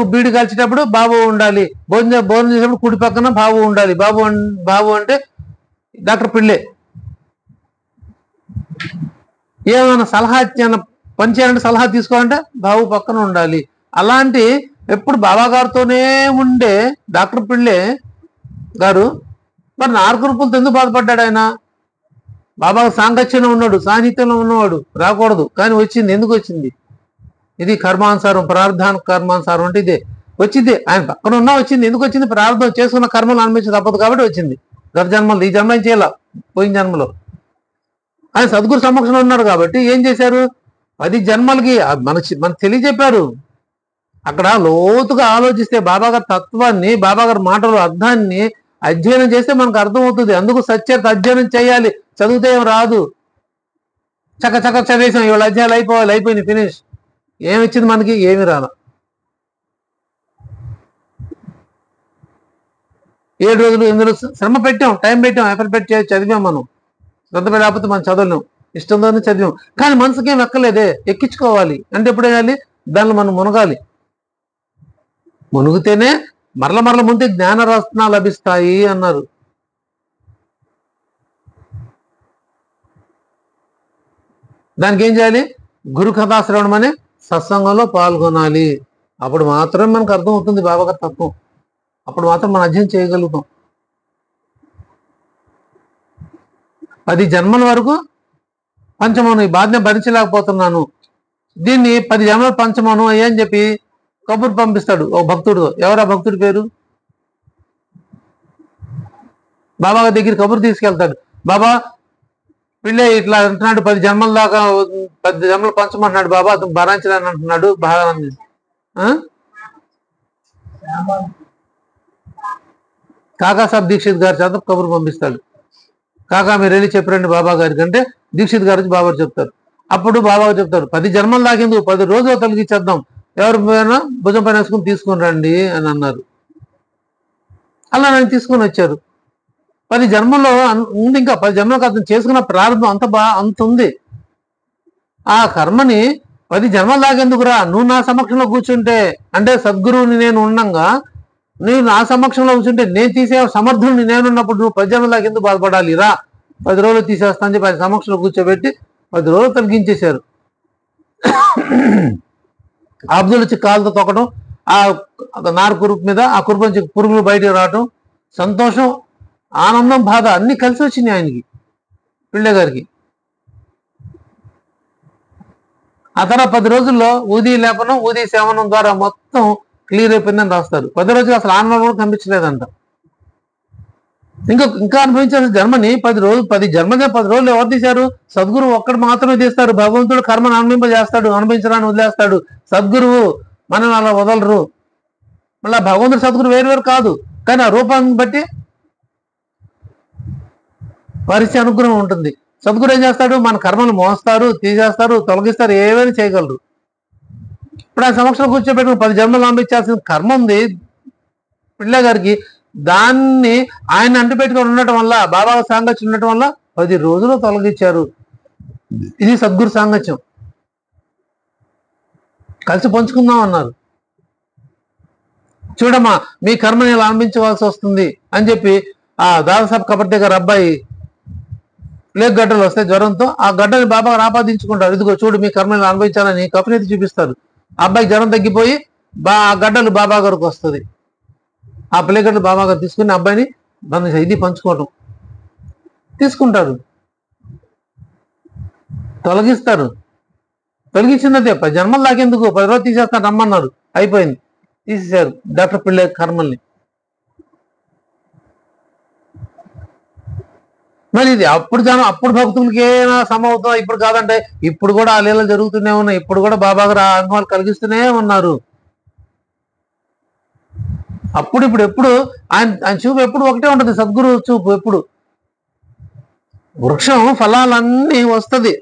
బీడి కాల్చేటప్పుడు బాబు ఉండాలి, భోజనం చేసేటప్పుడు కుడి పక్కన బాబు ఉండాలి. బాబు అంటే డాక్టర్ పిళ్ళే. ఏమైనా సలహా పని చేయాలంటే సలహా తీసుకోవాలంటే బాబు పక్కన ఉండాలి. అలాంటి ఎప్పుడు బాబా గారితోనే ఉండే డాక్టర్ పిళ్ళే గారు మరి నారకురుపులతో ఎందుకు బాధపడ్డాడు ఆయన? బాబా సాంగత్యంలో ఉన్నాడు, సాహిత్యంలో ఉన్నవాడు, రాకూడదు కానీ వచ్చింది. ఎందుకు వచ్చింది? ఇది కర్మానుసారం, ప్రార్థన కర్మానుసారం అంటే ఇదే వచ్చింది. ఆయన పక్కన ఉన్నా వచ్చింది. ఎందుకు వచ్చింది? ప్రార్థన చేసుకున్న కర్మలు అనుభవించి తప్పదు కాబట్టి వచ్చింది. గత జన్మలు, ఈ జన్మ చేయాల, పోయిన జన్మలో ఆయన సద్గురు సమక్షంలో ఉన్నాడు కాబట్టి ఏం చేశారు? 10 జన్మలకి మనకు తెలియజెప్పారు. అక్కడ లోతుగా ఆలోచిస్తే బాబాగారి తత్వాన్ని, బాబాగారి మాటలు అర్థాన్ని అధ్యయనం చేస్తే మనకు అర్థమవుతుంది. అందుకు సత్యత అధ్యయనం చేయాలి, చదివితే ఏం రాదు. చక్క చదివేసాం, ఇవాళ అధ్యాయాలు అయిపోయింది, ఫినిష్. ఏమిచ్చింది మనకి? ఏమి రాల. 7 రోజులు ఇందులో శ్రమ పెట్టాం, టైం పెట్టాం, ఎఫర్ట్ పెట్టి చదివాం. మనం శ్రద్ధ పెట్టకపోతే మనం చదవలేం, ఇష్టంతోనే చదివాం. కానీ మనసుకేం ఎక్కలేదే, ఎక్కించుకోవాలి అంటే ఎప్పుడు వేయాలి? దానిలో మనం మునగాలి. మునుగుతేనే మరల ముందు జ్ఞానరత్న లభిస్తాయి అన్నారు. దానికి ఏం చేయాలి? గురు కథాశ్రవణం అనే సత్సంగంలో పాల్గొనాలి. అప్పుడు మాత్రమే మనకు అర్థం అవుతుంది బాబాగారి తత్వం. అప్పుడు మాత్రం మనం అధ్యయనం చేయగలుగుతాం. 10 జన్మల వరకు పంచమను, ఈ బాధనే భరించలేకపోతున్నాను, దీన్ని 10 జన్మలు పంచమను అయ్యా అని చెప్పి కబురు పంపిస్తాడు ఒక భక్తుడు. ఎవరా భక్తుడి పేరు? బాబా దగ్గర కబురు తీసుకెళ్తాడు. బాబా పిల్లే ఇట్లా అంటున్నాడు, 10 జన్మల దాకా 10 జన్మలు పంచమంటున్నాడు బాబా, అతను భరించలేని అంటున్నాడు. కాకాసాబ్ దీక్షిత్ గారి చేత కబురు పంపిస్తాడు. కాకా మీరు వెళ్ళి చెప్పరండి బాబా గారికి అంటే దీక్షిత్ గారు బాబా చెప్తారు. అప్పుడు బాబా చెప్తారు, 10 జన్మల దాకేందుకు, 10 రోజులు తొలగించేద్దాం, ఎవరి పైన భుజం పైన వేసుకుని తీసుకుని రండి అని అన్నారు. అలా నన్ను తీసుకుని వచ్చారు. 10 జన్మల్లో ఉంది, ఇంకా 10 జన్మలకు అతను చేసుకున్న ప్రారంభం అంత ఉంది. ఆ కర్మని 10 జన్మల దాకేందుకురా, నువ్వు నా సమక్షంలో కూర్చుంటే, అంటే సద్గురువుని నేను ఉండంగా నువ్వు నా సమక్షంలో కూర్చుంటే నేను తీసే సమర్థుడిని నేనున్నప్పుడు నువ్వు 10 జన్మల దాకా ఎందుకు బాధపడాలి రా, 10 రోజులు తీసేస్తా అని చెప్పి ఆయన సమక్షంలో కూర్చోబెట్టి 10 రోజులు తొలగించేశారు. అబ్దుల్ వచ్చి కాలుతో తొక్కడం, ఆ నార కురుపు మీద ఆ కురుపు నుంచి పురుగులు బయటకు రావటం, సంతోషం, ఆనందం, బాధ అన్ని కలిసి వచ్చినాయి ఆయనకి, పిళ్ళ గారికి. ఆ తర్వాత 10 రోజుల్లో ఊదీ లేపనం, ఊదీ సేవనం ద్వారా మొత్తం క్లియర్ అయిపోయిందని రాస్తారు. 10 రోజులు అసలు ఆనందం కూడా కనిపించలేదంట. ఇంకా అనుభవించాల్సిన జన్మని 10 జన్మగా 10 రోజులు ఎవరు తీశారు? సద్గురువు ఒక్కడు మాత్రమే తీస్తారు. భగవంతుడు కర్మను అనుభవింపజేస్తాడు, అనుభవించడాన్ని వదిలేస్తాడు. సద్గురువు మనం అలా వదలరు. మళ్ళీ భగవంతుడు సద్గురు వేరు కాదు, కానీ ఆ రూపాన్ని బట్టి వారిచ్చే అనుగ్రహం ఉంటుంది. సద్గురు ఏం చేస్తాడు? మన కర్మను మోస్తారు, తీసేస్తారు, తొలగిస్తారు, ఏమైనా చేయగలరు. ఇప్పుడు ఆ సమక్షంలో కూర్చోబెట్టుకుని 10 జన్మలు పంపించాల్సిన కర్మ ఉంది పిళ్ళ గారికి. దాన్ని ఆయన అంటుపెట్టుకొని ఉండటం వల్ల, బాబా సాంగత్యం ఉండటం వల్ల 10 రోజులు తొలగించారు. ఇది సద్గురు సాంగత్యం. కలిసి పంచుకుందాం అన్నారు. చూడమ్మా మీ కర్మని ఇలా అనిపించవలసి వస్తుంది అని చెప్పి ఆ దాదాసాబ్ కబర్దే గారు అబ్బాయి లేక్ గడ్డలు వస్తే జ్వరంతో ఆ గడ్డని బాబా ఆపాదించుకుంటారు. ఇదిగో చూడు మీ కర్మని అనుభవించాలని కఫనెత్తి చూపిస్తారు. ఆ అబ్బాయి జ్వరం తగ్గిపోయి ఆ గడ్డలు బాబా గారికి వస్తుంది. ఆ పిల్లగడ్డలు బాబా గారు తీసుకుని అబ్బాయిని ఇది పంచుకోవటం తీసుకుంటారు, తొలగిస్తారు. తొలగించినదే 10 జన్మలు దాకేందుకు, 10 రోజులు తీసేస్తాను రమ్మన్నారు, అయిపోయింది, తీసేశారు డాక్టర్ పిళ్ళ కర్మల్ని. మరి ఇది అప్పుడు భక్తులకి ఏమైనా సమవుతుందా? ఇప్పుడు కాదంటే ఇప్పుడు కూడా ఆ లీలలు జరుగుతూనే ఉన్నాయి. ఇప్పుడు కూడా బాబా గారు ఆ అనుభవాలు కలిగిస్తూనే ఉన్నారు. ఇప్పుడు ఎప్పుడు ఆయన చూపు ఎప్పుడు ఒకటే ఉంటుంది, సద్గురు చూపు ఎప్పుడు. వృక్షం ఫలాలన్నీ వస్తుంది,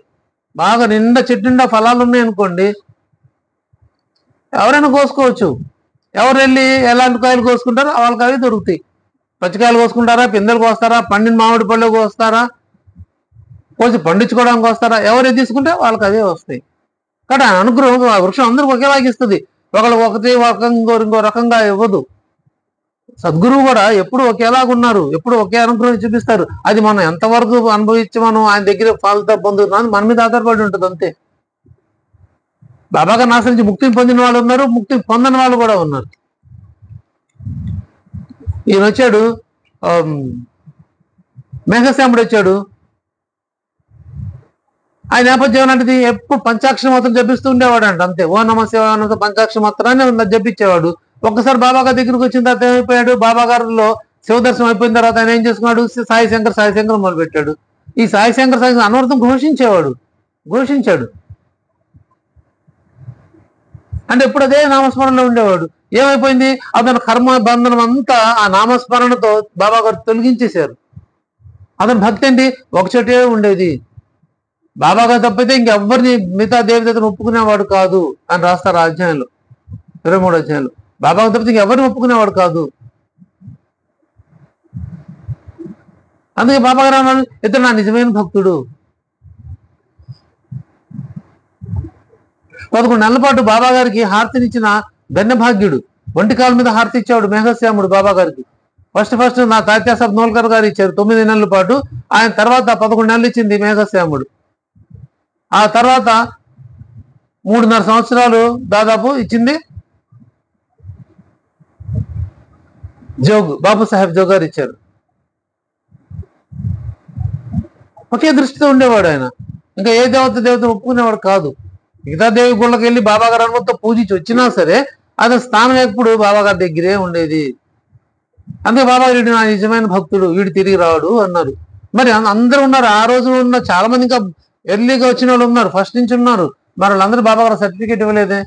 బాగా నిండా చెట్టు నిండా ఫలాలు ఉన్నాయి అనుకోండి, ఎవరైనా కోసుకోవచ్చు. ఎవరు వెళ్ళి ఎలాంటి కాయలు కోసుకుంటారో వాళ్ళకి అవి దొరుకుతాయి. పచ్చికాయలు కోసుకుంటారా, పిందెలు కోస్తారా, పండిన మామిడి పళ్ళు కోస్తారా, కోసి పండించుకోవడానికి వస్తారా, ఎవరు తీసుకుంటే వాళ్ళకి అవే వస్తాయి. కానీ అనుగ్రహం ఆ వృక్షం అందరికి ఒకేలాగా ఇస్తుంది. ఒకళ్ళకి ఒకటి ఇంకో రకంగా ఇవ్వదు. సద్గురువు కూడా ఎప్పుడు ఒకేలాగున్నారు, ఎప్పుడు ఒకే అనుగ్రహం చూపిస్తారు. అది మనం ఎంతవరకు అనుభవించి మనం ఆయన దగ్గర ఫలితం పొందుతున్నాం మన మీద ఆధారపడి ఉంటుంది అంతే. బాబాగారిని ఆశ్రయించి ముక్తిని పొందిన వాళ్ళు ఉన్నారు, ముక్తిని పొందని వాళ్ళు కూడా ఉన్నారు. ఈయన వచ్చాడు, మేఘశ్యాముడు వచ్చాడు. ఆయన నేపథ్యం లాంటిది ఎప్పుడు పంచాక్షర మాత్రం జపిస్తూ ఉండేవాడు అంట, అంతే. ఓ నమ శివాయ పంచాక్షర మాత్రాన్ని జపించేవాడు. ఒక్కసారి బాబాగారి దగ్గరికి వచ్చిన తర్వాత ఏమైపోయాడు, బాబాగారిలో శివదర్శనం అయిపోయిన తర్వాత ఆయన ఏం చేసుకున్నాడు, సాయి శంకర్ మొదలుపెట్టాడు. ఈ సాయి శంకర్ అనవర్థం ఘోషించాడు. అంటే ఎప్పుడు అదే నామస్మరణలో ఉండేవాడు. ఏమైపోయింది, అతని కర్మ బంధనం అంతా ఆ నామస్మరణతో బాబాగారు తొలగించేశారు. అతని భక్తి ఏంటి, ఒకచోటే ఉండేది. బాబాగారు తప్పితే ఇంకెవ్వరిని మిగతా దేవతను ఒప్పుకునేవాడు కాదు అని రాస్తారు ఆ అధ్యాయంలో, 23వ అధ్యాయంలో. బాబాగారు తప్పితే ఇంకెవరిని ఒప్పుకునేవాడు కాదు. అందుకే బాబాగారు అన్నాడు, ఇతను నా నిజమైన భక్తుడు. 11 నెలల పాటు బాబాగారికి హారతినిచ్చిన ధన్యభాగ్యుడు. ఒంటికాల మీద హారతి ఇచ్చేవాడు మేఘశ్యాముడు బాబాగారికి. ఫస్ట్ నా తాత్యాసాబ్ నోల్కర్ గారు ఇచ్చారు 9 నెలల పాటు. ఆయన తర్వాత 11 నెలలు ఇచ్చింది మేఘశ్యాముడు. ఆ తర్వాత 3.5 సంవత్సరాలు దాదాపు ఇచ్చింది బాబు సాహెబ్ జోగ్ గారు ఇచ్చారు. ఒకే దృష్టితో ఉండేవాడు ఆయన. ఇంకా ఏ దేవతను ఒప్పుకునేవాడు కాదు. మిగతా దేవి గుళ్ళకి వెళ్ళి బాబాగారు అనుమతితో పూజించి వచ్చినా సరే అతని స్థానం ఎప్పుడు బాబాగారి దగ్గరే ఉండేది. అందుకే బాబాగారు వీడు నా నిజమైన భక్తుడు, వీడు తిరిగి రాడు అన్నారు. మరి అందరూ ఉన్నారు, ఆ రోజు ఉన్న చాలా మంది ఇంకా ఎర్లీగా వచ్చిన వాళ్ళు ఉన్నారు, ఫస్ట్ నుంచి ఉన్నారు. మరి వాళ్ళందరూ బాబాగారు సర్టిఫికేట్ ఇవ్వలేదే.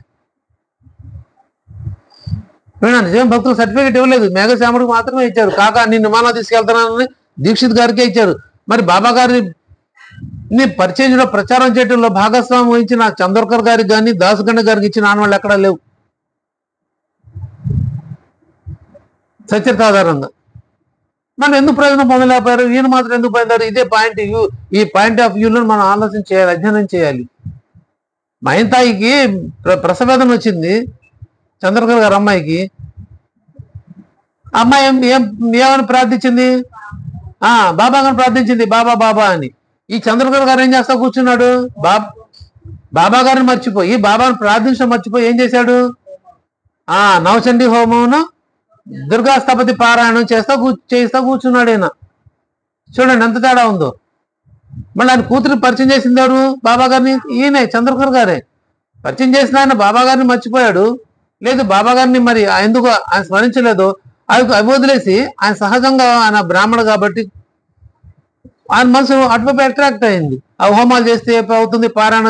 వీడు నిజమైన భక్తులు సర్టిఫికేట్ ఇవ్వలేదు, మేఘశ్యాముడికి మాత్రమే ఇచ్చారు. కాకా నిన్ను విమానం తీసుకెళ్తానని దీక్షిత్ గారికే ఇచ్చారు. మరి బాబాగారిని పరిచయం ప్రచారం చేయడంలో భాగస్వామ్యం వహించిన చందోర్కర్ గారికి కానీ దాసుగండ గారికి ఇచ్చిన ఆనవాళ్ళు ఎక్కడా లేవు సచరిత ఆధారంగా. మనం ఎందుకు ప్రయోజనం పొందలేకపోయారు, ఈయన మాత్రం ఎందుకు పొందారు? ఇదే పాయింట్ వ్యూ. ఈ పాయింట్ ఆఫ్ వ్యూలో మనం ఆలోచన చేయాలి, అధ్యయనం చేయాలి. మైంతాయికి ప్రసవేదన వచ్చింది చంద్రకర్ గారు అమ్మాయికి. అమ్మాయి ఏమని ప్రార్థించింది, బాబా గారిని ప్రార్థించింది, బాబా అని. ఈ చంద్రకర్ గారు ఏం చేస్తా కూర్చున్నాడు, బాబా గారిని మర్చిపోయి, బాబాను ప్రార్థించడం మర్చిపోయి ఏం చేశాడు, నవచండీ హోమమును దుర్గాస్థపతి పారాయణం చేస్తా కూర్చున్నాడు ఆయన. చూడండి ఎంత తేడా ఉందో. మళ్ళీ ఆయన కూతురు పరిచయం చేసింది ఎవరు, బాబా గారిని? ఈయనే చంద్రకర్ గారే పరిచయం చేసిన. ఆయన బాబా గారిని మర్చిపోయాడు, లేదు బాబా గారిని మరి ఎందుకు ఆయన స్మరించలేదు, అవి వదిలేసి ఆయన సహజంగా ఆయన బ్రాహ్మణ కాబట్టి ఆయన మనసు అటువైపు అట్రాక్ట్ అయింది. ఆ హోమాలు చేస్తే అవుతుంది, పారాయణ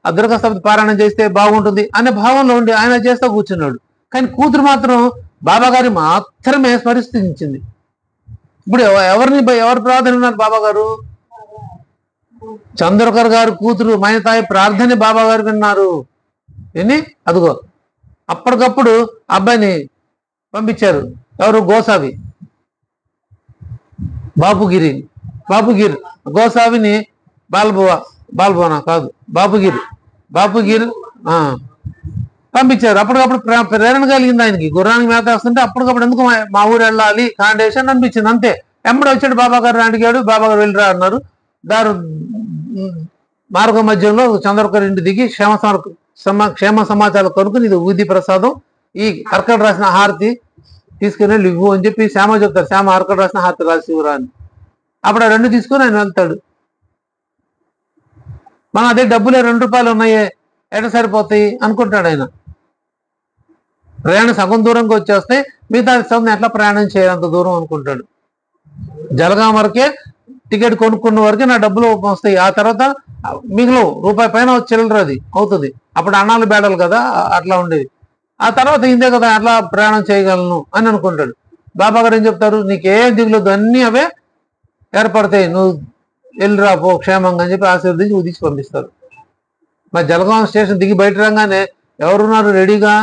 ఆ దుర్గాస్థపతి పారాయణం చేస్తే బాగుంటుంది అనే భావంలో ఉండి ఆయన చేస్తా కూర్చున్నాడు. కానీ కూతురు మాత్రం బాబా గారిని మాత్రమే స్మరిస్తుంది. ఇప్పుడు ఎవరు ప్రార్థన ఉన్నారు, బాబా గారు? చంద్రకర్ గారు కూతురు మైనతాయి ప్రార్థన బాబా గారు విన్నారు. ఎన్ని అదిగో అప్పటికప్పుడు అబ్బాయిని పంపించారు. ఎవరు? గోసావి బాపుగిరి గోసావిని బాల్భవన కాదు బాపుగిరి పంపించారు. అప్పటికప్పుడు ప్రేరణ కలిగింది ఆయనకి. గుర్రానికి మేత వేస్తుంటే అప్పటికప్పుడు ఎందుకు మా ఊరు వెళ్ళాలి కాండేషన్ అనిపించింది, అంతే. ఎంబడి వచ్చాడు బాబా గారు, అడిగాడు. బాబా గారు వెళ్ళిరా అన్నారు. మార్గ మధ్యంలో చంద్రకర్ ఇంటి దిగి క్షేమ సమాచారాలు కొనుక్కుని ఇది ఊది ప్రసాదం, ఈ అర్కడ్ రాసిన హారతి తీసుకుని వెళ్ళి ఇవ్వు అని చెప్పి శ్యామ చెప్తారు. శ్యామ అర్కడ్ రాసిన హారతి రాసి ఇవ్వరా అని. అప్పుడు ఆ 2 తీసుకుని ఆయన వెళ్తాడు. మనం అదే డబ్బులే 2 రూపాయలు ఉన్నాయే ఎట సరిపోతాయి అనుకుంటాడు ఆయన. ప్రయాణం సగం దూరంగా వచ్చేస్తే మిగతా సమయం ఎట్లా ప్రయాణం చేయాలంత దూరం అనుకుంటాడు. జలగాం వరకే టికెట్ కొనుక్కున్న వరకే నా డబ్బులు వస్తాయి, ఆ తర్వాత మిగిలిన రూపాయి పైన చిల్లర అది అవుతుంది. అప్పుడు అన్నాలు బేడలు కదా, అట్లా ఉండేది. ఆ తర్వాత ఇందే కదా అట్లా ప్రయాణం చేయగలను అని అనుకుంటాడు. బాబా గారు ఏం చెప్తారు, నీకేం దిగులేదు, అన్నీ అవే ఏర్పడతాయి, నువ్వు వెళ్ళిరా పో క్షేమంగా అని చెప్పి ఆశీర్వదించి ఉదిచి పంపిస్తారు. మరి జలగాం స్టేషన్ దిగి బయట రాగానే ఎవరున్నారు రెడీగా?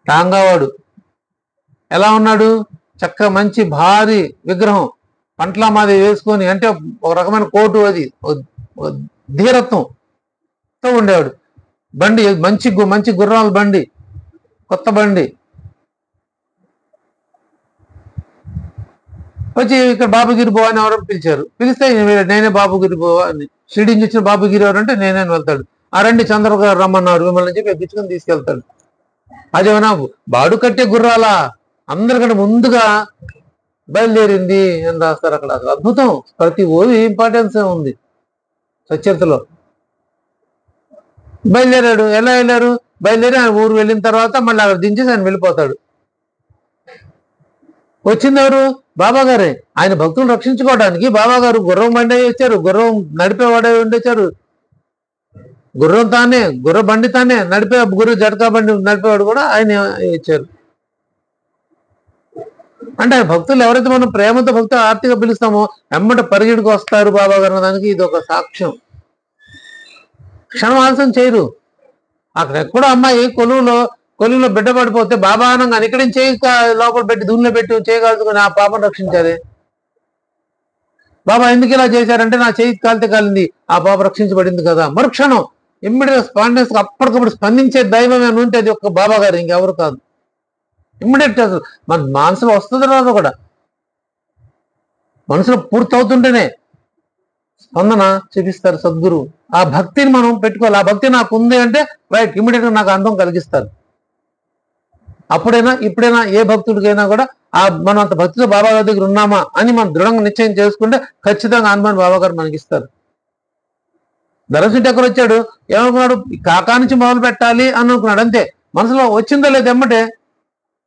టాంగావాడు ఎలా ఉన్నాడు, చక్కగా మంచి భారీ విగ్రహం పంట్ల మాది వేసుకొని, అంటే ఒక రకమైన కోటు, అది ధీరత్వం. ఉండేవాడు. బండి మంచి మంచి గుర్రాల బండి, కొత్త బండి. వచ్చి ఇక్కడ బాబుగిరి బో అని ఎవరో పిలిచారు. పిలిస్తే నేనే బాబుగిరి బో అని, షిరిడి నుంచి వచ్చిన బాబుగిరి ఎవరంటే నేనే అని వెళ్తాడు. ఆ రండి చంద్రబాబు గారు రమ్మన్నారు మిమ్మల్ని చెప్పి ఎక్కించుకొని తీసుకెళ్తాడు. అదేమన్నా బాడు కట్టే గుర్రాలా, అందరికంటే ముందుగా బయలుదేరింది అని రాస్తారు అక్కడ. అసలు అద్భుతం, ప్రతి ఓవి ఇంపార్టెన్స్ ఉంది సచరితలో. బయలుదేరాడు. ఎలా వెళ్ళారు? బయలుదేరి ఆయన ఊరు వెళ్ళిన తర్వాత మళ్ళీ అక్కడ దించేసి ఆయన వెళ్ళిపోతాడు. వచ్చింది ఎవరు? బాబా గారే. ఆయన భక్తులను రక్షించుకోవడానికి బాబా గారు గుర్రం బండి వచ్చారు, గుర్రం నడిపేవాడే ఉండొచ్చారు, గుర్రం తానే, గుర్ర బండి తానే నడిపే, గుర్ర జటకా బండి నడిపేవాడు కూడా ఆయన ఇచ్చారు. అంటే భక్తులు ఎవరైతే మనం ప్రేమతో భక్తులు ఆర్తిగా పిలుస్తామో ఎమ్మట పరిగెడుకు వస్తారు బాబా గారు దానికి ఇది ఒక సాక్ష్యం. క్షణం ఆలస్యం చేయరు. అక్కడ ఎక్కడో అమ్మాయి కొలువులో బిడ్డ పడిపోతే బాబా అనగా ఇక్కడ చేయి లోపల పెట్టి దూనిలో పెట్టి చేయగలుగుతుని ఆ పాపను రక్షించాలి. బాబా ఎందుకు ఇలా చేశారంటే నా చేయి కాలితే కాలింది, ఆ పాప రక్షించబడింది కదా. మరుక్షణం ఇమ్మీడియట్ స్పాండెన్స్ అప్పటికప్పుడు స్పందించే దైవం ఏమైనా ఉంటే అది ఒక్క బాబా గారు, ఇంకెవరు కాదు. ఇమ్మీడియట్ అసలు మన మనసులో వస్తుంది రాదు కూడా, మనసులో పూర్తవుతుంటేనే స్పందన చూపిస్తారు సద్గురు. ఆ భక్తిని మనం పెట్టుకోవాలి. ఆ భక్తి నాకు ఉంది అంటే రైట్, ఇమ్మీడియట్ గా నాకు అనుభవం కలిగిస్తారు. అప్పుడైనా ఇప్పుడైనా ఏ భక్తుడికైనా కూడా మనం అంత భక్తితో బాబా గారి దగ్గర ఉన్నామా అని మనం దృఢంగా నిశ్చయం చేసుకుంటే ఖచ్చితంగా అనుభవం బాబా గారు మనకిస్తారు. ధరసింటి ఎక్కడ వచ్చాడు, ఏమనుకున్నాడు? కాకా నుంచి మొదలు పెట్టాలి అని అనుకున్నాడు అంతే. మనసులో వచ్చిందో లేదు ఎమ్మటే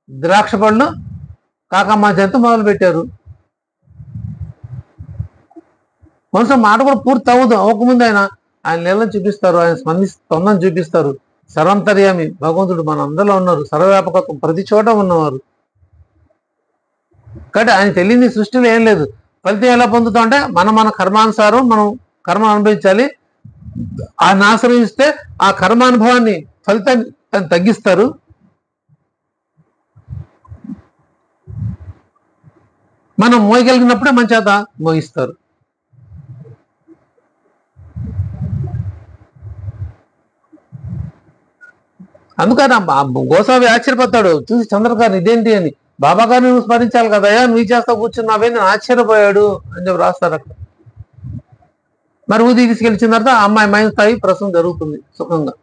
ద్రాక్ష పళ్ళు కాకమ్మ చేత మొదలు పెట్టారు. మనసులో మాట కూడా పూర్తి అవ్వకముందు ఆయన నీళ్ళని చూపిస్తారు, ఆయన స్పందన చూపిస్తారు. సర్వంతర్యామి భగవంతుడు మన అందరిలో ఉన్నారు, సర్వవ్యాపకత్వం ప్రతి చోట ఉన్నవారు. కాబట్టి ఆయన తెలియని సృష్టిలో ఏం లేదు. ఫలితం ఎలా పొందుతాం అంటే మన కర్మానుసారం మనం కర్మ అనుభవించాలి. ఆయన ఆశ్రయిస్తే ఆ కర్మానుభవాన్ని ఫలితాన్ని తగ్గిస్తారు. మనం మోయగలిగినప్పుడే మన చేత మోగిస్తారు. అందుకని గోస్వామి ఆశ్చర్యపోతాడు చూసి చంద్రగారిని, ఇదేంటి అని. బాబా గారిని నువ్వు స్మరించాలి కదా, నువ్వు చేస్తా కూర్చున్నావే, నేను ఆశ్చర్యపోయాడు అని చెప్పి రాస్తారు అక్కడ. మరి ఊది తీసుకెళ్ళిన తర్వాత ఆ అమ్మాయి మైనస్ స్థాయి ప్రసవం జరుగుతుంది సుఖంగా.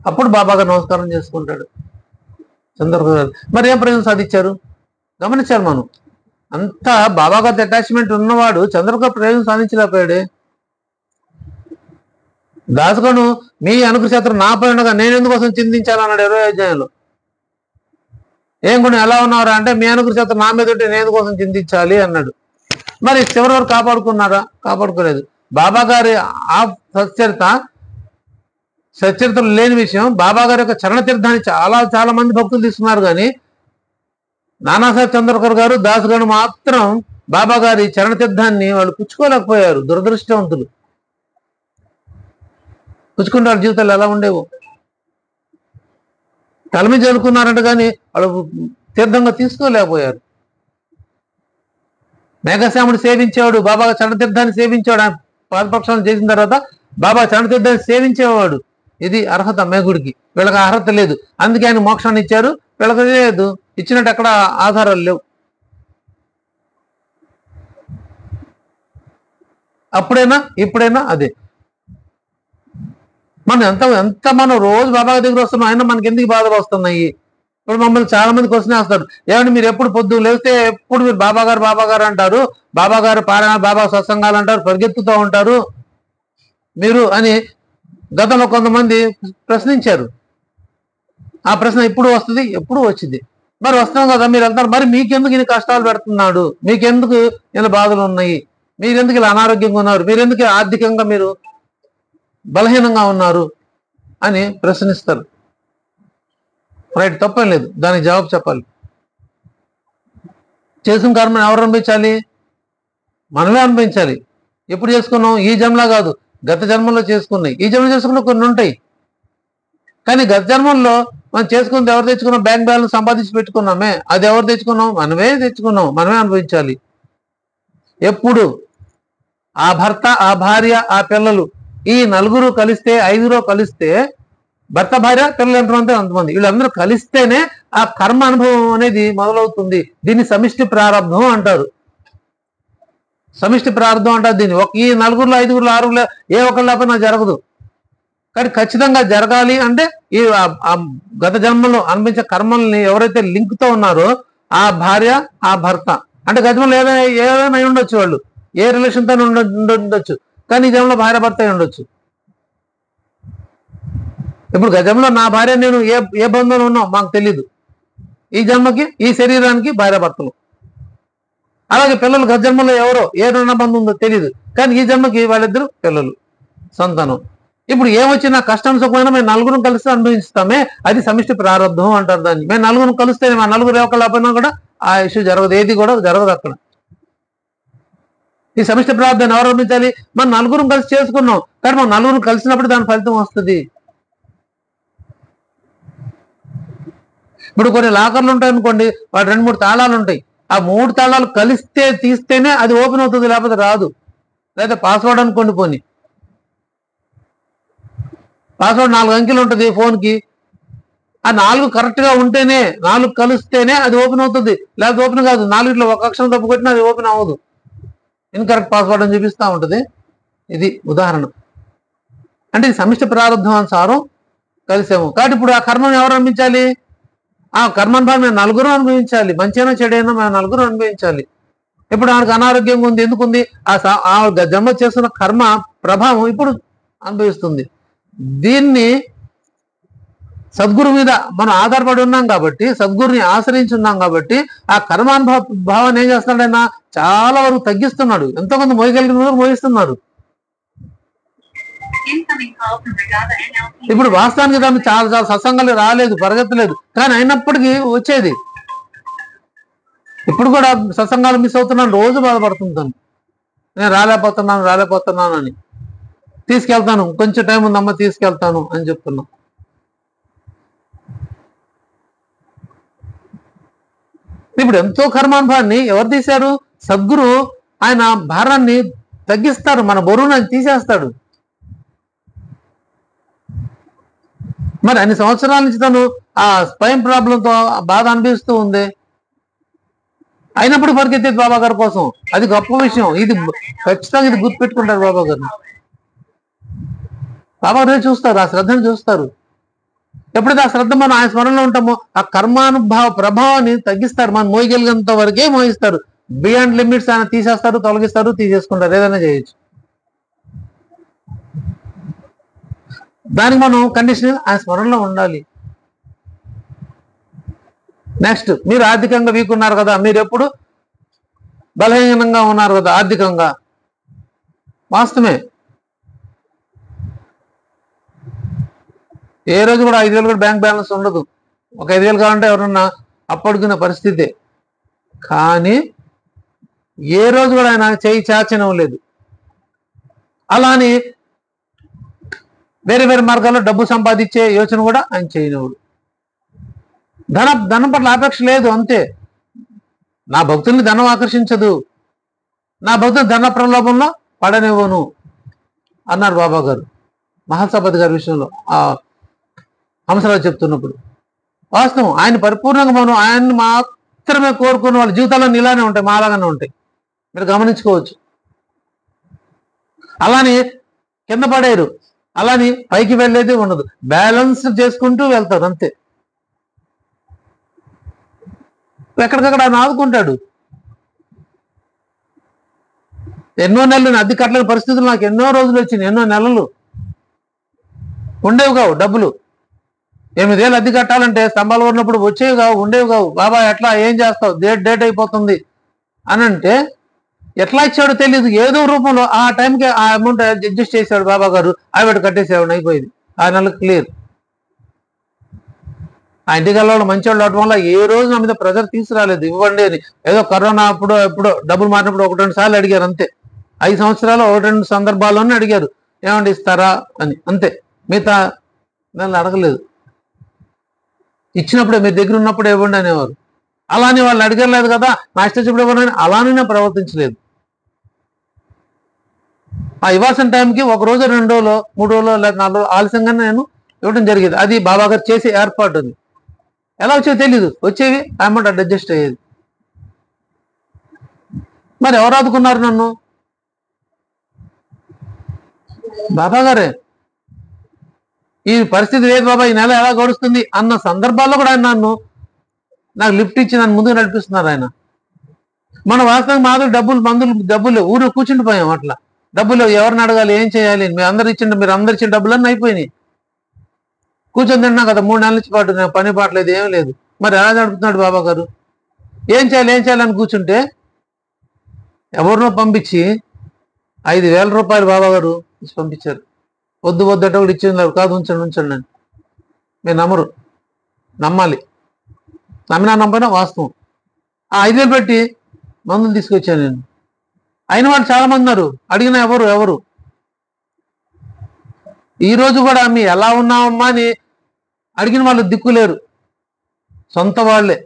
అప్పుడు బాబా గారు నమస్కారం చేసుకుంటాడు చంద్రగారు. మరి ఏం ప్రయోజనం సాధించారు గమనించాలి మనం. అంతా బాబా గారి అటాచ్మెంట్ ఉన్నవాడు చంద్రగారు ప్రయోజనం సాధించలేకపోయాడే. దాసుగను మీ అనుగ్రహశాస్త్రం నాపై ఉండగా నేను ఎందుకోసం చింతించాలన్నాడు 20వ అధ్యాయంలో. ఏం గుణం ఎలా ఉన్నారా అంటే మీ అనుగ్రహశాస్త్రం నా మీద ఉంటే నేను ఎందుకోసం చింతించాలి అన్నాడు. మరి చివరి వరకు కాపాడుకున్నారా? కాపాడుకోలేదు. బాబా గారి ఆ సచ్చరితలు లేని విషయం, బాబా గారి యొక్క చరణ తీర్థాన్ని చాలా మంది భక్తులు తీసుకున్నారు. కానీ నానాసాహెబ్ చంద్రకర్ గారు దాసుగను మాత్రం బాబా గారి చరణ తీర్థాన్ని వాళ్ళు పుచ్చుకోలేకపోయారు. దురదృష్టవంతులు. పుచ్చుకుంటే వాళ్ళ జీవితాలు ఎలా ఉండేవో. తల మీద చదువుకున్నారంట కానీ వాళ్ళు తీర్థంగా తీసుకోలేకపోయారు. మేఘశ్యాముడు సేవించేవాడు, బాబా చరణతీర్థాన్ని సేవించేవాడు. ఆయన పాదపక్షాలను చేసిన తర్వాత బాబా చరణతీర్థాన్ని సేవించేవాడు. ఇది అర్హత మేఘుడికి. వీళ్ళకి అర్హత లేదు, అందుకే ఆయన మోక్షాన్ని ఇచ్చారు. వీళ్ళకి లేదు, ఇచ్చినట్టు ఎక్కడ ఆధారాలు లేవు. అప్పుడైనా ఇప్పుడైనా అదే. మనం ఎంత మనం రోజు బాబా దగ్గర వస్తున్నాం, అయినా మనకి ఎందుకు బాధలు వస్తున్నాయి? ఇప్పుడు మమ్మల్ని చాలా మంది క్వశ్చన్ వేస్తారు, ఏమంటే మీరు ఎప్పుడు పొద్దు లేస్తే ఎప్పుడు మీరు బాబా గారు అంటారు, బాబా గారు పారాయణ, బాబా సత్సంగాలు అంటారు, పరిగెత్తుతూ ఉంటారు మీరు అని గతంలో కొంతమంది ప్రశ్నించారు. ఆ ప్రశ్న ఇప్పుడు వస్తుంది, ఎప్పుడు వచ్చింది. మరి వస్తున్నాం కదా, మీరు వెళ్తారు, మరి మీకెందుకు ఇన్ని కష్టాలు పెడుతున్నాడు, మీకెందుకు ఇలా బాధలు ఉన్నాయి, మీరెందుకు ఇలా అనారోగ్యంగా ఉన్నారు, మీరెందుకు ఆర్థికంగా మీరు బలహీనంగా ఉన్నారు అని ప్రశ్నిస్తారు. రైట్, తప్పేం లేదు, దానికి జవాబు చెప్పాలి. చేసిన కర్మను ఎవరు అనుభవించాలి? మనమే అనుభవించాలి. ఎప్పుడు చేసుకున్నాం? ఈ జన్మలో కాదు, గత జన్మలో చేసుకున్నాయి. ఈ జన్మ చేసుకున్న కొన్ని ఉంటాయి, కానీ గత జన్మల్లో మనం చేసుకున్నది ఎవరు తెచ్చుకున్నాం? బ్యాంక్ బ్యాలెన్స్ సంపాదించి పెట్టుకున్నామే, అది ఎవరు తెచ్చుకున్నాం? మనమే తెచ్చుకున్నాం, మనమే అనుభవించాలి. ఎప్పుడు ఆ భర్త, ఆ భార్య, ఆ పిల్లలు ఈ నలుగురు కలిస్తే, ఐదుగురు కలిస్తే, భర్త భార్య పిల్లలు ఎంతమంది అంతమంది, వీళ్ళందరూ కలిస్తేనే ఆ కర్మ అనుభవం అనేది మొదలవుతుంది. దీన్ని సమిష్టి ప్రారంభం అంటారు. సమిష్టి ప్రారంభం అంటారు దీన్ని. ఈ నలుగురులో, ఐదుగురులో, ఆరుగురులో ఏ ఒక్కరు లేకపోయినా జరగదు. కానీ ఖచ్చితంగా జరగాలి అంటే ఈ గత జన్మలో అనిపించే కర్మల్ని ఎవరైతే లింక్తో ఉన్నారో ఆ భార్య, ఆ భర్త, అంటే గత జన్మలో ఏదైనా ఉండొచ్చు, వాళ్ళు ఏ రిలేషన్తో ఉండొచ్చు, కానీ ఈ జన్మలో భార్య భర్త ఉండొచ్చు. ఇప్పుడు గజంలో నా భార్య నేను ఏ బంధంలో ఉన్నాం మాకు తెలీదు. ఈ జన్మకి, ఈ శరీరానికి భార్య భర్తలు. అలాగే పిల్లలు గత జన్మలో ఎవరో ఏ రుణ బంధం ఉందో తెలియదు, కానీ ఈ జన్మకి వాళ్ళిద్దరు పిల్లలు, సంతానం. ఇప్పుడు ఏమొచ్చినా కష్టం సుఖమైనా మేము నలుగురు కలిసి అనుభవిస్తామే, అది సమిష్టి ప్రారంభం అంటారు దాన్ని. మేము నలుగురు కలిస్తే మా నలుగురు ఒకళ్ళపోయినా కూడా ఆ ఇష్యూ జరగదు, ఏది కూడా జరగదు అక్కడ. ఈ సమిష్టి ప్రారంభాన్ని ఎవరు అనుభవించాలి? మనం నలుగురు కలిసి చేసుకున్నాం, కానీ మనం నలుగురు కలిసినప్పుడు దాని ఫలితం వస్తుంది. ఇప్పుడు కొన్ని లాకర్లు ఉంటాయి అనుకోండి, వాటి 2-3 తాళాలు ఉంటాయి. ఆ 3 తాళాలు కలిస్తే తీస్తేనే అది ఓపెన్ అవుతుంది, లేకపోతే రాదు. లేదా పాస్వర్డ్ అనుకోండి, పోనీ పాస్వర్డ్ 4 అంకెలు ఉంటుంది ఫోన్కి. ఆ 4 కరెక్ట్గా ఉంటేనే, 4 కలిస్తేనే అది ఓపెన్ అవుతుంది, లేకపోతే ఓపెన్ కాదు. 4లో ఒక అక్షరం తప్పు కొట్టినా అది ఓపెన్ అవ్వదు, ఇన్కరెక్ట్ పాస్వర్డ్ అని చూపిస్తూ ఉంటుంది. ఇది ఉదాహరణ. అంటే ఇది సమిష్టి ప్రారంభం అనుసారం కలిసాము. కాబట్టి ఇప్పుడు ఆ కర్మను ఎవరు అనిపించాలి? ఆ కర్మానుభవం మేము నలుగురు అనుభవించాలి, మంచైనా చెడైనా మేము నలుగురు అనుభవించాలి. ఇప్పుడు ఆమెకు అనారోగ్యంగా ఉంది, ఎందుకుంది? ఆ జన్మ చేస్తున్న కర్మ ప్రభావం ఇప్పుడు అనుభవిస్తుంది. దీన్ని సద్గురు మీద మనం ఆధారపడి ఉన్నాం కాబట్టి, సద్గురుని ఆశ్రయించి ఉన్నాం కాబట్టి, ఆ కర్మానుభవ భావాన్ని ఏం చేస్తున్నాడైనా చాలా వరకు తగ్గిస్తున్నాడు. ఎంతోమంది మోయగలిగిన మోయిస్తున్నారు. ఇప్పుడు వాస్తవానికి దాన్ని చాలా సత్సంగాలు రాలేదు, పరిగెత్తలేదు, కానీ అయినప్పటికీ వచ్చేది. ఇప్పుడు కూడా సత్సంగాలు మిస్ అవుతున్నాను, రోజు బాధపడుతుంటాను, నేను రాలేకపోతున్నాను అని. తీసుకెళ్తాను, కొంచెం టైం ఉందమ్మ తీసుకెళ్తాను అని చెప్తున్నా. ఇప్పుడు ఎంతో కర్మానుభవాన్ని ఎవరు తీశారు? సద్గురు. ఆయన భారాన్ని తగ్గిస్తారు, మన బరువును ఆయన తీసేస్తాడు. మరి అన్ని సంవత్సరాల నుంచి తను ఆ స్పైన్ ప్రాబ్లంతో బాధ అనిపిస్తూ ఉంది, అయినప్పుడు పరిగెత్తేది బాబా గారి కోసం. అది గొప్ప విషయం. ఇది ఖచ్చితంగా ఇది గుర్తుపెట్టుకుంటారు బాబా గారు. బాబా గారు చూస్తారు, ఆ శ్రద్ధను చూస్తారు. ఎప్పుడైతే ఆ శ్రద్ధ మనం ఆయన స్మరణలో ఉంటామో ఆ కర్మానుభవ ప్రభావాన్ని తగ్గిస్తారు. మనం మోయగలిగినంత వరకే మోయిస్తారు. బియాండ్ లిమిట్స్ ఆయన తీసేస్తారు, తొలగిస్తారు, తీసేసుకుంటారు, ఏదైనా చేయొచ్చు. దానికి మనం కండిషన్ ఆయన స్మరణలో ఉండాలి. నెక్స్ట్, మీరు ఆర్థికంగా వీక్ ఉన్నారు కదా, మీరు ఎప్పుడు బలహీనంగా ఉన్నారు కదా ఆర్థికంగా. వాస్తవమే, ఏ రోజు కూడా 5,000 కూడా బ్యాంక్ బ్యాలెన్స్ ఉండదు. ఒక 5,000 కావాలంటే ఎవరన్నా అప్పడుకునే పరిస్థితే. కానీ ఏ రోజు కూడా ఆయన చేయి చాచనం లేదు. అలా అని వేరే వేరే మార్గాల్లో డబ్బు సంపాదించే యోచన కూడా ఆయన చేయనివాడు. ధనం పట్ల ఆపేక్ష లేదు, అంతే. నా భక్తుల్ని ధనం ఆకర్షించదు, నా భక్తులు ధన ప్రలోభంలో పడనివ్వను అన్నారు బాబా గారు మహాసభతి గారి విషయంలో ఆ హంసరాజు చెప్తున్నప్పుడు. వాస్తవం, ఆయన పరిపూర్ణంగా మనం ఆయన్ని మాత్రమే కోరుకున్న వాళ్ళ జీవితాల్లో ఇలానే ఉంటాయి, మాలాగానే ఉంటాయి. మీరు గమనించుకోవచ్చు. అలానే కింద పడేరు, అలాని పైకి వెళ్ళేది ఉండదు, బ్యాలెన్స్ చేసుకుంటూ వెళ్తారు, అంతే. ఎక్కడికక్కడ ఆయన ఆదుకుంటాడు. ఎన్నో నెలలు అద్దె కట్టలేని పరిస్థితులు నాకు ఎన్నో రోజులు వచ్చినాయి, ఎన్నో నెలలు ఉండేవి కావు డబ్బులు. 8 ఏళ్ళు అద్దె కట్టాలంటే స్తంభాలు ఉన్నప్పుడు వచ్చేవి కావు, ఉండేవి కావు. బాబా ఎట్లా, ఏం చేస్తావు, డేట్ అయిపోతుంది అని అంటే ఎట్లా ఇచ్చాడో తెలియదు, ఏదో రూపంలో ఆ టైంకి ఆ అమౌంట్ అడ్జస్ట్ చేశాడు బాబా గారు. ఆవిడ కట్టేసేవాడు, అయిపోయింది, ఆ నెలకు క్లియర్. ఆ ఇంటికి వెళ్ళాలి మంచివాళ్ళు అవడం వల్ల ఏ రోజు నా మీద ప్రెజర్ తీసుకురాలేదు, ఇవ్వండి అని. ఏదో కరోనా అప్పుడు ఎప్పుడో డబ్బులు మారినప్పుడు 1-2 సార్లు అడిగారు, అంతే. 5 సంవత్సరాలు 1-2 సందర్భాల్లోనే అడిగారు, ఏమండి ఇస్తారా అని, అంతే. మిగతా నన్ను అడగలేదు. ఇచ్చినప్పుడే, మీ దగ్గర ఉన్నప్పుడే ఇవ్వండి అనేవారు. అలానే వాళ్ళు అడగలేదు కదా, నా ఇష్టం చెప్పడం అలానే ప్రవర్తించలేదు. ఆ ఇవ్వాల్సిన టైంకి ఒక రోజు 2 రోజులు 3 రోజులు లేదా 4 రోజులు ఆలస్యంగానే నేను ఇవ్వడం జరిగేది. అది బాబా గారు చేసే ఏర్పాటు. అది ఎలా వచ్చేది తెలీదు, వచ్చేవి అమౌంట్ అడ్జస్ట్ అయ్యేది. మరి ఎవరు ఆదుకున్నారు నన్ను? బాబా గారే. ఈ పరిస్థితి లేదు బాబా, ఈ నెల ఎలా గడుస్తుంది అన్న సందర్భాల్లో కూడా ఆయన నాకు లిఫ్ట్ ఇచ్చి నన్ను ముందుకు నడిపిస్తున్నారు ఆయన. మన వాస్తవంగా మాధులు డబ్బులు ఊరు కూర్చుండిపోయాం. అట్లా డబ్బులు ఎవరిని అడగాలి, ఏం చేయాలి, మీరు అందరు ఇచ్చిన డబ్బులన్నీ అయిపోయినాయి. కూర్చొని తిన్నా కదా 3 నెలల నుంచి పాటు నేను పని పాటలేదు, ఏం లేదు. మరి ఎలా నడుపుతున్నాడు బాబా గారు? ఏం చేయాలని కూర్చుంటే ఎవరినో పంపించి 5,000 రూపాయలు బాబా గారు పంపించారు. వద్దు అంటే కూడా ఇచ్చింది కాదు, ఉంచండి అని. మీరు నమ్మరు, నమ్మాలి. నమ్మినా నమ్మకపోయినా వాస్తవం. ఆ 5,000 పెట్టి మందులు తీసుకొచ్చాను నేను. అయిన వాళ్ళు చాలా మంది ఉన్నారు, అడిగిన ఎవరు ఈ రోజు కూడా మీ ఎలా ఉన్నామమ్మా అని అడిగిన వాళ్ళు దిక్కులేరు, సొంత వాళ్లే.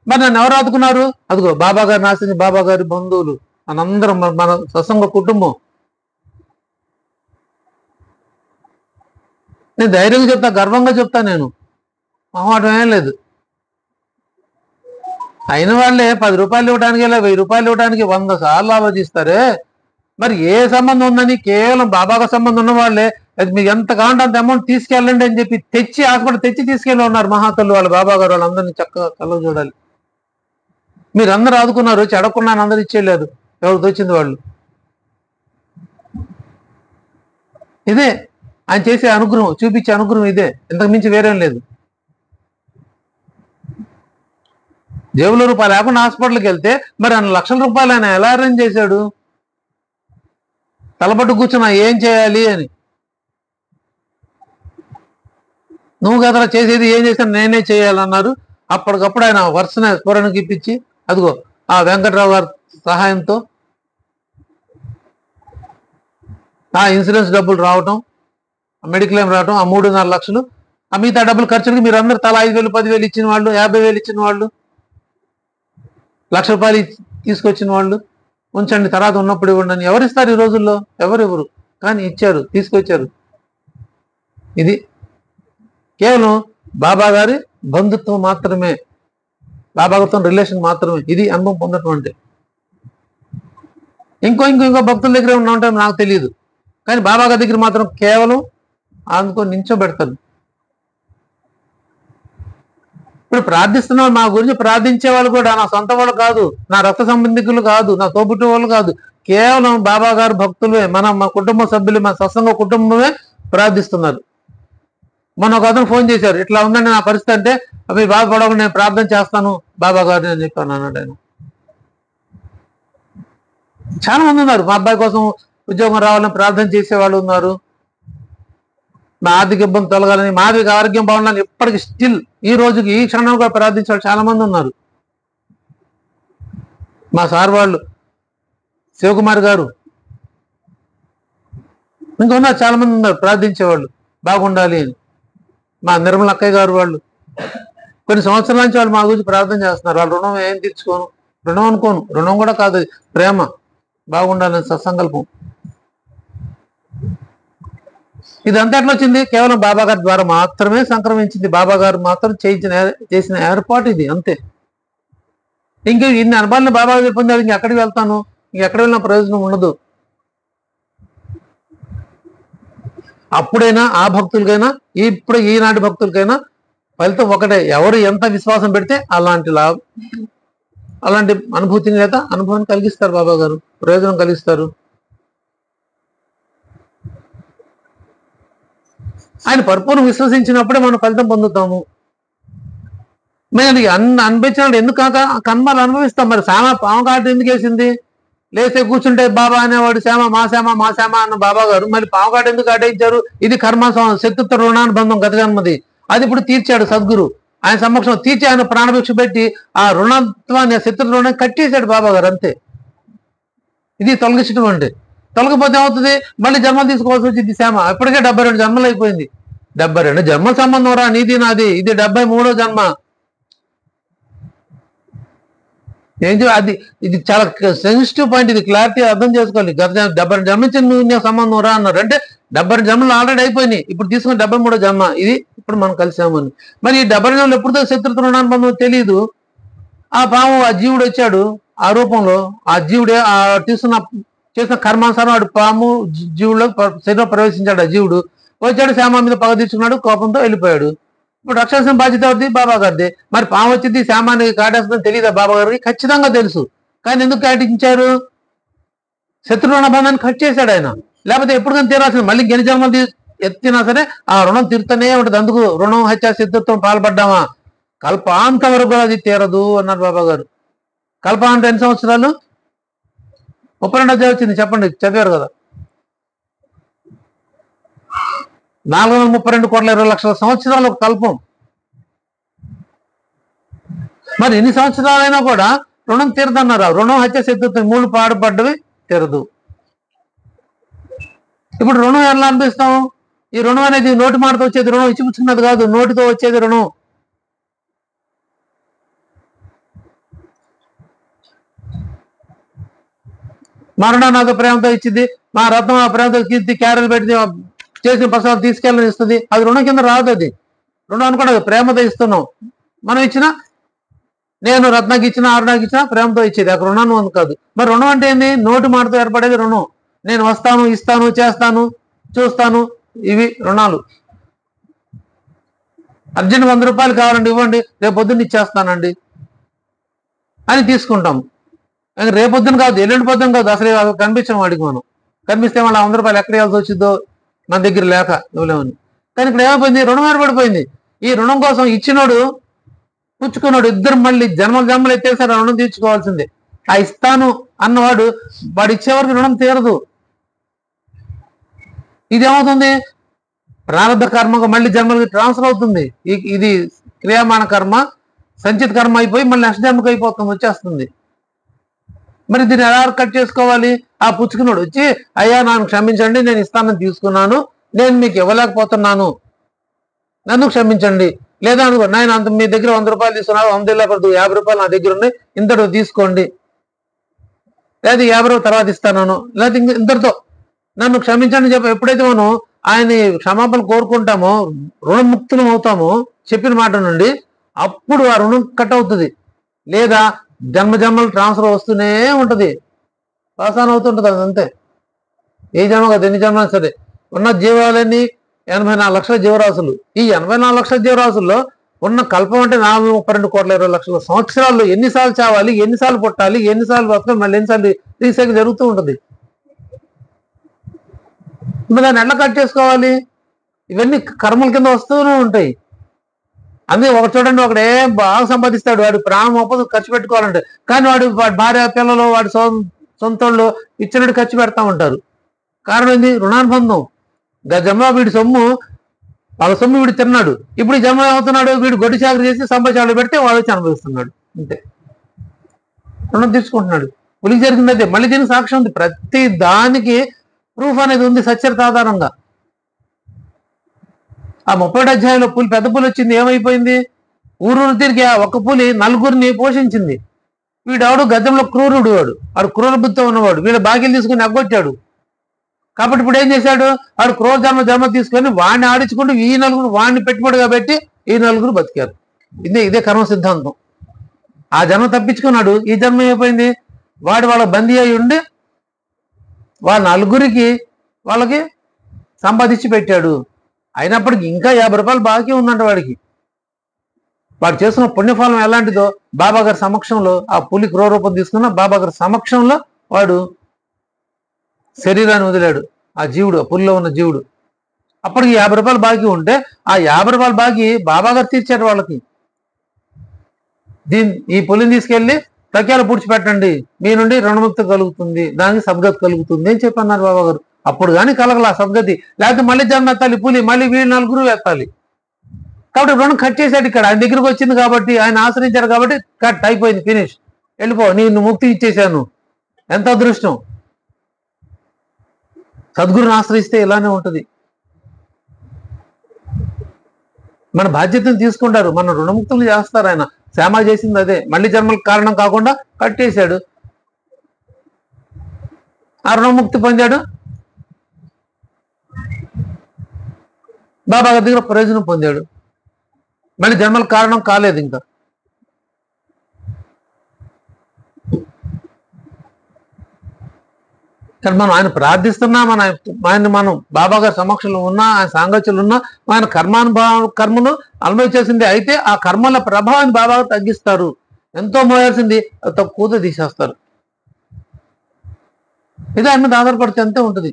మరి నన్ను ఎవరు ఆదుకున్నారు? అదిగో బాబా గారు నాశించి బాబా గారి బంధువులు, మనందరం, మన సత్సంగ కుటుంబం. నేను ధైర్యంగా చెప్తా, గర్వంగా చెప్తా, నేను మొహమాటం ఏం లేదు. అయిన వాళ్ళే 10 రూపాయలు ఇవ్వడానికి, ఇలా 1000 రూపాయలు ఇవ్వడానికి 100 సార్లు ఆలోచిస్తారే. మరి ఏ సంబంధం ఉందని? కేవలం బాబాగా సంబంధం ఉన్న వాళ్ళే అది మీకు ఎంత కావాలంటే అంత అమౌంట్ తీసుకెళ్ళండి అని చెప్పి తెచ్చి హాస్పిటల్ తెచ్చి తీసుకెళ్ళి ఉన్నారు మహాతల్లు వాళ్ళ బాబా గారు. వాళ్ళందరినీ చక్కగా కళ్ళ చూడాలి. మీరందరూ ఆదుకున్నారు, చెడకుండా అందరూ ఇచ్చేయలేదు, ఎవరికి వచ్చింది వాళ్ళు. ఇదే ఆయన చేసే అనుగ్రహం, చూపించే అనుగ్రహం ఇదే, ఇంతకు మించి వేరేం లేదు. జేబులో రూపాయలు లేకుండా హాస్పిటల్కి వెళ్తే మరి ఆయన లక్షల రూపాయలు ఆయన ఎలా అరేంజ్ చేశాడు? తలపట్టు కూర్చున్నా ఏం చేయాలి అని. నువ్వు కదలా చేసేది, ఏం చేశాను నేనే చేయాలన్నారు. అప్పటికప్పుడు ఆయన వరుసనే స్ఫురణకి ఇప్పించి, అదిగో ఆ వెంకట్రావు గారి సహాయంతో ఆ ఇన్సూరెన్స్ డబ్బులు రావటం, మెడిక్లెయిమ్ రావటం, ఆ 3.5 లక్షలు, ఆ మిగతా డబ్బులు ఖర్చులకి మీరు అందరూ తలా 5,000, 10,000 ఇచ్చిన వాళ్ళు, 50,000 ఇచ్చిన వాళ్ళు, 1,00,000 రూపాయలు తీసుకొచ్చిన వాళ్ళు, ఉంచండి తర్వాత ఉన్నప్పుడు ఇవ్వండి అని ఎవరిస్తారు ఈ రోజుల్లో? ఎవరెవరు? కానీ ఇచ్చారు, తీసుకొచ్చారు. ఇది కేవలం బాబా గారి బంధుత్వం మాత్రమే, బాబా గారితో రిలేషన్ మాత్రమే. ఇది అనుభవం పొందటం అంటే. ఇంకో భక్తుల దగ్గర ఉంటాం నాకు తెలియదు, కానీ బాబా గారి దగ్గర మాత్రం కేవలం అందుకొని నించోబెడతారు. ఇప్పుడు ప్రార్థిస్తున్న మా గురించి ప్రార్థించే వాళ్ళు కూడా నా సొంత వాళ్ళు కాదు, నా రక్త సంబంధికులు కాదు, నా తోబుట్టు వాళ్ళు కాదు, కేవలం బాబా గారు భక్తులే, మా కుటుంబ సభ్యులు, మా సత్సంగ కుటుంబమే ప్రార్థిస్తున్నారు. మొన్న ఒక అతను ఫోన్ చేశారు, ఇట్లా ఉందండి నా పరిస్థితి అంటే, అవి బాధపడకుండా నేను ప్రార్థన చేస్తాను బాబా గారిని అని చెప్పాను అన్నాడు ఆయన. చాలా మంది ఉన్నారు, మా అబ్బాయి కోసం ఉద్యోగం రావాలని ప్రార్థన చేసేవాళ్ళు ఉన్నారు, మా ఆర్థిక ఇబ్బంది తొలగాలని, మాదిక ఆరోగ్యం బాగుండాలని ఇప్పటికి స్టిల్ ఈ రోజుకి ఈ క్షణంగా ప్రార్థించే వాళ్ళు చాలా మంది ఉన్నారు. మా సార్ వాళ్ళు శివకుమార్ గారు, ఇంకా ఉన్నారు, చాలా మంది ఉన్నారు ప్రార్థించేవాళ్ళు బాగుండాలి అని. మా నిర్మల అక్కయ్య గారు వాళ్ళు కొన్ని సంవత్సరాల నుంచి వాళ్ళు మా గురించి ప్రార్థన చేస్తున్నారు. వాళ్ళు రుణం ఏం తీర్చుకోను, రుణం అనుకోను, రుణం కూడా కాదు, ప్రేమ, బాగుండాలని సత్సంకల్పం. ఇదంతా ఎట్లా వచ్చింది? కేవలం బాబా గారి ద్వారా మాత్రమే సంక్రమించింది. బాబా గారు మాత్రం చేసిన ఏర్పాటు ఇది, అంతే. ఇంకా ఇన్ని అనుభవాలను బాబా గారు పొందారు, ఇంకెక్కడికి వెళ్తాను? ఇంకెక్కడ వెళ్ళిన ప్రయోజనం ఉండదు. అప్పుడైనా ఆ భక్తులకైనా ఇప్పుడు ఈనాటి భక్తులకైనా ఫలితం ఒకటే. ఎవరు ఎంత విశ్వాసం పెడితే అలాంటి అనుభూతిని లేదా అనుభవాన్ని కలిగిస్తారు బాబా గారు, ప్రయోజనం కలిగిస్తారు. ఆయన పరిపూర్ణ విశ్వసించినప్పుడే మనం ఫలితం పొందుతాము. మేము అనిపించినప్పుడు ఎందుకు కన్మలు అనుభవిస్తాం. మరి శ్యామ పాము కాటు ఎందుకు వేసింది? లేస్తే కూర్చుంటే బాబా అనేవాడు శ్యామ మా శ్యామ అన్న బాబా గారు మళ్ళీ పాము కాటు ఎందుకు ఆటయించారు? ఇది కర్మ శత్రుత్వ రుణానుబంధం గత జన్మది, అది ఇప్పుడు తీర్చాడు సద్గురు. ఆయన సమక్షంలో తీర్చి ఆయన ప్రాణభిక్ష పెట్టి ఆ రుణత్వాన్ని, శత్రు రుణాన్ని కట్టేశాడు బాబా గారు, అంతే. ఇది తొలగించడం అంటే. తొలగిపోతే ఏమవుతుంది? మళ్ళీ జన్మలు తీసుకోవాల్సి వచ్చింది శ్యామ. ఇప్పటికే 72 జన్మలు అయిపోయింది. 72 జన్మల సంబంధం రా నీది నాది, ఇది 73వ జన్మ. అది ఇది చాలా సెన్సిటివ్ పాయింట్, ఇది క్లారిటీ అర్థం చేసుకోవాలి. గత 70 జన్మించిన నువ్వు సంబంధం రా అన్నారు అంటే 70 జన్మలు ఆల్రెడీ అయిపోయినాయి, ఇప్పుడు తీసుకుని 73వ జన్మ ఇది, ఇప్పుడు మనం కలిసామని. మరి ఈ 70 జన్మలు ఎప్పుడుతో శత్రుత్వ రుణానుబంధం తెలియదు. ఆ పాము ఆ జీవుడు వచ్చాడు ఆ రూపంలో, ఆ జీవుడే ఆ చేసిన కర్మానుసారం వాడు పాము జీవుల్లో శరీరం ప్రవేశించాడు. ఆ జీవుడు వచ్చాడు, శ్యామ మీద పగ తీర్చుకున్నాడు, కోపంతో వెళ్ళిపోయాడు. ఇప్పుడు రక్షాల్సిన బాధ్యత అవుతుంది బాబా గారిది. మరి పాము వచ్చింది శ్యామానికి కాటేస్తుందని తెలియదా బాబా గారికి? ఖచ్చితంగా తెలుసు. కానీ ఎందుకు కాటించారు? శత్రు రుణబంధాన్ని కట్ చేశాడు ఆయన. లేకపోతే ఎప్పటికైనా తీరాల్సింది, మళ్ళీ ఎన్ని జన్మలు ఎత్తినా సరే ఆ రుణం తీరుతూనే ఉంటుంది. అందుకు రుణం హత్య శత్రుత్వం పాల్పడ్డామా కల్పాంతం వరకు కూడా అది తీరదు అన్నారు బాబా గారు. కల్పాంతం ఎన్ని సంవత్సరాలు? 32 అధ్యాయం వచ్చింది, చెప్పండి, చదివారు కదా. 432,20,00,000 సంవత్సరాలు ఒక కల్పం. మరి ఎన్ని సంవత్సరాలైనా కూడా రుణం తీరదన్నారు. రుణం హత్య శత్రుత్వం 3 పాడుపడ్డవి తీరదు. ఇప్పుడు రుణం ఎలా అనిపిస్తాం? ఈ రుణం అనేది నోటి మాటతో వచ్చేది రుణం, ఇచ్చిపుచ్చుకున్నది కాదు, నోటితో వచ్చేది రుణం. మరణ నాకు ప్రేమతో ఇచ్చింది, మా రత్నం ఆ ప్రేమతో కీర్తి క్యారెల్ పెట్టి చేసిన ప్రసాదం తీసుకెళ్ళని ఇస్తుంది. అది రుణం కింద రాదు. అది రుణం అనుకోండి, ప్రేమతో ఇస్తున్నాం. మనం ఇచ్చినా, నేను రత్నాకి ఇచ్చినా అరుణాకి ఇచ్చినా ప్రేమతో ఇచ్చేది, అక్కడ రుణాన్ని ఉంది కాదు. మరి రుణం అంటే ఏంది? నోటి మాటతో ఏర్పడేది రుణం. నేను వస్తాను, ఇస్తాను, చేస్తాను, చూస్తాను, ఇవి రుణాలు. అర్జెంట్ 100 రూపాయలు కావాలండి, ఇవ్వండి, రేపు పొద్దున్న ఇచ్చేస్తానండి అని తీసుకుంటాం. రేపొద్దున కాదు, ఎల్లుండి పొద్దున కాదు, అసలు కనిపించాం వాడికి. మనం కనిపిస్తే వాళ్ళు 100 రూపాయలు ఎక్కడ ఇవ్వాల్సి వచ్చిందో మన దగ్గర లేక ఇవ్వలేమని. కానీ ఇక్కడ ఏమైపోయింది? రుణం ఏర్పడిపోయింది. ఈ రుణం కోసం ఇచ్చినోడు పుచ్చుకున్నాడు, ఇద్దరు మళ్ళీ జన్మలు ఎత్తేసారు, రుణం తీర్చుకోవాల్సిందే. ఆ ఇస్తాను అన్నవాడు వాడు ఇచ్చేవరకు రుణం తీరదు. ఇదేమవుతుంది? ప్రారంభ కర్మగా మళ్ళీ జన్మలకి ట్రాన్స్ఫర్ అవుతుంది. ఇది క్రియామాన కర్మ సంచిత కర్మ అయిపోయి మళ్ళీ నెక్స్ట్ జన్మకి అయిపోతుంది, వచ్చేస్తుంది. మరి దీన్ని ఎలా కట్ చేసుకోవాలి? ఆ పుచ్చుకున్నాడు వచ్చి, అయ్యా నన్ను క్షమించండి, నేను ఇస్తానని తీసుకున్నాను, నేను మీకు ఇవ్వలేకపోతున్నాను, నన్ను క్షమించండి. లేదా అనుకో, నేను అంత మీ దగ్గర 100 రూపాయలు తీసుకున్నాను, 50 రూపాయలు నా దగ్గర ఉన్నాయి, ఇంతటితో తీసుకోండి, లేదా 50 రూపాయలు తర్వాత ఇస్తాను, లేదా ఇంతటితో నన్ను క్షమించండి చెప్పి ఎప్పుడైతే మనం ఆయన క్షమాపణ కోరుకుంటామో, రుణముక్తులం అవుతామో చెప్పిన మాట నుండి, అప్పుడు ఆ రుణం కట్ అవుతుంది. లేదా జన్మలు ట్రాన్స్ఫర్ వస్తూనే ఉంటుంది, పాసాన్ అవుతుంటుంది. అది అంతే, ఏ జన్మ కదా, ఎన్ని జన్మలు సరే. ఉన్న జీవాలన్నీ 84 లక్షల జీవరాశులు. ఈ 84 లక్షల జీవరాశుల్లో ఉన్న కల్పం అంటే 432,20,00,000 సంవత్సరాల్లో ఎన్నిసార్లు చావాలి, ఎన్నిసార్లు పుట్టాలి, ఎన్నిసార్లు బతకాలి, మళ్ళీ ఎన్నిసార్లు రీసైకిల్ జరుగుతూ ఉంటుంది. ఇప్పుడు దాన్ని ఎట్లా కట్ చేసుకోవాలి? ఇవన్నీ కర్మల కింద వస్తూనే ఉంటాయి. అందుకే ఒకటి చూడండి, ఒకడు ఏం బాగా సంపాదిస్తాడు, వాడు ప్రాణం ఒప్పదు ఖర్చు పెట్టుకోవాలంటే, కానీ వాడి భార్య పిల్లలు వాడి సొంతోళ్ళు ఇచ్చినట్టు ఖర్చు పెడతా ఉంటారు. కారణం ఏంది? రుణానుబంధం. జన్మ వీడి సొమ్ము, వాళ్ళ సొమ్ము వీడు తిన్నాడు, ఇప్పుడు ఈ జన్మ ఏమవుతున్నాడు? వీడు గొడ్డి చాకరీ చేసి సంపాదించాడు పెడితే వాడు వచ్చి అనుభవిస్తున్నాడు, అంతే. రుణం తీసుకుంటున్నాడు. పులికి జరిగింది అదే. మళ్ళీ దీనికి సాక్ష్యం ఉంది, ప్రతి దానికి ప్రూఫ్ అనేది ఉంది సచ్చరిత ఆధారంగా. ఆ 30వ అధ్యాయంలో పెద్ద పులి వచ్చింది, ఏమైపోయింది? ఊరు తిరిగి ఒక పులి 4 పోషించింది. వీడెవడు గద్దంలో క్రూరుడు, వాడు క్రూర బుద్ధితో ఉన్నవాడు, వీళ్ళ బాకీలు తీసుకుని ఎగ్గొట్టాడు. కాబట్టి ఇప్పుడు ఏం చేశాడు? వాడు క్రూర జన్మ తీసుకొని వాడిని ఆడించుకుంటూ ఈ 4 వాడిని పెట్టుబడిగా పెట్టి ఈ 4 బతికారు. ఇదే కర్మ సిద్ధాంతం. ఆ జన్మ తప్పించుకున్నాడు, ఈ జన్మ ఏమైపోయింది? వాళ్ళ బందీ అయి ఉండి వాళ్ళ 4 వాళ్ళకి సంపాదించి పెట్టాడు. అయినప్పటికీ ఇంకా 50 రూపాయలు బాకీ ఉందంట వాడికి. వాడు చేస్తున్న పుణ్యఫలం ఎలాంటిదో బాబా గారి సమక్షంలో, ఆ పులి క్రూర రూపం తీసుకున్న బాబా గారి సమక్షంలో వాడు శరీరాన్ని వదిలాడు. ఆ జీవుడు, ఆ పులిలో ఉన్న జీవుడు. అప్పటికి 50 రూపాయలు బాకీ ఉంటే ఆ 50 రూపాయలు బాకీ బాబా గారు తీర్చారు వాళ్ళకి. ఈ పులిని తీసుకెళ్లి తక్యాలు పూడ్చిపెట్టండి, మీ నుండి రుణముక్తి కలుగుతుంది, దానికి సద్గతి కలుగుతుంది అని చెప్పన్నారు బాబా గారు. అప్పుడు కానీ కలగల సద్గతి, లేకపోతే మళ్ళీ జన్మ ఎత్తాలి పులి, మళ్ళీ వీళ్ళు 4 ఎత్తాలి. కాబట్టి రుణం కట్ చేశాడు. ఇక్కడ ఆయన దగ్గరికి వచ్చింది కాబట్టి, ఆయన ఆశ్రయించారు కాబట్టి కట్ అయిపోయింది, ఫినిష్, వెళ్ళిపో, నేను ముక్తి ఇచ్చేశాను. ఎంత అదృష్టం! సద్గురుని ఆశ్రయిస్తే ఇలానే ఉంటుంది. మన బాధ్యతను తీసుకుంటారు, మన రుణముక్తులు చేస్తారు. ఆయన శ్యామ చేసింది అదే. మళ్ళీ జన్మలకు కారణం కాకుండా కట్టేశాడు, ఆ రుణముక్తి పొందాడు, బాబా గారి దగ్గర ప్రయోజనం పొందాడు, మళ్ళీ జన్మలకు కారణం కాలేదు. ఇంకా కానీ మనం ఆయన ప్రార్థిస్తున్నా, ఆయన మనం బాబా గారి సమక్షంలో ఉన్నా, ఆయన సాంగత్యంలో ఉన్నా, ఆయన కర్మను అనుభవించేసింది. అయితే ఆ కర్మల ప్రభావాన్ని బాబా తగ్గిస్తారు. ఎంతో మోయాల్సింది తక్కువతో తీసేస్తారు. ఇది ఆయన మీద ఆధారపడితే అంతే ఉంటుంది.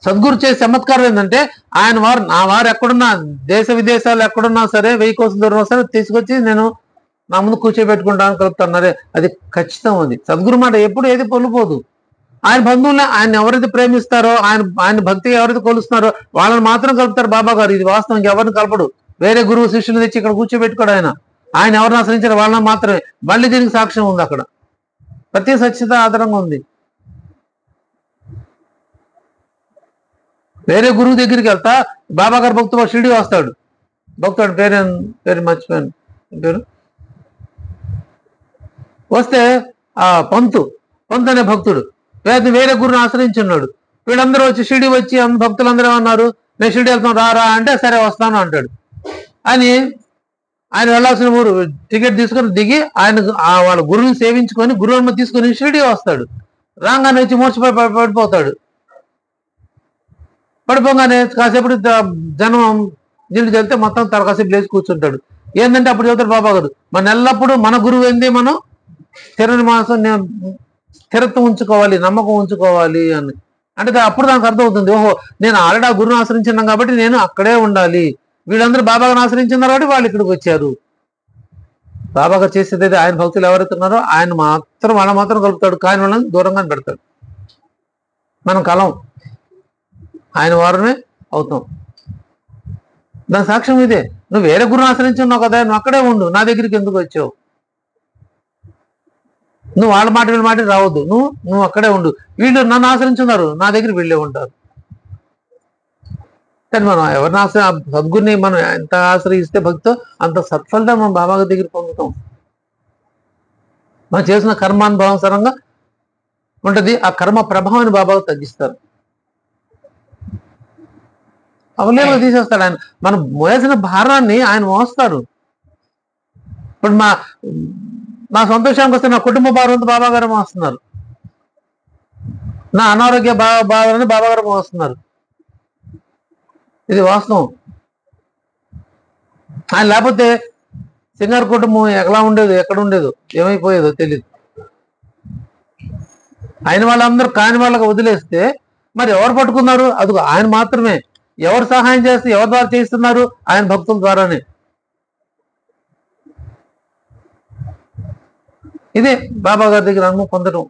సద్గురు చేసే చమత్కారం ఏంటంటే, ఆయన వారు నా వారు ఎక్కడున్నా, దేశ విదేశాలు ఎక్కడున్నా సరే, 1000 కోసం దూరం సరే తీసుకొచ్చి నేను నా ముందు కూర్చోబెట్టుకుంటాను, కలుపుతాను. అది ఖచ్చితం. అది సద్గురు మాట ఎప్పుడు ఏది పొలిపోదు. ఆయన బంధువులే, ఆయన ఎవరైతే ప్రేమిస్తారో, ఆయన భక్తిగా ఎవరైతే కొలుస్తున్నారో వాళ్ళని మాత్రం కలుపుతారు బాబా గారు. ఇది వాస్తవం. ఎవరిని కలపడు. వేరే గురువు శిష్యుని తెచ్చి ఇక్కడ కూర్చోబెట్టుకోడు ఆయన ఎవరిని ఆశ్రయించారో వాళ్ళని మాత్రమే. మళ్ళీ దీనికి సాక్ష్యం ఉంది, అక్కడ ప్రతి సత్యత ఆధారంగా ఉంది. వేరే గురువు దగ్గరికి వెళ్తా, బాబా గారు భక్తుడు షిరిడి వస్తాడు, భక్తుడు పేరు మర్చిపోయాను పేరు, వస్తే ఆ పంతు అనే భక్తుడు వేరే గురువుని ఆశ్రయించున్నాడు. వీళ్ళందరూ వచ్చి షిరిడి వచ్చి భక్తులందరూ అన్నారు, నేను షిరిడి వెళ్తాను రా అంటే, సరే వస్తాను అంటాడు. అని ఆయన వెళ్ళాల్సిన ఊరు టికెట్ తీసుకొని దిగి ఆయన వాళ్ళ గురువుని సేవించుకొని గురువుని తీసుకొని షిరిడి వస్తాడు. రాగానే వచ్చి మోర్చిపోయి పడిపోగానే కాసేపు జనం నీళ్ళు చల్లితే మొత్తం కాసేపు లేచి కూర్చుంటాడు. ఏంటంటే అప్పుడు చెబుతాడు బాబా గారు, మన ఎల్లప్పుడూ మన గురువు ఏంది, మనం స్థిరత్వం ఉంచుకోవాలి, నమ్మకం ఉంచుకోవాలి అని. అంటే అప్పుడు దానికి అర్థం అవుతుంది, ఓహో నేను ఆల్రెడీ ఆ గురువుని ఆశ్రయించినాను కాబట్టి నేను అక్కడే ఉండాలి. వీళ్ళందరూ బాబా గారిని ఆశ్రయించినారు కాబట్టి వాళ్ళు ఇక్కడికి వచ్చారు. బాబా గారు చేసేది ఆయన భక్తులు ఎవరైతే ఉన్నారో వాళ్ళ మాత్రం కలుపుతాడు, కానీ వాళ్ళని దూరంగానే పెడతాడు. మనం కలం, ఆయన వారమే అవుతాం. దాని సాక్ష్యం ఇదే. నువ్వు వేరే గురువుని ఆశ్రయించున్నావు కదా, నువ్వు అక్కడే ఉండు, నా దగ్గరికి ఎందుకు వచ్చావు? నువ్వు వాళ్ళ మాట వీళ్ళ మాట రావద్దు, నువ్వు అక్కడే ఉండు. వీళ్ళు నన్ను ఆశ్రయించున్నారు, నా దగ్గర వీళ్ళే ఉంటారు. కానీ మనం ఎవరిని సద్గురిని మనం ఎంత ఆశ్రయిస్తే భక్తితో అంత సత్ఫలితం మనం బాబా గారి దగ్గర పొందుతాం. మనం చేసిన కర్మానుభవానుసారంగా ఉంటుంది. ఆ కర్మ ప్రభావాన్ని బాబాగా తగ్గిస్తారు, అవలేలో తీసేస్తాడు ఆయన. మనం మోయాల్సిన భారాన్ని ఆయన మోస్తారు. ఇప్పుడు నా సంతోషానికి వస్తే నా కుటుంబ భారంతో బాబా గారు మోస్తున్నారు, నా అనారోగ్య బాధని బాబా గారు మోస్తున్నారు. ఇది వాస్తవం. ఆయన లేకపోతే సింగార్ కుటుంబం ఎలా ఉండేదో, ఎక్కడ ఉండేదో, ఏమైపోయేదో తెలియదు. ఆయన వాళ్ళందరూ కాని వాళ్ళకి వదిలేస్తే మరి ఎవరు పట్టుకున్నారు? అది ఆయన మాత్రమే. ఎవరు సహాయం చేస్తే ఎవరి ద్వారా చేస్తున్నారు? ఆయన భక్తుల ద్వారానే. ఇదే బాబా గారి దగ్గర అనుభవం పొందడం.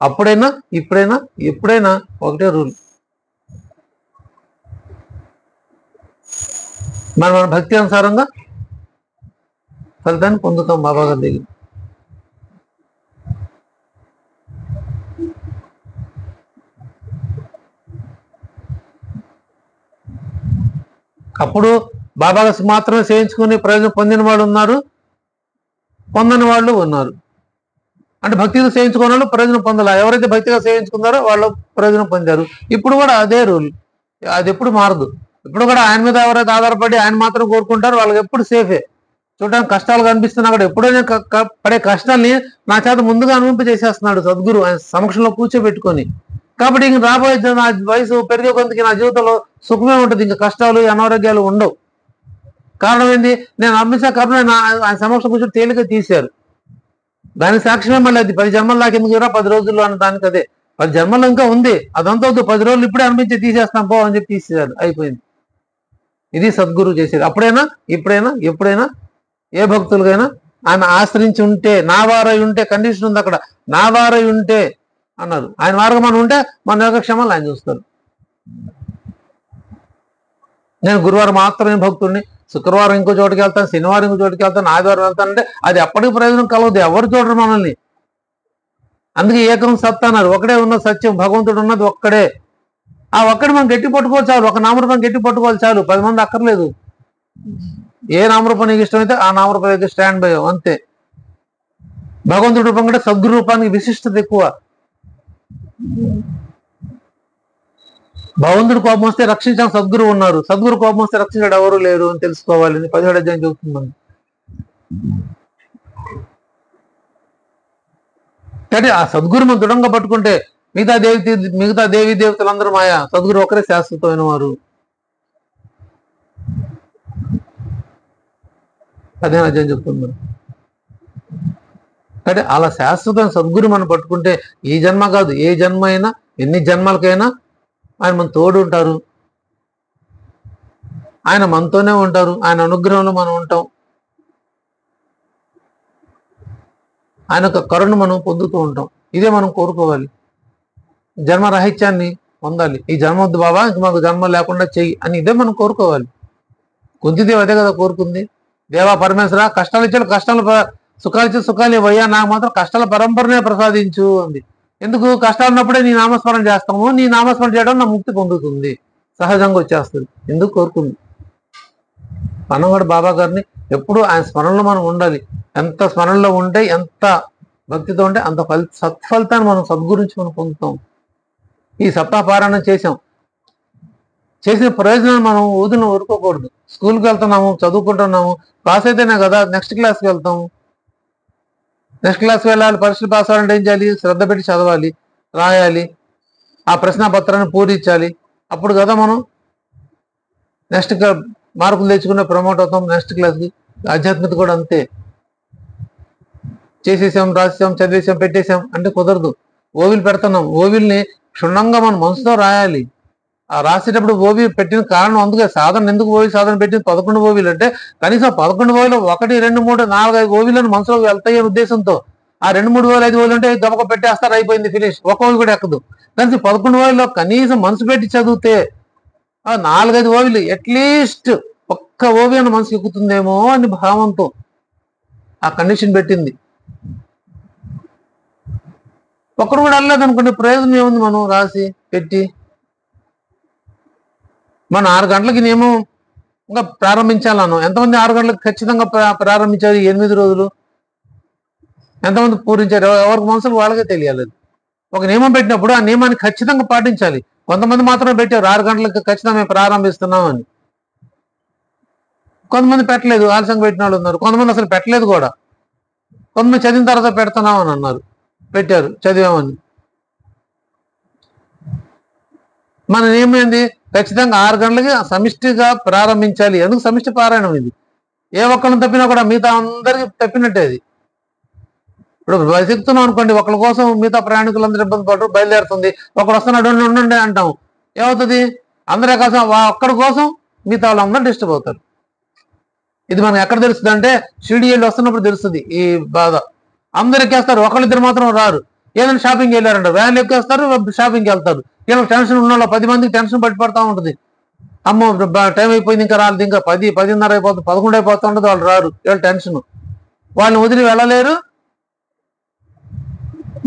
అప్పుడైనా ఇప్పుడైనా ఎప్పుడైనా ఒకటే రూల్. మన భక్తి అనుసారంగా ఫలితాన్ని పొందుతాం బాబా గారి దగ్గర. అప్పుడు బాబా మాత్రమే సేవించుకుని ప్రయోజనం పొందిన వాళ్ళు ఉన్నారు, పొందని వాళ్ళు ఉన్నారు. అంటే భక్తిగా సేవించుకున్న వాళ్ళు ప్రయోజనం పొందాల. ఎవరైతే భక్తిగా సేవించుకున్నారో వాళ్ళు ప్రయోజనం పొందారు. ఇప్పుడు కూడా అదే రూల్, అది ఎప్పుడు మారదు. ఇప్పుడు కూడా ఆయన మీద ఎవరైతే ఆధారపడి ఆయన మాత్రం కోరుకుంటారో వాళ్ళకి ఎప్పుడు సేఫే. చూడడానికి కష్టాలు కనిపిస్తున్నా కూడా ఎప్పుడైనా పడే కష్టాన్ని నా చేత ముందుగా అనుభవింపజేసేస్తున్నాడు సద్గురు ఆయన సమక్షంలో కూర్చోబెట్టుకొని. కాబట్టి ఇంక రాబోయే నా వయసు పెరిగే కొంతకి నా జీవితంలో సుఖమే ఉంటుంది, ఇంకా కష్టాలు అనారోగ్యాలు ఉండవు. కారణం ఏంది? నేను అమ్మిసా కర్మ ఆయన సమక్షం కూర్చొని తేలిక తీశారు. దానికి సాక్ష్యమే మళ్ళీ అది 10 జన్మలు నాకు ఎందుకు 10 రోజుల్లో అన్న దానికి అదే 10 జన్మలు ఇంకా ఉంది, అదంతా వద్దు, 10 రోజులు ఇప్పుడే అనిపించి తీసేస్తాం పో అని చెప్పి తీసేశారు, అయిపోయింది. ఇది సద్గురు చేసేది. అప్పుడైనా ఇప్పుడైనా ఎప్పుడైనా ఏ భక్తులకైనా ఆయన ఆశ్రయించి ఉంటే, నా వారై ఉంటే, కండిషన్ ఉంది అక్కడ, నా వారై ఉంటే అన్నారు. ఆయన వారుగా మనం ఉంటే మన యోగక్షేమాలు ఆయన చూస్తారు. నేను గురువారం మాత్రమే భక్తుడిని, శుక్రవారం ఇంకో చోటుకి వెళ్తాను, శనివారం ఇంకో చోటుకి వెళ్తాను, ఆదివారం వెళ్తానంటే అది ఎప్పటికీ ప్రయోజనం కలవదు, ఎవరు చూడరు మనల్ని. అందుకే ఏకం సత్తా అన్నారు. ఒకడే ఉన్న సత్యం, భగవంతుడు ఉన్నది ఒక్కడే. ఆ ఒక్కటి మనం గట్టి పట్టుకోవాలి చాలు, ఒక నామరూపం గట్టి పట్టుకోవాలి చాలు, 10 మంది అక్కర్లేదు. ఏ నామరూపం నీకు ఇష్టమైతే ఆ నామరూపం అయితే స్టాండ్ బై అంతే. భగవంతుడి రూపం కంటే సద్గురు రూపానికి విశిష్టత ఎక్కువ. భగవంతుడు కోపం వస్తే రక్షించడానికి సద్గురువు ఉన్నారు, సద్గురు కోపం వస్తే రక్షించడం ఎవరు లేరు అని తెలుసుకోవాలి. 17వ అధ్యాయం చెబుతుంది మనం. కానీ ఆ సద్గురు మనం దృఢంగా పట్టుకుంటే మిగతా దేవి దేవతలందరూ మాయా, సద్గురు ఒకరే శాశ్వతమైన వారు. 15వ అధ్యాయం చెప్తుంది మనం. కానీ అలా శాశ్వతమైన సద్గురు మనం పట్టుకుంటే ఈ జన్మ కాదు, ఏ జన్మ అయినా, ఎన్ని జన్మలకైనా ఆయన మన తోడు ఉంటారు, ఆయన మనతోనే ఉంటారు, ఆయన అనుగ్రహంలో మనం ఉంటాం, ఆయన యొక్క కరుణ మనం పొందుతూ ఉంటాం. ఇదే మనం కోరుకోవాలి. జన్మరాహిత్యాన్ని పొందాలి. ఈ జన్మ వద్దు బాబా, ఇంక మాకు జన్మ లేకుండా చెయ్యి అని ఇదే మనం కోరుకోవాలి. కుంతిదేవి అదే కదా కోరుకుంది. దేవా పరమేశ్వర, కష్టాలు ఇచ్చాడు, కష్టాలు సుఖాలు ఇచ్చే సుఖాలు ఇవ్వయ్యా, నాకు మాత్రం కష్టాల పరంపరనే ప్రసాదించు అంది. ఎందుకు? కష్టాలు ఉన్నప్పుడే నీ నామస్మరణ చేస్తాము, నీ నామస్మరణ చేయడం నా ముక్తి పొందుతుంది, సహజంగా వచ్చేస్తుంది. ఎందుకు కోరుకుంది. మనం కూడా బాబా గారిని ఎప్పుడు ఆయన స్మరణలో మనం ఉండాలి. ఎంత స్మరణలో ఉంటే, ఎంత భక్తితో ఉంటే అంత సత్ఫలితాన్ని మనం సద్గురించి మనం పొందుతాం. ఈ సప్తాహ పారాయణం చేసిన ప్రయోజనాన్ని మనం ఊరుకోకూడదు. స్కూల్కి వెళ్తున్నాము, చదువుకుంటున్నాము, పాస్ అయితేనే కదా నెక్స్ట్ క్లాస్కి వెళ్తాము. నెక్స్ట్ క్లాస్కి వెళ్ళాలి, పరీక్షలు పాస్ అవ్వాలంటే ఏం చేయాలి? శ్రద్ధ పెట్టి చదవాలి, రాయాలి, ఆ ప్రశ్నాపత్రాన్ని పూరించాలి. అప్పుడు కదా మనం నెక్స్ట్ మార్కులు తెచ్చుకునే ప్రమోట్ అవుతాం నెక్స్ట్ క్లాస్కి. ఆధ్యాత్మికత కూడా అంతే. చేసేసాం, రాసేసాం, చదివేసాం, పెట్టేసాం అంటే కుదరదు. ఓవిలు పెడుతున్నాం, ఓవిల్ని క్షుణ్ణంగా మన మనసుతో రాయాలి. ఆ రాసేటప్పుడు ఓవి పెట్టిన కారణం అందుకే. సాధన ఎందుకు ఓవి సాధన పెట్టింది? 11 ఓవిలు అంటే కనీసం 11 ఓవిలో 1, 2, 3, 4, 5 ఓవిలను మనసులోకి వెళ్తాయి ఉద్దేశంతో. ఆ 2, 3 ఓవిలు 5 ఓవిలు అంటే గబక పెట్టేస్తారు, అయిపోయింది, ఫినిష్. ఒక ఓవి కూడా ఎక్కదు. కానీ 11 ఓవిలో కనీసం మనసు పెట్టి చదివితే 4, 5 ఓవిలు అట్లీస్ట్ ఒక్క ఓవి అన్న మనసు ఎక్కుతుందేమో అని భావంతో ఆ కండిషన్ పెట్టింది. ఒక్కడు కూడా వెళ్ళలేదు అనుకోండి, ప్రయోజనం ఏముంది? మనం రాసి పెట్టి మనం 6 గంటలకి నియమం ఇంకా ప్రారంభించాలను. ఎంతమంది 6 గంటలకు ఖచ్చితంగా ప్రారంభించారు? 8 రోజులు ఎంతమంది పూరించారు? ఎవరికి మనసులు వాళ్ళకే తెలియాలి. ఒక నియమం పెట్టినప్పుడు ఆ నియమాన్ని ఖచ్చితంగా పాటించాలి. కొంతమంది మాత్రమే పెట్టారు 6 గంటలకు ఖచ్చితంగా మేము ప్రారంభిస్తున్నాం అని. కొంతమంది పెట్టలేదు, ఆలస్యంగా పెట్టిన వాళ్ళు ఉన్నారు. కొంతమంది అసలు పెట్టలేదు కూడా. కొంతమంది చదివిన తర్వాత పెడుతున్నాం అని అన్నారు, పెట్టారు, చదివామని. మన నియమం ఏంది? ఖచ్చితంగా 6 గంటలకి సమిష్టిగా ప్రారంభించాలి. ఎందుకు సమిష్టి పారాయణం ఇది? ఏ ఒక్కరిని తప్పినా కూడా మిగతా అందరికీ తప్పినట్టే అది. ఇప్పుడు చెప్తున్నాం అనుకోండి, ఒకళ్ళ కోసం మిగతా ప్రయాణికులందరూ ఇబ్బంది పడరు, బయలుదేరుతుంది. ఒకడు వస్తున్నాడు, ఉండండి అంటాం, ఏమవుతుంది? అందరే కోసం ఒక్కడి కోసం మిగతా వాళ్ళందరూ డిస్టర్బ్ అవుతారు. ఇది మనకు ఎక్కడ తెలుస్తుంది అంటే షిరిడీలు వస్తున్నప్పుడు తెలుస్తుంది ఈ బాధ. అందరు ఎక్కేస్తారు, ఒకళ్ళిద్దరు మాత్రం రారు. ఏదైనా షాపింగ్ వెళ్ళారంటారు, వ్యాన్లు ఎక్కేస్తారు, షాపింగ్కి వెళ్తారు. వీళ్ళకి టెన్షన్ ఉన్న 10 మందికి టెన్షన్ పడిపడతా ఉంటుంది. అమ్మో టైం అయిపోయింది, ఇంకా రాలేదు, ఇంకా 10, 10:30 అయిపోతుంది, 11 అయిపోతూ ఉంటుంది, వాళ్ళు రారు. వీళ్ళు టెన్షన్, వాళ్ళని వదిలి వెళ్ళలేరు,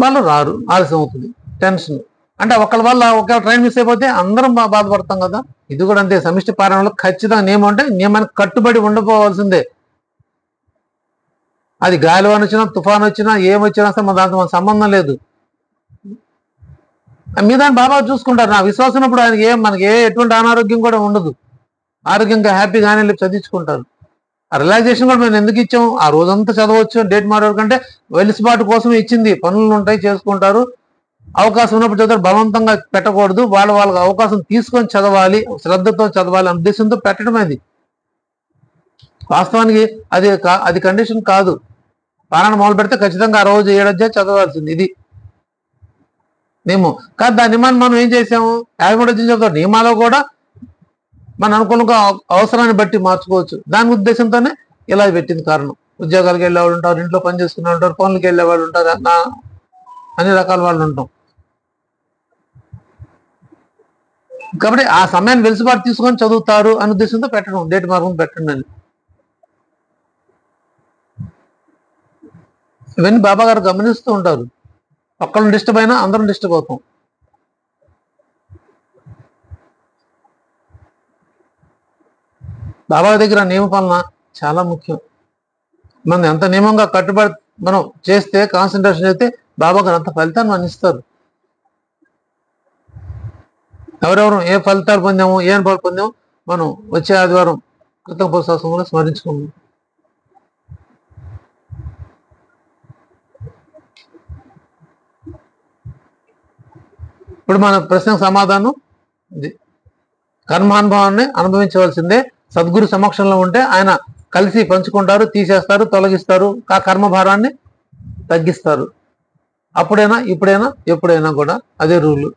వాళ్ళు రారు, ఆలస్యం అవుతుంది, టెన్షన్. అంటే ఒకళ్ళ వల్ల ఒక ట్రైన్ మిస్ అయిపోతే అందరం బాధపడతాం కదా. ఇది కూడా అంతే. సమిష్టి పారాయణంలో ఖచ్చితంగా నియమం అంటే నియమానికి కట్టుబడి ఉండకపోవాల్సిందే. అది గాలివాన వచ్చినా, తుఫాన్ వచ్చినా, ఏమొచ్చినా సరే దాంతో మన సంబంధం లేదు. మీ దాన్ని బాగా చూసుకుంటారు. నా విశ్వాసం ఉన్నప్పుడు ఆయనకి మనకి ఎటువంటి అనారోగ్యం కూడా ఉండదు. ఆరోగ్యంగా హ్యాపీగానే చదివించుకుంటారు. ఆ రిలాక్సేషన్ కూడా మేము ఎందుకు ఇచ్చాము? ఆ రోజంతా చదవచ్చు, డేట్ మారేవారు కంటే వెలుసుబాటు కోసం ఇచ్చింది. పనులు ఉంటాయి, చేసుకుంటారు, అవకాశం ఉన్నప్పుడు చదువు. బలవంతంగా పెట్టకూడదు. వాళ్ళకి అవకాశం తీసుకొని చదవాలి, శ్రద్ధతో చదవాలి అనే ఉద్దేశంతో పెట్టడం. అది వాస్తవానికి అది కండిషన్ కాదు. పారాయణ మొదలు పెడితే ఖచ్చితంగా ఆ రోజు 7 అధ్యాయాలు చదవాల్సింది, ఇది నియమం కాదు. దాని నియమాన్ని మనం ఏం చేసాము? 53 అధ్యాయం చదువుతాం. నియమాలో కూడా మన అనుకూలంగా అవసరాన్ని బట్టి మార్చుకోవచ్చు. దాని ఉద్దేశంతోనే ఇలా పెట్టింది కారణం. ఉద్యోగాలకు వెళ్ళే వాళ్ళు ఉంటారు, ఇంట్లో పని చేసుకునే వాళ్ళు ఉంటారు, పనులకు వెళ్ళే వాళ్ళు ఉంటారు, అన్ని రకాల వాళ్ళు ఉంటాం. కాబట్టి ఆ సమయాన్ని వెలుసుబాటు తీసుకొని చదువుతారు అనే ఉద్దేశంతో పెట్టడం, డేట్ మార్గం పెట్టండి అని. ఇవన్నీ బాబా గారు గమనిస్తూ ఉంటారు. ఒక్కళ్ళని డిస్టర్బ్ అయినా అందరం డిస్టర్బ్ అవుతాం. బాబా దగ్గర నియమపాలన చాలా ముఖ్యం. మనం ఎంత నియమంగా కట్టుబడి మనం చేస్తే, కాన్సన్ట్రేషన్ చేస్తే బాబా గారు అంత ఫలితాన్ని మనం ఇస్తారు. ఎవరెవరు ఏ ఫలితాలు పొందాము, ఏ అనుభవాలు పొందాము మనం వచ్చే ఆదివారం కృతజ్ఞతాసంలో స్మరించుకుందాం. ఇప్పుడు మన ప్రశ్నకు సమాధానం ఇది. కర్మానుభవాన్ని అనుభవించవలసిందే. సద్గురు సమక్షంలో ఉంటే ఆయన కలిసి పంచుకుంటారు, తీసేస్తారు, తొలగిస్తారు, ఆ కర్మభారాన్ని తగ్గిస్తారు. అప్పుడైనా, ఇప్పుడైనా, ఎప్పుడైనా కూడా అదే రూలు.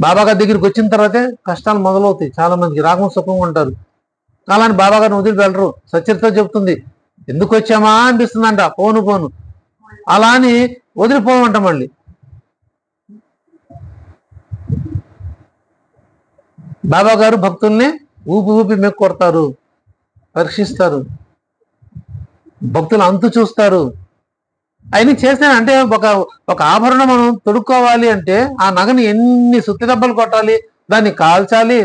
బాబాగారి దగ్గరికి వచ్చిన తర్వాతే కష్టాలు మొదలవుతాయి. చాలా మందికి రాగం సుఖంగా ఉంటారు. కాలాన్ని బాబాగారిని వదిలి వెళ్ళరు. సచరిత చెప్తుంది, ఎందుకు వచ్చామా అనిపిస్తుందంట పోను పోను. అలా అని వదిలిపోమంట. మళ్ళీ బాబా గారు భక్తుల్ని ఊపి ఊపి మెక్కొడతారు, పరీక్షిస్తారు, భక్తులు అంతు చూస్తారు. అవన్నీ చేస్తే అంటే ఒక ఆభరణం మనం తొడుక్కోవాలి అంటే ఆ నగని ఎన్ని సుత్తి దెబ్బలు కొట్టాలి, దాన్ని కాల్చాలి,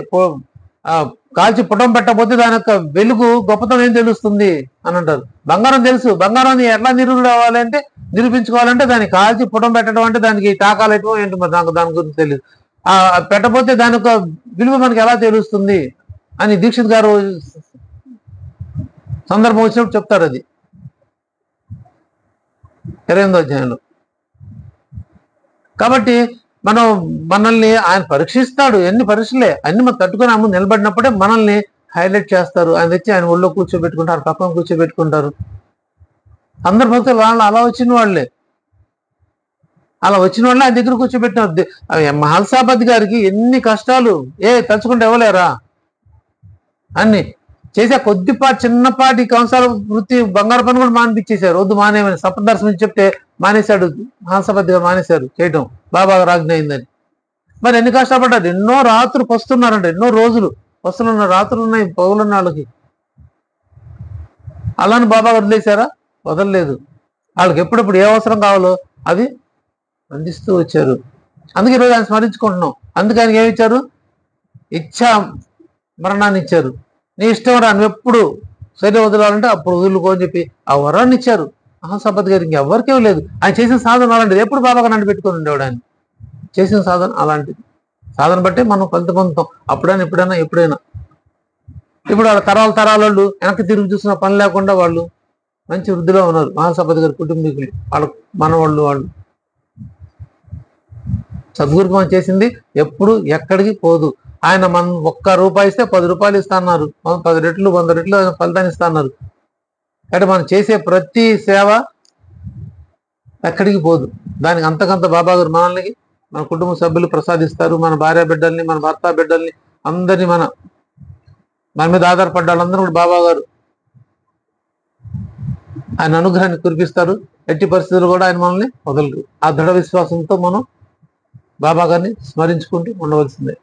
కాల్చి పుటం పెట్టకపోతే దాని యొక్క వెలుగు గొప్పతనం ఏం తెలుస్తుంది అని అంటారు. బంగారం తెలుసు, బంగారాన్ని ఎట్లా నిరూపించుకోవాలంటే దాన్ని కాల్చి పుటం పెట్టడం అంటే దానికి టాకాలు ఎటువో ఏంటి మరి నాకు దాని గురించి తెలియదు. పెట్టకపోతే దాని యొక్క విలువ మనకి ఎలా తెలుస్తుంది అని దీక్షిత్ గారు సందర్భం వచ్చినప్పుడు చెప్తారు. అది 28వ అధ్యాయంలో. కాబట్టి మనల్ని ఆయన పరీక్షిస్తాడు. ఎన్ని పరీక్షలే అన్ని మనం తట్టుకొని అమ్మ నిలబడినప్పుడే మనల్ని హైలైట్ చేస్తారు. ఆయన తెచ్చి ఆయన ఒళ్ళో కూర్చోబెట్టుకుంటారు, పక్కన కూర్చోబెట్టుకుంటారు. అందరు భక్తులు వాళ్ళు అలా వచ్చిన వాళ్ళే ఆయన దగ్గర కూర్చోబెట్టినారు. మహల్సాపతి గారికి ఎన్ని కష్టాలు తలుచుకుంటే ఇవ్వలేరా అన్ని చేసే కొద్దిపాటి చిన్నపాటి కంసాల వృత్తి బంగారు పని కూడా మానిపించేశారు. వద్దు మానేమని సప్తదర్శనం చెప్తే మానేశాడు. మహల్సాపతి గారు మానేశారు చేయటం, బాబా రాజ్ఞ అయిందని. మరి ఎన్ని కష్టపడ్డారు, ఎన్నో రాత్రులు పస్తున్నారంట, ఎన్నో రోజులు పస్తులున్న రాత్రులు ఉన్నాయి పౌలున్న వాళ్ళకి. అలాని బాబా వదిలేశారా? వదలలేదు. వాళ్ళకి ఎప్పుడెప్పుడు ఏ అవసరం కావాలో అది అందిస్తూ వచ్చారు. అందుకే ఈరోజు ఆయన స్మరించుకుంటున్నాం. అందుకే ఆయనకి ఏమి ఇచ్చారు? ఇచ్చా మరణాన్ని ఇచ్చారు. నీ ఇష్టం రా, నువ్వు ఎప్పుడు శరీరం వదలాలంటే అప్పుడు వదులుకో అని చెప్పి ఆ వరాన్ని ఇచ్చారు. మహాసంపత్ గారికి ఎవరికేం లేదు. ఆయన చేసిన సాధన అలాంటిది. ఎప్పుడు బాబాగా నన్ను పెట్టుకొని ఉండేవాడు. ఆయన చేసిన సాధన అలాంటిది. సాధన బట్టే మనం ఫలితం పొందుతాం. అప్పుడైనా ఎప్పుడైనా. ఇప్పుడు వాళ్ళ తరాల వాళ్ళు వెనక్కి తిరిగి చూసిన పని లేకుండా వాళ్ళు మంచి వృద్ధిలో ఉన్నారు. మహాసంపత్ గారి కుటుంబీకులు, వాళ్ళ మనవాళ్ళు, వాళ్ళు. సద్గురుకు మనం చేసింది ఎప్పుడు ఎక్కడికి పోదు. ఆయన మనం ₹1 ఇస్తే 10 రూపాయలు ఇస్తా అన్నారు. 10 రెట్లు 100 రెట్లు ఆయన ఫలితాన్ని ఇస్తా అన్నారు. అంటే మనం చేసే ప్రతి సేవ ఎక్కడికి పోదు. దానికి అంతకంత బాబా గారు మనల్ని, మన కుటుంబ సభ్యులు ప్రసాదిస్తారు. మన భార్య బిడ్డల్ని, మన భర్త బిడ్డల్ని, అందరినీ మన మీద ఆధారపడ్డ వాళ్ళందరూ కూడా బాబా గారు ఆయన అనుగ్రహాన్ని కురిపిస్తారు. ఎట్టి పరిస్థితులు కూడా ఆయన మనల్ని వదలరు. ఆ దృఢ విశ్వాసంతో మనం బాబా గారిని స్మరించుకుంటూ ఉండవలసిందే.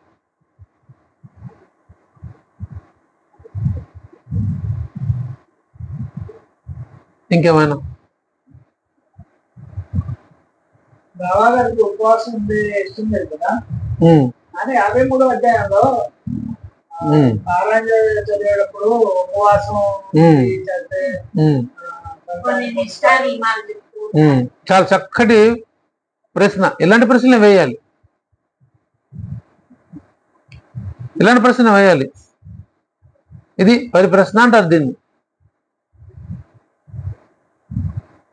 ఇంకేమైనా? బాబా గారికి ఉపవాసం ఇష్టం లేదు కదా అని 53వ అధ్యాయంలో పారాయణ చదివేటప్పుడు ఉపవాసం చేస్తే చాలా చక్కటి ప్రశ్న. ఇలాంటి ప్రశ్నలు వేయాలి. ఇది పరిప్రశ్న అంటారు దీన్ని.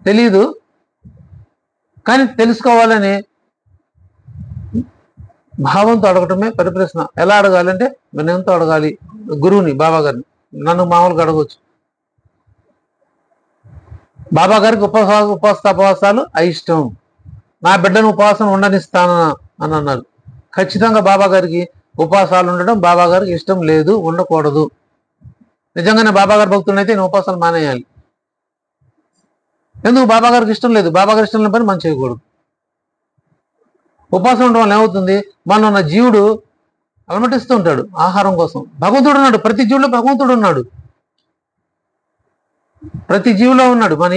తెలీదు కానీ తెలుసుకోవాలని భావంతో అడగటమే పరిప్రశ్న. ఎలా అడగాలంటే వినయంతో అడగాలి. గురువుని, బాబా గారిని. నన్ను మామూలుగా అడగవచ్చు. బాబా గారికి ఉపవాసాలు అయిష్టం. నా బిడ్డను ఉపవాసం ఉండనిస్తాను అని అన్నారు. ఖచ్చితంగా బాబా గారికి ఉపవాసాలు ఉండడం బాబా గారికి ఇష్టం లేదు, ఉండకూడదు. నిజంగానే బాబా గారి భక్తులైతే నేను ఉపవాసాలు మానేయాలి. ఎందుకు? బాబా గారికి ఇష్టం లేదు. బాబా గారి ఇష్టం లేని పని మనం చేయకూడదు. ఉపవాసం ఉండడం వల్ల ఏమవుతుంది? మనం ఉన్న జీవుడు అలమటిస్తూ ఉంటాడు ఆహారం కోసం. భగవంతుడు ఉన్నాడు, ప్రతి జీవులో భగవంతుడు ఉన్నాడు, ప్రతి జీవిలో ఉన్నాడు. మన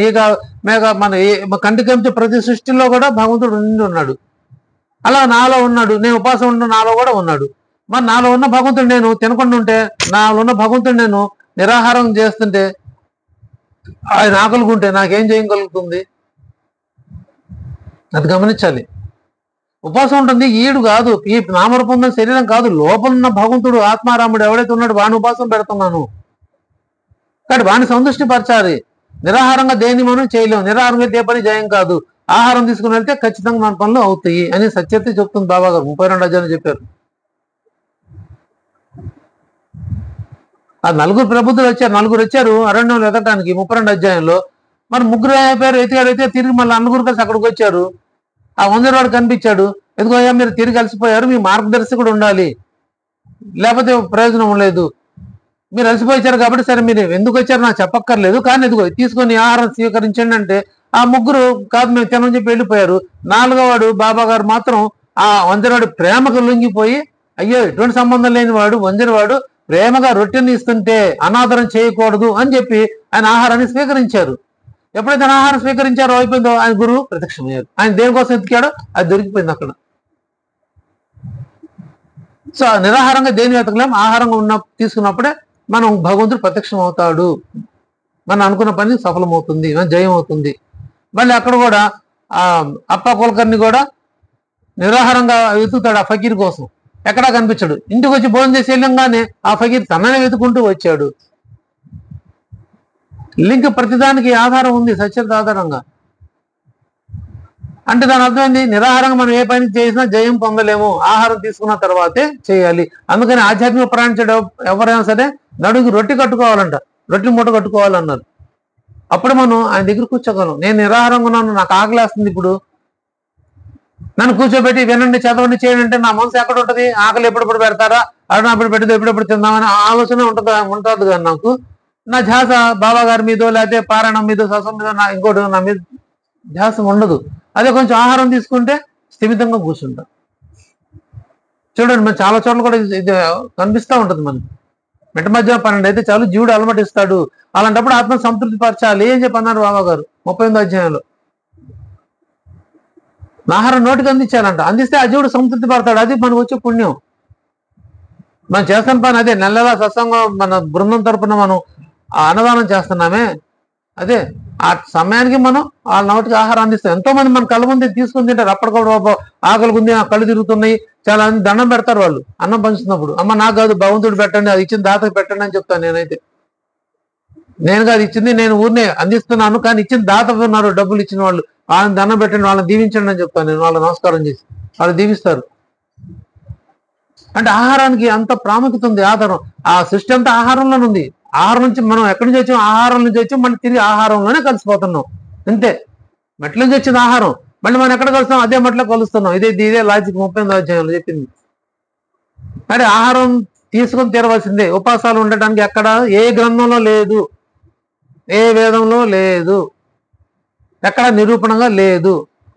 కంటికి కంచే ప్రతి సృష్టిలో కూడా భగవంతుడు ఉండి ఉన్నాడు. అలా నాలో ఉన్నాడు. నేను ఉపవాసం ఉన్న నాలో కూడా ఉన్నాడు. మరి నాలో ఉన్న భగవంతుడు నేను తినకుండా ఉంటే, నాలో ఉన్న భగవంతుడు నేను నిరాహారం చేస్తుంటే, ఆయన ఆకలిగుంటే నాకేం చేయగలుగుతుంది? అది గమనించాలి. ఉపవాసం ఉంటుంది ఈడు కాదు, ఈ నామరూపం శరీరం కాదు, లోపల ఉన్న భగవంతుడు ఆత్మారాముడు ఎవడైతే ఉన్నాడు వాడిని ఉపవాసం పెడుతున్నాను. కాబట్టి వాడిని సంతృష్టి పరచాలి. నిరాహారంగా దేని మనం చేయలేము. నిరాహారంగా ఏ పని జయం కాదు. ఆహారం తీసుకుని వెళ్తే ఖచ్చితంగా మన పనులు అవుతాయి అని సత్యత చెప్తుంది బాబా గారు 32 అధ్యాయాలు చెప్పారు. ఆ నలుగురు ప్రబుద్ధులు వచ్చారు అరణ్యంలో ఎదగటానికి 32 అధ్యాయంలో. మరి ముగ్గురు అయిపోయారు, ఎతికాడైతే తిరిగి మళ్ళీ నలుగురు కలిసి అక్కడికి వచ్చారు. ఆ వందరవాడు కనిపించాడు, ఎదుగోయ్యా మీరు తిరిగి కలిసిపోయారు, మీ మార్గదర్శకుడు ఉండాలి, లేకపోతే ప్రయోజనం లేదు. మీరు అలసిపోయారు కాబట్టి సరే మీరు ఎందుకు వచ్చారు నాకు చెప్పక్కర్లేదు, కానీ ఎదుగో తీసుకొని ఆహారం స్వీకరించండి అంటే ఆ ముగ్గురు కాదు మేము తినని చెప్పి వెళ్ళిపోయారు. 4వ వాడు బాబా గారు మాత్రం ఆ వంజరవాడు ప్రేమకు లొంగిపోయి, అయ్యో ఎటువంటి సంబంధం లేని వాడు వంజరవాడు ప్రేమగా రొట్టెని ఇస్తుంటే అనాదరం చేయకూడదు అని చెప్పి ఆయన ఆహారాన్ని స్వీకరించారు. ఎప్పుడైతే ఆహారం స్వీకరించారో అయిపోయిందో ఆయన గురువు ప్రత్యక్షమయ్యారు. ఆయన దేనికోసం ఎతికాడో అది దొరికిపోయింది అక్కడ. సో నిరాహారంగా దేని వెతకలేం, ఆహారంగా తీసుకున్నప్పుడే మనం భగవంతుడు ప్రత్యక్షం అవుతాడు, మనం అనుకున్న పని సఫలమవుతుంది, జయం అవుతుంది. మళ్ళీ అక్కడ కూడా ఆ అప్ప కులకర్ణి కూడా నిరాహారంగా వెతుకుతాడు ఆ ఫకీర్ కోసం, ఎక్కడా కనిపించాడు. ఇంటికి వచ్చి భోజనం చేసి వెళ్ళంగానే ఆ ఫకీర్ తననే వెతుకుంటూ వచ్చాడు. లింక్ ప్రతిదానికి ఆధారం ఉంది సత్యత ఆధారంగా. అంటే దాని అర్థమైంది, నిరాహారంగా మనం ఏ పని చేసినా జయం పొందలేము, ఆహారం తీసుకున్న తర్వాతే చేయాలి. అందుకని ఆధ్యాత్మిక ప్రయాణించడం ఎవరైనా సరే నడుగు రొట్టె కట్టుకోవాలంట, రొట్టె మూట కట్టుకోవాలన్నారు. అప్పుడు మనం ఆయన దగ్గర కూర్చోగలం. నేను నిరాహారంగా ఉన్నాను, నాకు ఆకలేస్తుంది, ఇప్పుడు నన్ను కూర్చోబెట్టి వినండి చదవండి చేయండి అంటే నా మనసు ఎక్కడ ఉంటుంది? ఆకలి ఎప్పుడప్పుడు పెడతారా, అప్పుడు పెట్టదు ఎప్పుడెప్పుడు తిందామని ఆలోచన ఉంటుంది కానీ నాకు నా ధ్యాస బాబా గారి మీదో లేకపోతే పారాయణం మీదో సత్సం మీద ఇంకోటి నా మీద ధ్యాస ఉండదు. అదే కొంచెం ఆహారం తీసుకుంటే స్థిమితంగా కూర్చుంటా. చూడండి మన చాలా చోట్ల కూడా ఇది కనిపిస్తూ ఉంటుంది. మనకి మిట్ట మధ్య 12 అయితే చాలు జీవుడు అలమటిస్తాడు. అలాంటప్పుడు ఆత్మ సంతృప్తి పరచాలి అని చెప్పి అన్నారు బాబా గారు 38వ అధ్యాయంలో. ఆహారం నోటికి అందించాలంట, అందిస్తే ఆ జీవుడు సంతృప్తి పడతాడు. అది మనకు వచ్చే పుణ్యం. మనం చేస్తున్న పని అదే. నెలలా సత్సంగం మన బృందం తరపున మనం అన్నదానం చేస్తున్నామే, అదే ఆ సమయానికి మనం వాళ్ళ నోటికి ఆహారం అందిస్తాం. ఎంతో మంది మన కళ్ళ ముందు తీసుకుని తింటారు. అప్పటికప్పుడు ఆకలి ఉంది, ఆ కళ్ళు తిరుగుతున్నాయి, చాలా మంది దండం పెడతారు. వాళ్ళు అన్నం పంచుతున్నప్పుడు, అమ్మ నాకు కాదు భగవంతుడు పెట్టండి, అది ఇచ్చిన దాతకు పెట్టండి అని చెప్తాను. నేను కాదు ఇచ్చింది, నేను ఊరినే అందిస్తున్నాను, కానీ ఇచ్చిన దాత ఉన్నారు డబ్బులు ఇచ్చిన వాళ్ళు, వాళ్ళని దండం పెట్టండి, వాళ్ళని దీవించండి అని చెప్తాను నేను. వాళ్ళ నమస్కారం చేసి వాళ్ళు దీవిస్తారు. అంటే ఆహారానికి అంత ప్రాముఖ్యత ఉంది. ఆధారం ఆ సృష్టి అంతా ఆహారంలోనే ఉంది. ఆహారం నుంచి మనం ఎక్కడి నుంచి వచ్చాం, ఆహారం నుంచి వచ్చాం, మళ్ళీ తిరిగి ఆహారంలోనే కలిసిపోతున్నాం అంతే. మెట్ల నుంచి వచ్చిన ఆహారం మళ్ళీ మనం ఎక్కడ కలుస్తాం, అదే మెట్లో కలుస్తున్నాం. ఇదే లాజిక్ 38వ అధ్యాయంలో చెప్పింది. మరి ఆహారం తీసుకొని తీరవలసిందే. ఉపవాసాలు ఉండటానికి ఎక్కడ ఏ గ్రంథంలో లేదు, ఏ వేదంలో లేదు, ఎక్కడ నిరూపణగా లేదు.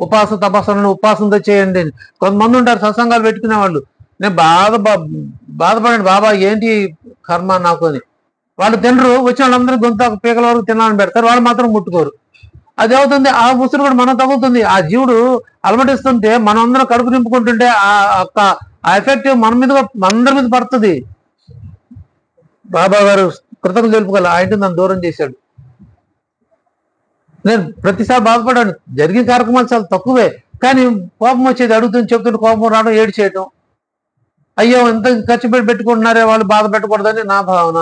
ఉపవాసం తపస్సులను ఉపవాసంతో చేయండి. కొంతమంది ఉంటారు సత్సంగాలు పెట్టుకునే వాళ్ళు, నేను బాధపడండి బాబా ఏంటి కర్మ నాకు అని. వాళ్ళు తినరు, వచ్చిన వాళ్ళందరూ గొంత పీకల వరకు తినాలని పెడతారు, వాళ్ళు మాత్రం ముట్టుకోరు. అది అవుతుంది, ఆ ముసురు కూడా మనం తగ్గుతుంది. ఆ జీవుడు అలమటిస్తుంటే మనం అందరం కడుపు నింపుకుంటుంటే ఆ ఎఫెక్ట్ మన మీద అందరి మీద పడుతుంది. బాబా గారు కృతజ్ఞతలు తెలుపుకోవాలి, ఆ ఇంటిని నన్ను దూరం చేశాడు. నేను ప్రతిసారి బాధపడాను, జరిగిన కార్యక్రమాలు చాలా తక్కువే, కానీ కోపం వచ్చేది. అడుగుతుంది చెప్తుంటే కోపం రావడం, ఏడు చేయటం, అయ్యో ఎంత ఖర్చు పెట్టుకుంటున్నారే వాళ్ళు బాధ పెట్టకూడదని నా భావన.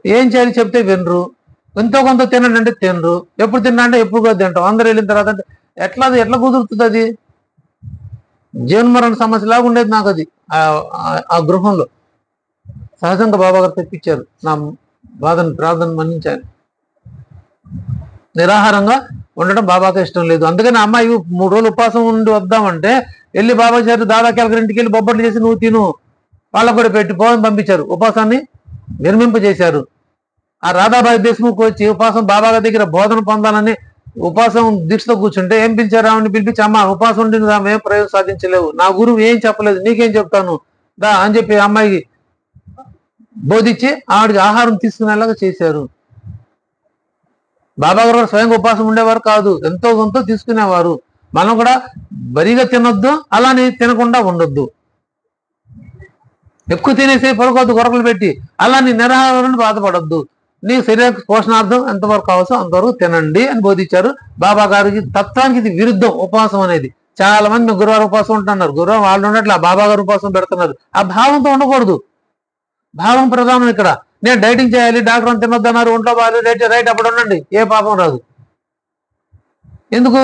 ఏం చేయాలి చెప్తే వినరు. ఎంతో కొంత తినండి అంటే తినరు. ఎప్పుడు తిన్నా అంటే ఎప్పుడు తింటాం. అందరూ వెళ్ళిన తర్వాత అంటే ఎట్లా కుదురుతుంది? అది జీవన్మరణ సమస్యలాగా ఉండేది నాకు అది. ఆ గృహంలో సహజంగా బాబా గారు తెప్పించారు. నా బాధను ప్రార్థన మన్నించాను. నిరాహారంగా ఉండడం బాబాకి ఇష్టం లేదు. అందుకని అమ్మాయి 3 రోజులు ఉపవాసం ఉండి వద్దామంటే వెళ్ళి బాబా గారు దాదాపు ఇంటికి వెళ్ళి బొబ్బట్లు చేసి నువ్వు తిను వాళ్ళకు కూడా పెట్టి పోవని పంపించారు. ఉపవాసాన్ని విరమింపజేశారు. ఆ రాధాబాయి దేశ్ముఖ్ వచ్చి ఉపవాసం బాబా గారి దగ్గర బోధన పొందాలని ఉపవాసం దీక్షతో కూర్చుంటే ఏం పిలిచారు? ఆవిడని పిలిపించి, అమ్మ ఉపవాసం ఉండి ఏం ప్రయోజనం సాధించలేవు, నా గురువు ఏం చెప్పలేదు, నీకేం చెప్తాను దా అని చెప్పి అమ్మాయికి బోధించి ఆవిడికి ఆహారం తీసుకునేలాగా చేశారు. బాబా గారు స్వయంగా ఉపవాసం ఉండేవారు కాదు, ఎంతో కొంత తీసుకునేవారు. మనం కూడా బరిగా తినొద్దు, అలానే తినకుండా ఉండొద్దు. ఎక్కువ తినేసి పడుకోవద్దు గొరకలు పెట్టి. అలా నీ నిరాహారం బాధపడద్దు. నీ శరీర పోషణార్థం ఎంతవరకు అవసరం అంతవరకు తినండి అని బోధించారు. బాబా గారికి తత్వానికి ఇది విరుద్ధం ఉపవాసం అనేది. చాలా మంది మేము గురువారం ఉపవాసం ఉంటున్నారు, గురువారం వాళ్ళు ఉన్నట్లు ఆ బాబా గారు ఉపవాసం పెడుతున్నారు. ఆ భావంతో ఉండకూడదు. భావం ప్రధానం ఇక్కడ. నేను డైటింగ్ చేయాలి, డాక్టర్ అని తినొద్దన్నారు, ఒంట్లో బాగాలి, రైట్ అప్పుడు ఉండండి, ఏ పాపం రాదు. ఎందుకు?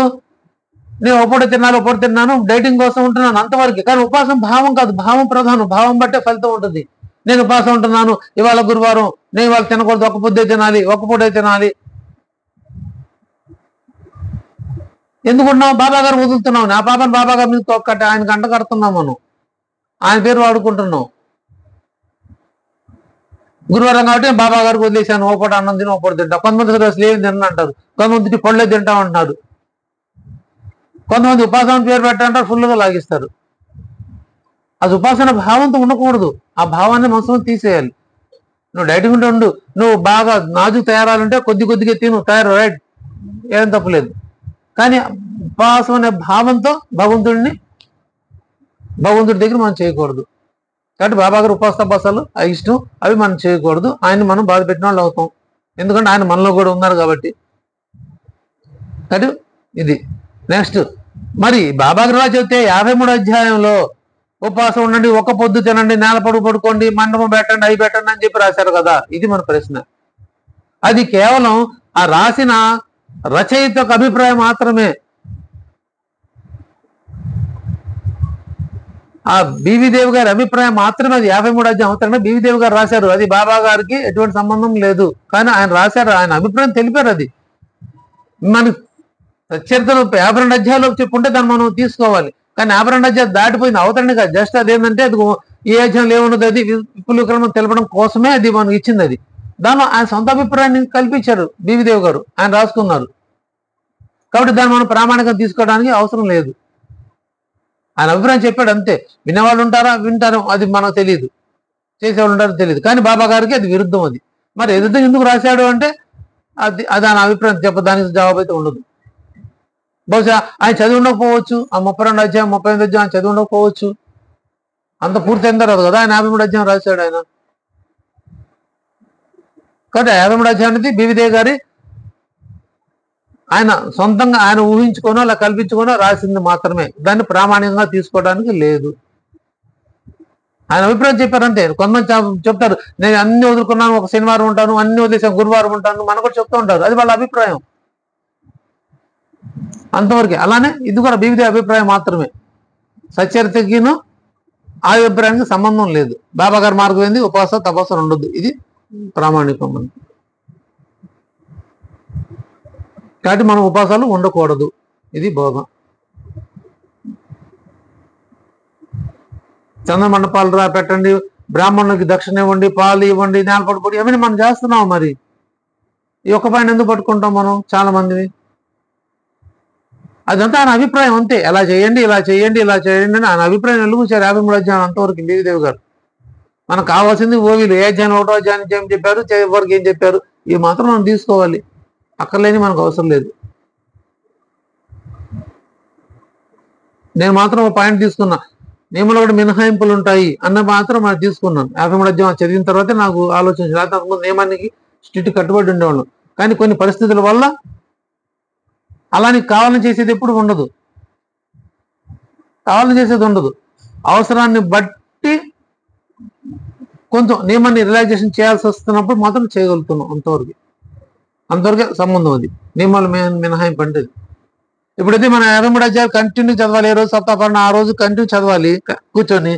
నేను ఒకటి తిన్నాను, ఒకటి తిన్నాను, డైటింగ్ కోసం ఉంటున్నాను అంతవరకు. కానీ ఉపవాసం భావం కాదు, భావం ప్రధానం. భావం బట్టే ఫలితం ఉంటుంది. నేను ఉపవాసం ఉంటున్నాను, ఇవాళ గురువారం, నేను ఇవాళ తినకూడదు, ఒక పొద్దే తినాలి, ఒక పూటే తినాలి. ఎందుకుంటున్నావు? బాబా గారు వదులుతున్నావు. నా పాపను బాబా గారి మీద తొక్కటి ఆయన గంట కడుతున్నాం మనం, ఆయన పేరు వాడుకుంటున్నాం. గురువారం కాబట్టి బాబా గారికి వదిలేశాను, ఓ పూట అన్నం తిని ఓ పూట తింటా. కొంతమంది అసలు ఏమి తిన్న అంటారు, కొంతమంది పళ్ళే తింటా అంటున్నారు, కొంతమంది ఉపాసన పేరు పెట్టారంటారు, ఫుల్గా లాగిస్తారు. అది ఉపాసన భావంతో ఉండకూడదు. ఆ భావాన్ని మనసులో తీసేయాలి. నువ్వు డైటింగ్ ఉండు, నువ్వు బాగా నాజుకు తయారాలంటే కొద్ది కొద్దిగా తిను, తయారు, రైట్, ఏం తప్పలేదు. కానీ ఉపాసన అనే భావంతో భగవంతుడి దగ్గర మనం చేయకూడదు. కాబట్టి బాబా గారు ఉపాస తపాసాలు ఇష్టం, అవి మనం చేయకూడదు. ఆయన్ని మనం బాధ పెట్టిన వాళ్ళు అవుతాం, ఎందుకంటే ఆయన మనలో కూడా ఉన్నారు కాబట్టి. కాబట్టి ఇది నెక్స్ట్. మరి బాబా గారు చెప్తే 53వ అధ్యాయంలో ఉపవాసం ఉండండి, ఒక్క పొద్దు తినండి, నేల పడుకోండి, మండపం పెట్టండి, అవి పెట్టండి అని చెప్పి రాశారు కదా. ఇది మన ప్రశ్న. అది కేవలం ఆ రాసిన రచయిత యొక్క అభిప్రాయం మాత్రమే. ఆ బీవీదేవి గారి అభిప్రాయం మాత్రమే. అది 53వ అధ్యాయం అవుతారని బీవీదేవి గారు రాశారు. అది బాబా గారికి ఎటువంటి సంబంధం లేదు. కానీ ఆయన రాశారు, ఆయన అభిప్రాయం తెలిపారు. అది మనకి చరిత్రలో 52 అధ్యాయాలు చెప్పుంటే దాన్ని మనం తీసుకోవాలి. కానీ 52 అధ్యాయాలు దాటిపోయింది, అవతరణి కాదు. జస్ట్ అదేంటంటే అది ఏ అధ్యాయంలో ఏమున్నది, అది విపులీకరణ తెలపడం కోసమే అది మనకి ఇచ్చింది. అది దానిలో ఆయన సొంత అభిప్రాయాన్ని కల్పించారు బీవీదేవి గారు, ఆయన రాసుకున్నారు. కాబట్టి దాన్ని మనం ప్రామాణికంగా తీసుకోవడానికి అవసరం లేదు. ఆయన అభిప్రాయం చెప్పాడు అంతే. వినేవాళ్ళు ఉంటారా, వింటారు, అది మనకు తెలియదు. చేసేవాళ్ళు ఉంటారో తెలియదు. కానీ బాబా గారికి అది విరుద్ధం. అది మరి విరుద్ధం ఎందుకు రాశాడు అంటే అది ఆయన అభిప్రాయం చెప్పడానికి జవాబు అయితే ఉండదు. బహుశా ఆయన చదివి ఉండకపోవచ్చు. ఆ 32 అధ్యాయం 38 అధ్యాయం చదివి ఉండకపోవచ్చు, అంత పూర్తి అయిన తర్వాత కదా ఆయన 53 అధ్యాయం రాశాడు ఆయన. కాబట్టి 53 అధ్యాయం అనేది బీవీదేవి గారి ఆయన సొంతంగా ఆయన ఊహించుకోనో అలా కల్పించుకోనో రాసింది మాత్రమే. దాన్ని ప్రామాణికంగా తీసుకోవడానికి లేదు. ఆయన అభిప్రాయం చెప్పారంతే. కొంతమంది చెప్తారు, నేను అన్ని వదులుకున్నాను, ఒక శనివారం ఉంటాను, అన్ని వదిలేసాను, గురువారం ఉంటాను, మనకు కూడా చెప్తూ ఉంటారు. అది వాళ్ళ అభిప్రాయం అంతవరకే. అలానే ఇది కూడా బీవీదేవి అభిప్రాయం మాత్రమే. సచరితకిను ఆ అభిప్రాయానికి సంబంధం లేదు. బాబా గారి మార్గం ఏంది? ఉపవాస తపస్సు ఉండొద్దు. ఇది ప్రామాణికం. కాబట్టి మనం ఉపవాసాలు ఉండకూడదు. ఇది బోధ. చంద్రమండపాలు పెట్టండి, బ్రాహ్మణులకి దక్షిణ ఇవ్వండి, పాలు ఇవ్వండి, నేలపడి పొడి, అవన్నీ మనం చేస్తున్నాం. మరి ఈ ఒక్క పైన ఎందుకు పట్టుకుంటాం మనం చాలా మందిని? అదంతా ఆయన అభిప్రాయం అంతే. ఎలా చేయండి, ఇలా చేయండి, ఇలా చేయండి అని ఆయన అభిప్రాయం వెలుగుచారు 53 అధ్యాయం అంతవరకు బీవీదేవి గారు. మనకు కావాల్సింది ఓవిలు. ఏ అధ్యాయం 1వ అధ్యాయం ఏం చెప్పారు, చివరికి ఏం చెప్పారు, ఇవి మాత్రం మనం తీసుకోవాలి. అక్కర్లేని మనకు అవసరం లేదు. నేను మాత్రం ఒక పాయింట్ తీసుకున్నా, నియమంలో కూడా మినహాయింపులు ఉంటాయి అన్న మాత్రం మనం తీసుకున్నాను. 53 అధ్యాయం చదివిన తర్వాత నాకు ఆలోచించాను. లేకపోతే నియమానికి స్ట్రిక్ట్ కట్టుబడి ఉండేవాళ్ళం. కానీ కొన్ని పరిస్థితుల వల్ల అలాని కావాలని చేసేది ఎప్పుడు ఉండదు. కావాలని చేసేది ఉండదు. అవసరాన్ని బట్టి కొంచెం నియమాన్ని రిలాక్సేషన్ చేయాల్సి వస్తున్నప్పుడు మాత్రం చేయగలుగుతున్నాం. అంతవరకే సంబంధం. అది నియమాలు మినహాయింపు అంటే. ఇప్పుడైతే మనం 53 అధ్యాయాలు కంటిన్యూ చదవాలి. ఏ రోజు సప్తాహపరణ ఆ రోజు కంటిన్యూ చదవాలి కూర్చొని.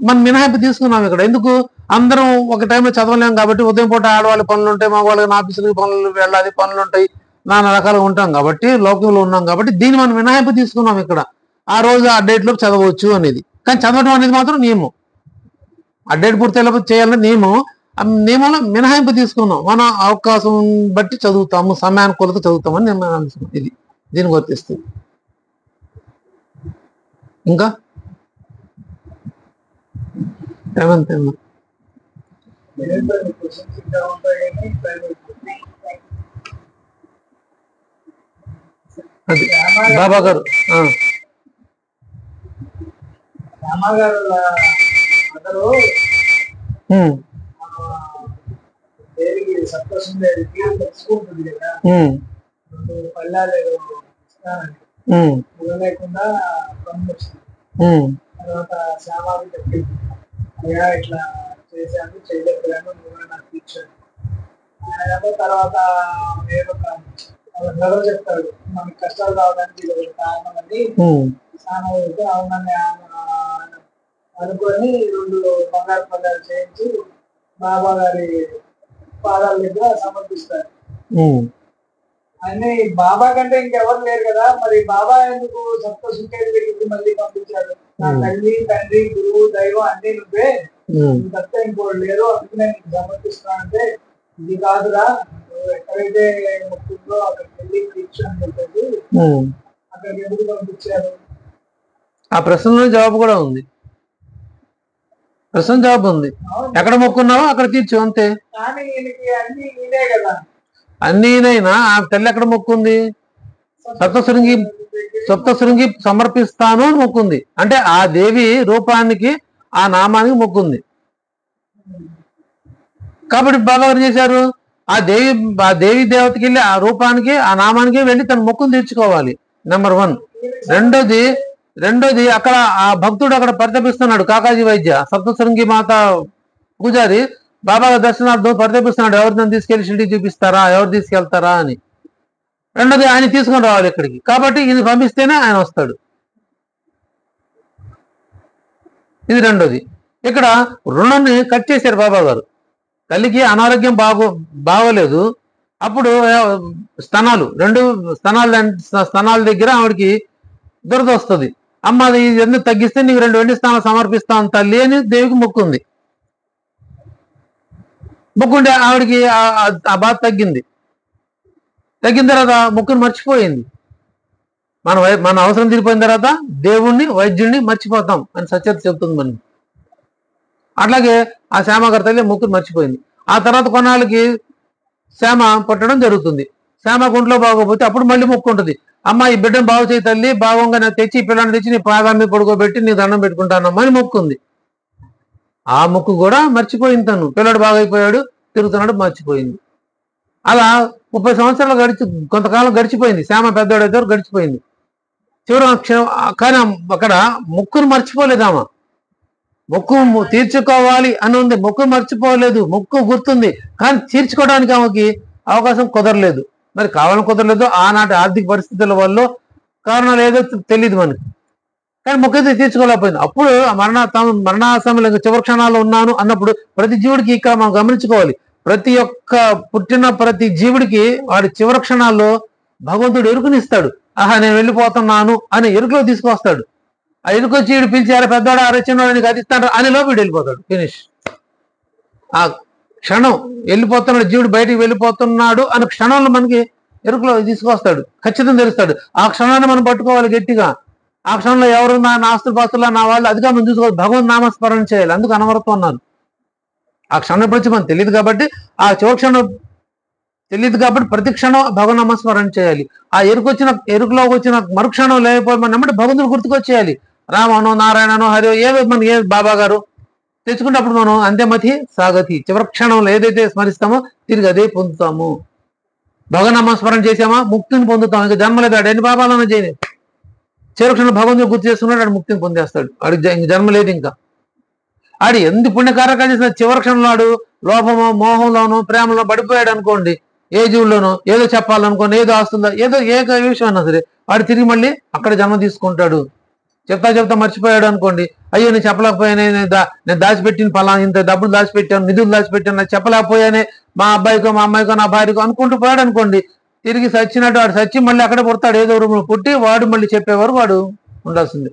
మనం మినహాయింపు తీసుకున్నాం ఇక్కడ. ఎందుకు? అందరం ఒక టైంలో చదవలేం కాబట్టి. ఉదయం పూట ఆడవాళ్ళ పనులు ఉంటాయి, మగవాళ్ళకి ఆఫీసులకి పనులు వెళ్ళాలి, పనులు ఉంటాయి, నానా రకాలుగా ఉంటాం కాబట్టి, లోకంలో ఉన్నాం కాబట్టి దీన్ని మనం మినహాయింపు తీసుకున్నాం ఇక్కడ. ఆ రోజు ఆ డేట్లో చదవచ్చు అనేది. కానీ చదవడం అనేది మాత్రం నియమం. ఆ డేట్ పూర్తి చేయాలని నియమం. ఆ నియమంలో మినహాయింపు తీసుకున్నాం. మన అవకాశం బట్టి చదువుతాము, సమయానుకూలత చదువుతామని నిర్ణయం తీసుకున్నాం. ఇది దీనికి వర్తిస్తుంది. ఇంకా అది బాబా గారు రామగారు అందరూ దేవికి సప్తసుందరికి తెలుసుకుంటుంది కదా, పల్లాలు లేకుండా పంపించింది. తర్వాత శ్యామాకి చెప్పింది, అయ్యా ఇట్లా చేశాను, చేయలేకపోయాను, నువ్వు నాకు తీర్చాను. తర్వాత నేను బ్రదర్ చెప్తాడు, మనకి కష్టాలు రావడానికి ఇది ఒక కారణం అని స్నానం అయితే అవునని అనుకొని 2 బంగారు పల్లాలు చేయించి బాబా గారి పాదాల దగ్గర సమర్పిస్తారు. అన్ని బాబా కంటే ఇంకెవరు లేరు కదా, మరి బాబా ఎందుకు సప్తశృంగేరి దగ్గరికి మళ్ళీ పంపించారు? నా తల్లి, తండ్రి, గురువు, దైవం అన్ని నువ్వే, తప్ప ఇంకోటి లేరు, అందుకనే నీకు సమర్పిస్తానంటే, ఇది కాదురా, నువ్వు ఎక్కడైతే మొక్కుందో అక్కడికి వెళ్ళి తీర్చు అని చెప్పేసి అక్కడికి ఎందుకు పంపించారు? ఆ ప్రశ్నలో జవాబు కూడా ఉంది. ప్రశ్న జవాబు ఉంది. ఎక్కడ మొక్కున్నావో అక్కడ తీర్చు అంతే. కానీ ఈయనకి అన్ని ఈయనే కదా. అన్నీనైనా ఆ తల్లి ఎక్కడ మొక్కుంది? సప్తశృంగి సమర్పిస్తాను అని మొక్కుంది. అంటే ఆ దేవి రూపానికి, ఆ నామానికి మొక్కుంది. కాబట్టి బాబా గారు చేశారు, ఆ దేవి దేవతకి వెళ్ళి ఆ రూపానికి, ఆ నామానికి వెళ్ళి తన మొక్కును తీర్చుకోవాలి. నెంబర్ 1. రెండోది అక్కడ ఆ భక్తుడు అక్కడ పరితపిస్తున్నాడు. కాకాజీ వైద్య సప్తశృంగి మాత పూజారి బాబా దర్శనార్థం పరితపిస్తున్నాడు, ఎవరు నన్ను తీసుకెళ్లి షిరిడి చూపిస్తారా, ఎవరు తీసుకెళ్తారా అని. రెండోది ఆయన తీసుకొని రావాలి ఇక్కడికి, కాబట్టి ఇది పంపిస్తేనే ఆయన వస్తాడు. ఇది రెండోది. ఇక్కడ రుణాన్ని కట్ చేశారు బాబా గారు. తల్లికి అనారోగ్యం బాగోలేదు. అప్పుడు స్తనాలు 2 స్తనాల దగ్గర ఆవిడకి దురద వస్తుంది. అమ్మ అది ఎందుకు తగ్గిస్తే నీకు 2 వెండి స్థానాలు సమర్పిస్తాను తల్లి అని దేవికి మొక్కుంది. మొక్కుంటే ఆవిడకి ఆ బాధ తగ్గింది. తగ్గిన తర్వాత మొక్కుని మర్చిపోయింది. మన అవసరం తీరిపోయిన తర్వాత దేవుణ్ణి, వైద్యుడిని మర్చిపోతాం అని సత్యత చెప్తుంది మనం. అట్లాగే ఆ శ్యామగారి తల్లి మొక్కుని మర్చిపోయింది. ఆ తర్వాత కొన్నాళ్ళకి శ్యామ పుట్టడం జరుగుతుంది. శ్యామ గుంట్లో బాగోపోతే అప్పుడు మళ్ళీ మొక్కుంటుంది, అమ్మ ఈ బిడ్డను బాగు చేయి తల్లి, బాగోగా నేను తెచ్చి ఈ పిల్లని తెచ్చి నీ పాదాన్ని పడుకోబెట్టి నీ దండం పెట్టుకుంటానమ్మా అని మొక్కుంది. ఆ మొక్కు కూడా మర్చిపోయింది. తను పిల్లడు బాగైపోయాడు, తిరుగుతున్నాడు, మర్చిపోయింది. అలా 30 సంవత్సరాలు కొంతకాలం గడిచిపోయింది. శ్యామ పెద్దవాడు గడిచిపోయింది. చివరి కానీ అక్కడ మొక్కును మర్చిపోలేదామా, మొక్కు తీర్చుకోవాలి అని ఉంది, మొక్కు మర్చిపోలేదు, మొక్కు గుర్తుంది, కానీ తీర్చుకోవడానికి ఆమెకి అవకాశం కుదరలేదు. మరి కావాలని కుదరలేదు, ఆనాటి ఆర్థిక పరిస్థితుల వల్ల కారణాలు ఏదో తెలియదు మనకి. కానీ మొక్కు అయితే తీర్చుకోలేకపోయింది. అప్పుడు మరణాసంలో చివరి క్షణాల్లో ఉన్నాను అన్నప్పుడు ప్రతి జీవుడికి ఇక్కడ మనం గమనించుకోవాలి, పుట్టిన ప్రతి జీవుడికి వాడి చివరి క్షణాల్లో భగవంతుడు ఎరుకునిస్తాడు. ఆహా నేను వెళ్ళిపోతున్నాను అని ఎరుకులో తీసుకొస్తాడు. ఆ ఎరుకొచ్చి వీడు పిలిచారు, పెద్దవాడు అరచినవాడు నీకు అది ఇస్తాడు అని లోపు వీడు వెళ్ళిపోతాడు. ఫినిష్. ఆ క్షణం వెళ్ళిపోతున్నాడు, జీవుడు బయటికి వెళ్ళిపోతున్నాడు అనే క్షణంలో మనకి ఎరుకులో తీసుకొస్తాడు, ఖచ్చితంగా తెలుస్తాడు. ఆ క్షణాన్ని మనం పట్టుకోవాలి గట్టిగా. ఆ క్షణంలో ఎవరు నా ఆస్తుల పాస్తులా నా వాళ్ళు అదిగా మనం చూసుకోవాలి, భగవంతు నామస్మరణ చేయాలి. అందుకు అనవరతం అన్నారు. ఆ క్షణం ఎప్పుడు మనకు తెలియదు కాబట్టి, ఆ చివరి క్షణం తెలియదు కాబట్టి ప్రతి క్షణం భగవన్ నామస్మరణ చేయాలి. ఆ ఎరుకులోకి వచ్చిన మరుక్షణం లేకపోతే మనం నమ్మటి భగవంతుడు గుర్తుకొచ్చేయాలి. రామనో, నారాయణనో, హరి ఏదో మనకి బాబా గారు తెచ్చుకున్నప్పుడు మనం అంత్యమతి సాగతి, చివరి క్షణంలో ఏదైతే స్మరిస్తామో తిరిగి అదే పొందుతాము. భగవన్ నామస్మరణ చేసామా ముక్తిని పొందుతాం. ఇంకా జన్మ లేదు, ఆడు ఎన్ని పాపాలన్నా చేయలేదు, చివరి క్షణం భగవంతుడు గుర్తు చేసుకున్నాడు, ఆడు ముక్తిని పొందేస్తాడు. ఆడికి ఇంక జన్మ లేదు. ఇంకా ఆడి ఎన్ని పుణ్యకారకాలు చేసిన చివరి క్షణంలో ఆడు లోభమో, మోహంలోనో, ప్రేమలో పడిపోయాడు అనుకోండి, ఏ జీవుల్లోనో ఏదో చెప్పాలనుకోండి, ఏదో ఆస్తుందో, ఏదో ఏ విషయం అన్నా సరే వాడు తిరిగి మళ్ళీ అక్కడ జన్మ తీసుకుంటాడు. చెప్తా మర్చిపోయాడు అనుకోండి, అయ్యో నేను చెప్పలేకపోయానే, నేను దాచిపెట్టిన పలానా ఇంత డబ్బులు దాచిపెట్టాను, నిధులు దాచిపెట్టాను, నాకు చెప్పలేకపోయానే మా అబ్బాయికో, మా అమ్మాయికో, నా భార్యకో అనుకుంటూ పోయాడు అనుకోండి, తిరిగి సచ్చినట్టు వాడు సచ్చి మళ్ళీ అక్కడే పుడతాడు. ఏదో రూపంలో పుట్టి వాడు మళ్ళీ చెప్పేవారు వాడు ఉండాల్సింది.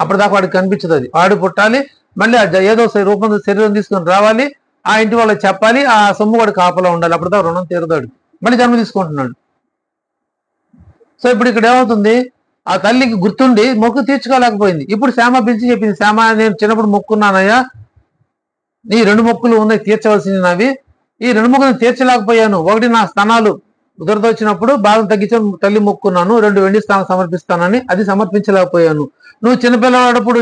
అప్పటిదాకా వాడికి కనిపించదు. అది వాడు పుట్టాలి, మళ్ళీ ఏదో రూపంలో శరీరం తీసుకొని రావాలి, ఆ ఇంటి వాళ్ళకి చెప్పాలి, ఆ సొమ్ము వాడు కాపలా ఉండాలి. అప్పటిదాకా రుణం తీరదాడు, మళ్ళీ జన్మ తీసుకుంటున్నాడు. సో ఇప్పుడు ఇక్కడ ఏమవుతుంది, ఆ తల్లికి గుర్తుండి మొక్కు తీర్చుకోలేకపోయింది. ఇప్పుడు శ్యామ పిలిచి చెప్పింది, శ్యామ నేను చిన్నప్పుడు మొక్కున్నానయ్యా, నీ 2 మొక్కులు ఉన్నాయి తీర్చవలసింది నావి, ఈ 2 మొక్కులు తీర్చలేకపోయాను. ఒకటి నా స్థానాలు ఉదరదొచ్చినప్పుడు బాధను తగ్గించని తల్లి మొక్కున్నాను, 2 వెండి స్థానం సమర్పిస్తానని, అది సమర్పించలేకపోయాను. నువ్వు చిన్నపిల్లవాడప్పుడు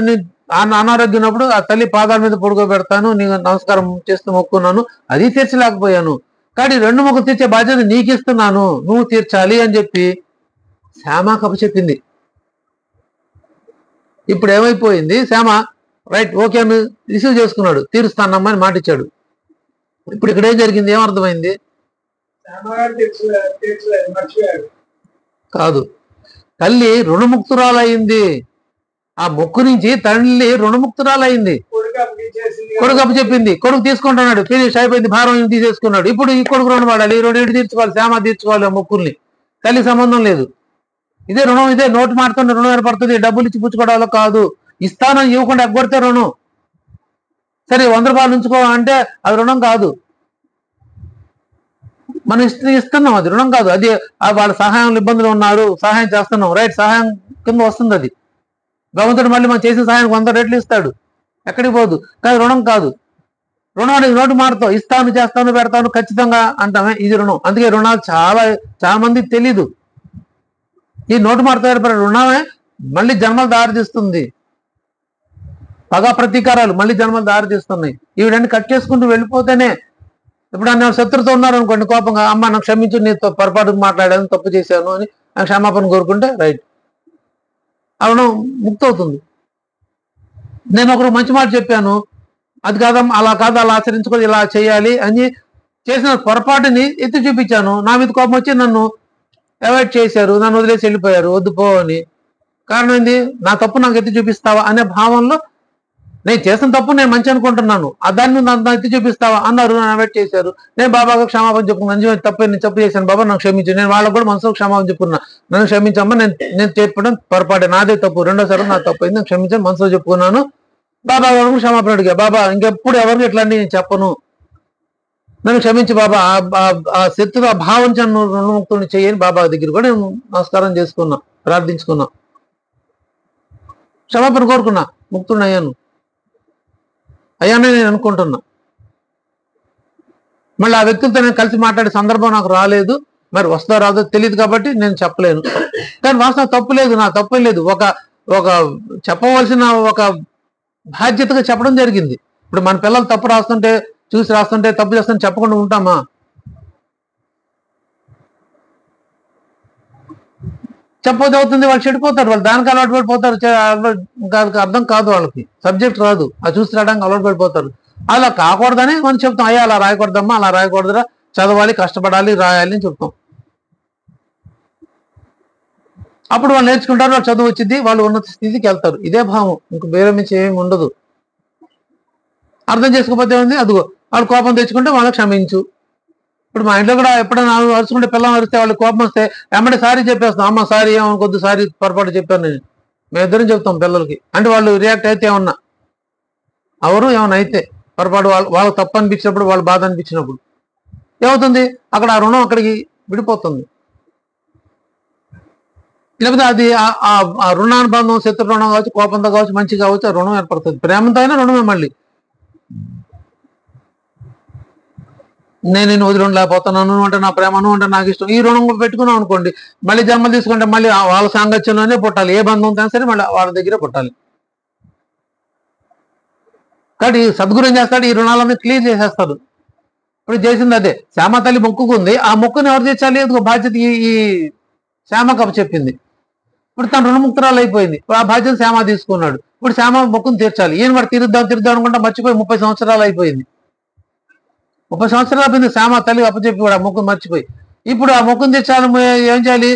అనారోగ్యం ఉన్నప్పుడు ఆ తల్లి పాదాల మీద పడుకోబెడతాను, నీకు నమస్కారం చేస్తూ మొక్కున్నాను, అది తీర్చలేకపోయాను. కానీ 2 మొక్కులు తీర్చే బాధ్యత నీకు ఇస్తున్నాను, నువ్వు తీర్చాలి అని చెప్పి శ్యామకు అప్పచెప్పింది. ఇప్పుడు ఏమైపోయింది, శ్యామ రైట్ ఓకే అని రిసీవ్ చేసుకున్నాడు, తీరుస్తానమ్మా అని మాట ఇచ్చాడు. ఇప్పుడు ఇక్కడ ఏం జరిగింది, ఏమర్థమైంది? కాదు, తల్లి రుణముక్తురాలయ్యింది. ఆ మొక్కు నుంచి తల్లి రుణముక్తురాలయ్యింది. కొడుకు అప్పచెప్పింది, కొడుకు తీసుకుంటున్నాడు, ఫినిష్ అయిపోయింది, భారం తీసేసుకున్నాడు. ఇప్పుడు ఈ కొడుకు రుణం వాడాలి, ఈ 2 తీర్చుకోవాలి, శ్యామ తీర్చుకోవాలి ఆ మొక్కుల్ని. తల్లి సంబంధం లేదు. ఇదే రుణం, ఇదే నోటు మాడుతున్న రుణం ఏర్పడుతుంది. డబ్బులు ఇచ్చి పుచ్చుకోవడాలో కాదు, ఇస్తానని ఇవ్వకుండా ఎగ్గొడితే రుణం. సరే 100 రూపాయలు ఉంచుకో అంటే అది రుణం కాదు, మనం ఇస్తున్నాం, అది రుణం కాదు. అది వాళ్ళ సహాయం ఇబ్బందులు ఉన్నారు, సహాయం చేస్తున్నాం, రైట్, సహాయం కింద వస్తుంది అది. భగవంతుడు మళ్ళీ మనం చేసిన సహాయానికి 100 రెట్లు ఇస్తాడు, ఎక్కడికి పోదు. కానీ రుణం కాదు. రుణం అనేది నోటు మారుతావు, ఇస్తాను, చేస్తాను, పెడతాను ఖచ్చితంగా అంటామే, ఇది రుణం. అందుకే రుణాలు చాలా మందికి తెలీదు. ఈ నోటు మారుతో ఏర్పడే రుణమే మళ్ళీ జన్మలు దారితీస్తుంది. పగా ప్రతీకారాలు మళ్ళీ జన్మలు దారితీస్తున్నాయి. ఈవిడన్ని కట్ చేసుకుంటూ వెళ్ళిపోతేనే. ఇప్పుడు నేను శత్రుతో ఉన్నారు అనుకోండి, కోపంగా అమ్మ నాకు క్షమించు, నేను పొరపాటు మాట్లాడాను, తప్పు చేశాను అని నాకు క్షమాపణ కోరుకుంటే రైట్, అవును, ముక్తి అవుతుంది. నేను ఒకరు మంచి మాట చెప్పాను, అది కాదమ్మా, అలా కాదు, అలా ఆచరించుకొని ఇలా చేయాలి అని చేసిన పొరపాటుని ఎత్తి చూపించాను, నా మీద కోపం వచ్చి నన్ను అవాయిడ్ చేశారు, నన్ను వదిలేసి వెళ్ళిపోయారు, వద్దు పో అని. కారణం ఏంది, నా తప్పు నాకు ఎత్తి చూపిస్తావా అనే భావంలో, నేను చేసిన తప్పు నేను మంచి అనుకుంటున్నాను, దాన్ని నన్ను ఎత్తి చూపిస్తావా అన్నారు, నన్ను అవాయిడ్ చేశారు. నేను బాబాగా క్షమాపణ చెప్పుకున్నాను, నిజమే తప్పు, నేను తప్పు చేశాను బాబా, నాకు క్షమించు. నేను వాళ్ళకు కూడా మనసులో క్షమాపణ చెప్పుకున్నా, నన్ను క్షమించమ్మా, నేను చెప్పడం పొరపాటే, నాదే తప్పు, రెండోసారి నా తప్పు అయింది, నేను క్షమించాను, మనసులో చెప్పుకున్నాను. బాబా గారు క్షమాపణ అడిగా, బాబా ఇంకెప్పుడు ఎవరికి ఇట్లా నేను చెప్పను, నన్ను క్షమించి బాబా, ఆ శత్రు ఆ భావం రుణముక్తుని చేయని బాబా దగ్గర కూడా నేను నమస్కారం చేసుకున్నా, ప్రార్థించుకున్నా, క్షమాపణ కోరుకున్నా, ముక్తుని అయ్యాను నేను అనుకుంటున్నా. మళ్ళీ ఆ వ్యక్తులతో నేను కలిసి మాట్లాడే సందర్భం నాకు రాలేదు, మరి వస్తా రాదో తెలియదు కాబట్టి నేను చెప్పలేను. కానీ వాస్తవం తప్పు లేదు, నా తప్పే లేదు. ఒక చెప్పవలసిన ఒక బాధ్యతగా చెప్పడం జరిగింది. ఇప్పుడు మన పిల్లలు తప్పు రాస్తుంటే, చూసి రాస్తుంటే, తప్పు చేస్తుంటే చెప్పకుండా ఉంటామా? చెప్పకపోతే అవుతుంది, వాళ్ళు చెడిపోతారు, వాళ్ళు దానికి అలవాటు పడిపోతారు, అర్థం కాదు వాళ్ళకి, సబ్జెక్ట్ రాదు, అది చూసి రావడానికి అలవాటు పడిపోతారు. అలా కాకూడదని మనం చెప్తాం, అయ్యా అలా రాయకూడదమ్మా, అలా రాయకూడదురా, చదవాలి, కష్టపడాలి, రాయాలి అని చెప్తాం. అప్పుడు వాళ్ళు నేర్చుకుంటారు, వాళ్ళు చదువు వచ్చింది, వాళ్ళు ఉన్నత స్థితికి వెళ్తారు. ఇదే భావం, ఇంక వేరే నుంచి ఏమి ఉండదు. అర్థం చేసుకోకపోతే ఉంది, అదిగో వాళ్ళు కోపం తెచ్చుకుంటే వాళ్ళకి క్షమించు. ఇప్పుడు మా ఇంట్లో కూడా ఎప్పుడైనా అరుచుకుంటే, పిల్లలు అరిస్తే, వాళ్ళు కోపం వస్తే వెంబడి సారీ చెప్పేస్తాం, అమ్మ సారీ ఏమనుకోద్దు, సారీ పొరపాటు చెప్పాను నేను, మేమిద్దరం చెప్తాం పిల్లలకి. అంటే వాళ్ళు రియాక్ట్ అయితే ఏమన్నా ఏమన్నా అయితే పొరపాటు, వాళ్ళకి తప్పు అనిపించినప్పుడు, వాళ్ళు బాధ అనిపించినప్పుడు ఏమవుతుంది, అక్కడ ఆ రుణం అక్కడికి విడిపోతుంది. లేకపోతే అది ఆ రుణానుబంధం, శత్రు రుణం కావచ్చు, కోపంతో కావచ్చు, మంచి కావచ్చు, ఆ రుణం ఏర్పడుతుంది. ప్రేమతో అయినా రుణమే. మళ్ళీ నేను వదిలి ఉండలేకపోతున్నాను అంటే నా ప్రేమను అంటే నాకు ఇష్టం, ఈ రుణం పెట్టుకున్నాం అనుకోండి, మళ్ళీ జన్మలు తీసుకుంటే మళ్ళీ వాళ్ళ సాంగత్యంలోనే పుట్టాలి, ఏ బంధం ఉంటే సరే మళ్ళీ వాళ్ళ దగ్గరే పుట్టాలి. కాబట్టి సద్గురు ఏం చేస్తాడు, ఈ రుణాలన్నీ క్లియర్ చేసేస్తాడు. ఇప్పుడు చేసింది అదే, శ్యామ తల్లి మొక్కుకుంది, ఆ మొక్కుని ఎవరు తీర్చాలి, బాధ్యత ఈ శ్యామకు అప్పచెప్పింది. ఇప్పుడు తను రుణముక్తురాలు అయిపోయింది, ఆ బాధ్యత శ్యామ తీసుకున్నాడు. ఇప్పుడు శ్యామ మొక్కును తీర్చాలి. ఈయన వాడు తీరుద్దాం అనుకుంటా మర్చిపోయి 30 సంవత్సరాలు అయిపోయింది. 30 సంవత్సరాలు అయిపోయింది శ్యామ తల్లి అప్పచెప్పి కూడా ఆ మొక్కును మర్చిపోయి. ఇప్పుడు ఆ మొక్కును తెచ్చాలి, ఏం చేయాలి,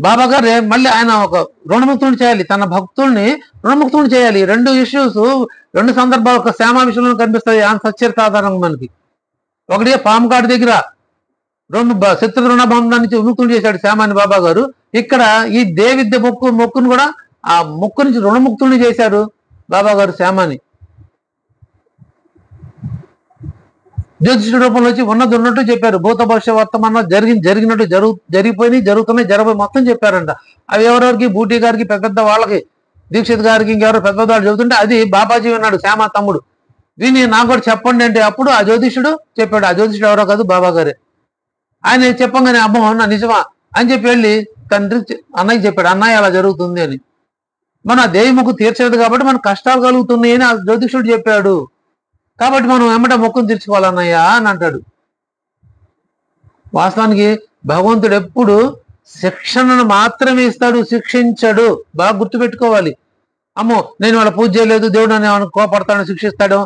బాబా గారు మళ్ళీ ఆయన ఒక రుణముక్తుని చేయాలి, తన భక్తుల్ని రుణముక్తుని చేయాలి. 2 ఇష్యూస్, 2 సందర్భాలు ఒక శ్యామ విషయంలో కనిపిస్తాయి ఆ సచ్చరిత ఆధారంగా మనకి. ఒకటి పాము కాడు దగ్గర శత్రు రుణ బంధం నుంచి విముక్తులు చేశాడు శ్యామాని బాబా గారు. ఇక్కడ ఈ దేవిద్య మొక్కును కూడా ఆ మొక్కు నుంచి రుణముక్తుల్ని చేశారు బాబా గారు శ్యామాని. జ్యోతిషుడి రూపంలో వచ్చి ఉన్నది ఉన్నట్టు చెప్పారు. భూత భవిష్య వర్తమానం జరిగినట్టు జరిగిపోయినాయి, జరుగుతున్నాయి, జరగబోయి మొత్తం చెప్పారంట. అవి ఎవరెవరికి, బూటీ గారికి, పెద్ద వాళ్ళకి, దీక్షిత్ గారికి, ఇంకెవరో పెద్ద వాళ్ళు చెబుతుంటే అది బాబాజీ విన్నాడు, శ్యామ తమ్ముడు విని నాకు కూడా చెప్పండి అంటే అప్పుడు ఆ జ్యోతిషుడు చెప్పాడు. ఆ జ్యోతిషుడు ఎవరో కాదు, బాబా గారే. ఆయన చెప్పంగానే అమ్మో నా నిజమా అని చెప్పి వెళ్ళి తండ్రి అన్నయ్య చెప్పాడు, అన్నయ్య అలా జరుగుతుంది అని. మన ఆ దేవి మొక్కు తీర్చలేదు కాబట్టి మనకు కష్టాలు కలుగుతున్నాయి అని ఆ జ్యోతిష్యుడు చెప్పాడు. కాబట్టి మనం ఎమ్మట మొక్కును తీర్చుకోవాలన్నయ్యా అని అంటాడు. వాస్తవానికి భగవంతుడు ఎప్పుడు శిక్షణను మాత్రమే ఇస్తాడు, శిక్షించడు. బాగా గుర్తుపెట్టుకోవాలి. అమ్మో నేను వాళ్ళ పూజ చేయలేదు, దేవుడు నన్ను కోపడతాడు, శిక్షిస్తాడు,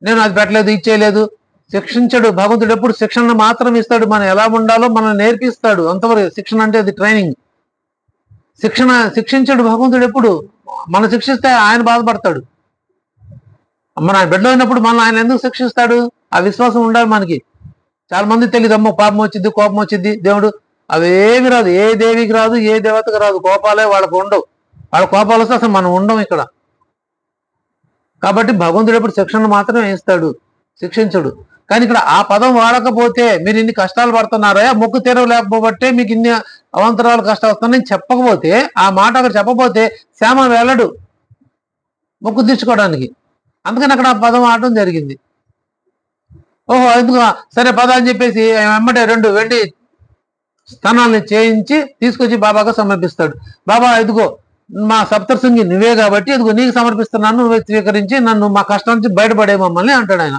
నేను అది పెట్టలేదు, ఇది చేయలేదు. శిక్షించడు. భగవంతుడు ఎప్పుడు శిక్షణను మాత్రం ఇస్తాడు. మనం ఎలా ఉండాలో మనం నేర్పిస్తాడు. అంతవరకు శిక్షణ అంటే అది ట్రైనింగ్. శిక్షించడు భగవంతుడు ఎప్పుడు. మనం శిక్షిస్తే ఆయన బాధపడతాడు. మన ఆయన బిడ్డలో అయినప్పుడు మనం ఆయన ఎందుకు శిక్షిస్తాడు? ఆ విశ్వాసం ఉండాలి మనకి. చాలా మంది తెలియదు, అమ్మో పాపం వచ్చింది, కోపం వచ్చింది, దేవుడు అవేమి రాదు. ఏ దేవికి రాదు, ఏ దేవతకు రాదు. కోపాలే వాళ్ళకు ఉండవు. వాళ్ళ కోపాలు వస్తే అసలు మనం ఉండం ఇక్కడ. కాబట్టి భగవంతుడు ఎప్పుడు శిక్షణ మాత్రమే ఇస్తాడు, శిక్షించడు. కానీ ఇక్కడ ఆ పదం వాడకపోతే మీరు ఇన్ని కష్టాలు పడుతున్నారా, మొక్కు తీరలేకపోబట్టే మీకు ఇన్ని అవంతరాలు కష్టాలు వస్తున్నాయని చెప్పకపోతే, ఆ మాట అక్కడ చెప్పకపోతే శ్యామ వెళ్ళడు మొక్కు తీర్చుకోవడానికి. అందుకని అక్కడ ఆ పదం వాడటం జరిగింది. ఓహో ఎందుకు సరే పద అని చెప్పేసి వెంబడే 2 వెండి స్థానాలను చేయించి తీసుకొచ్చి బాబాగా సమర్పిస్తాడు. బాబా ఇదిగో మా సప్తశృంగి నువ్వే కాబట్టి ఇదిగో నీకు సమర్పిస్తున్నాను, నువ్వే స్వీకరించి నన్ను మా కష్టం నుంచి బయటపడే మమ్మల్ని అంటాడు ఆయన.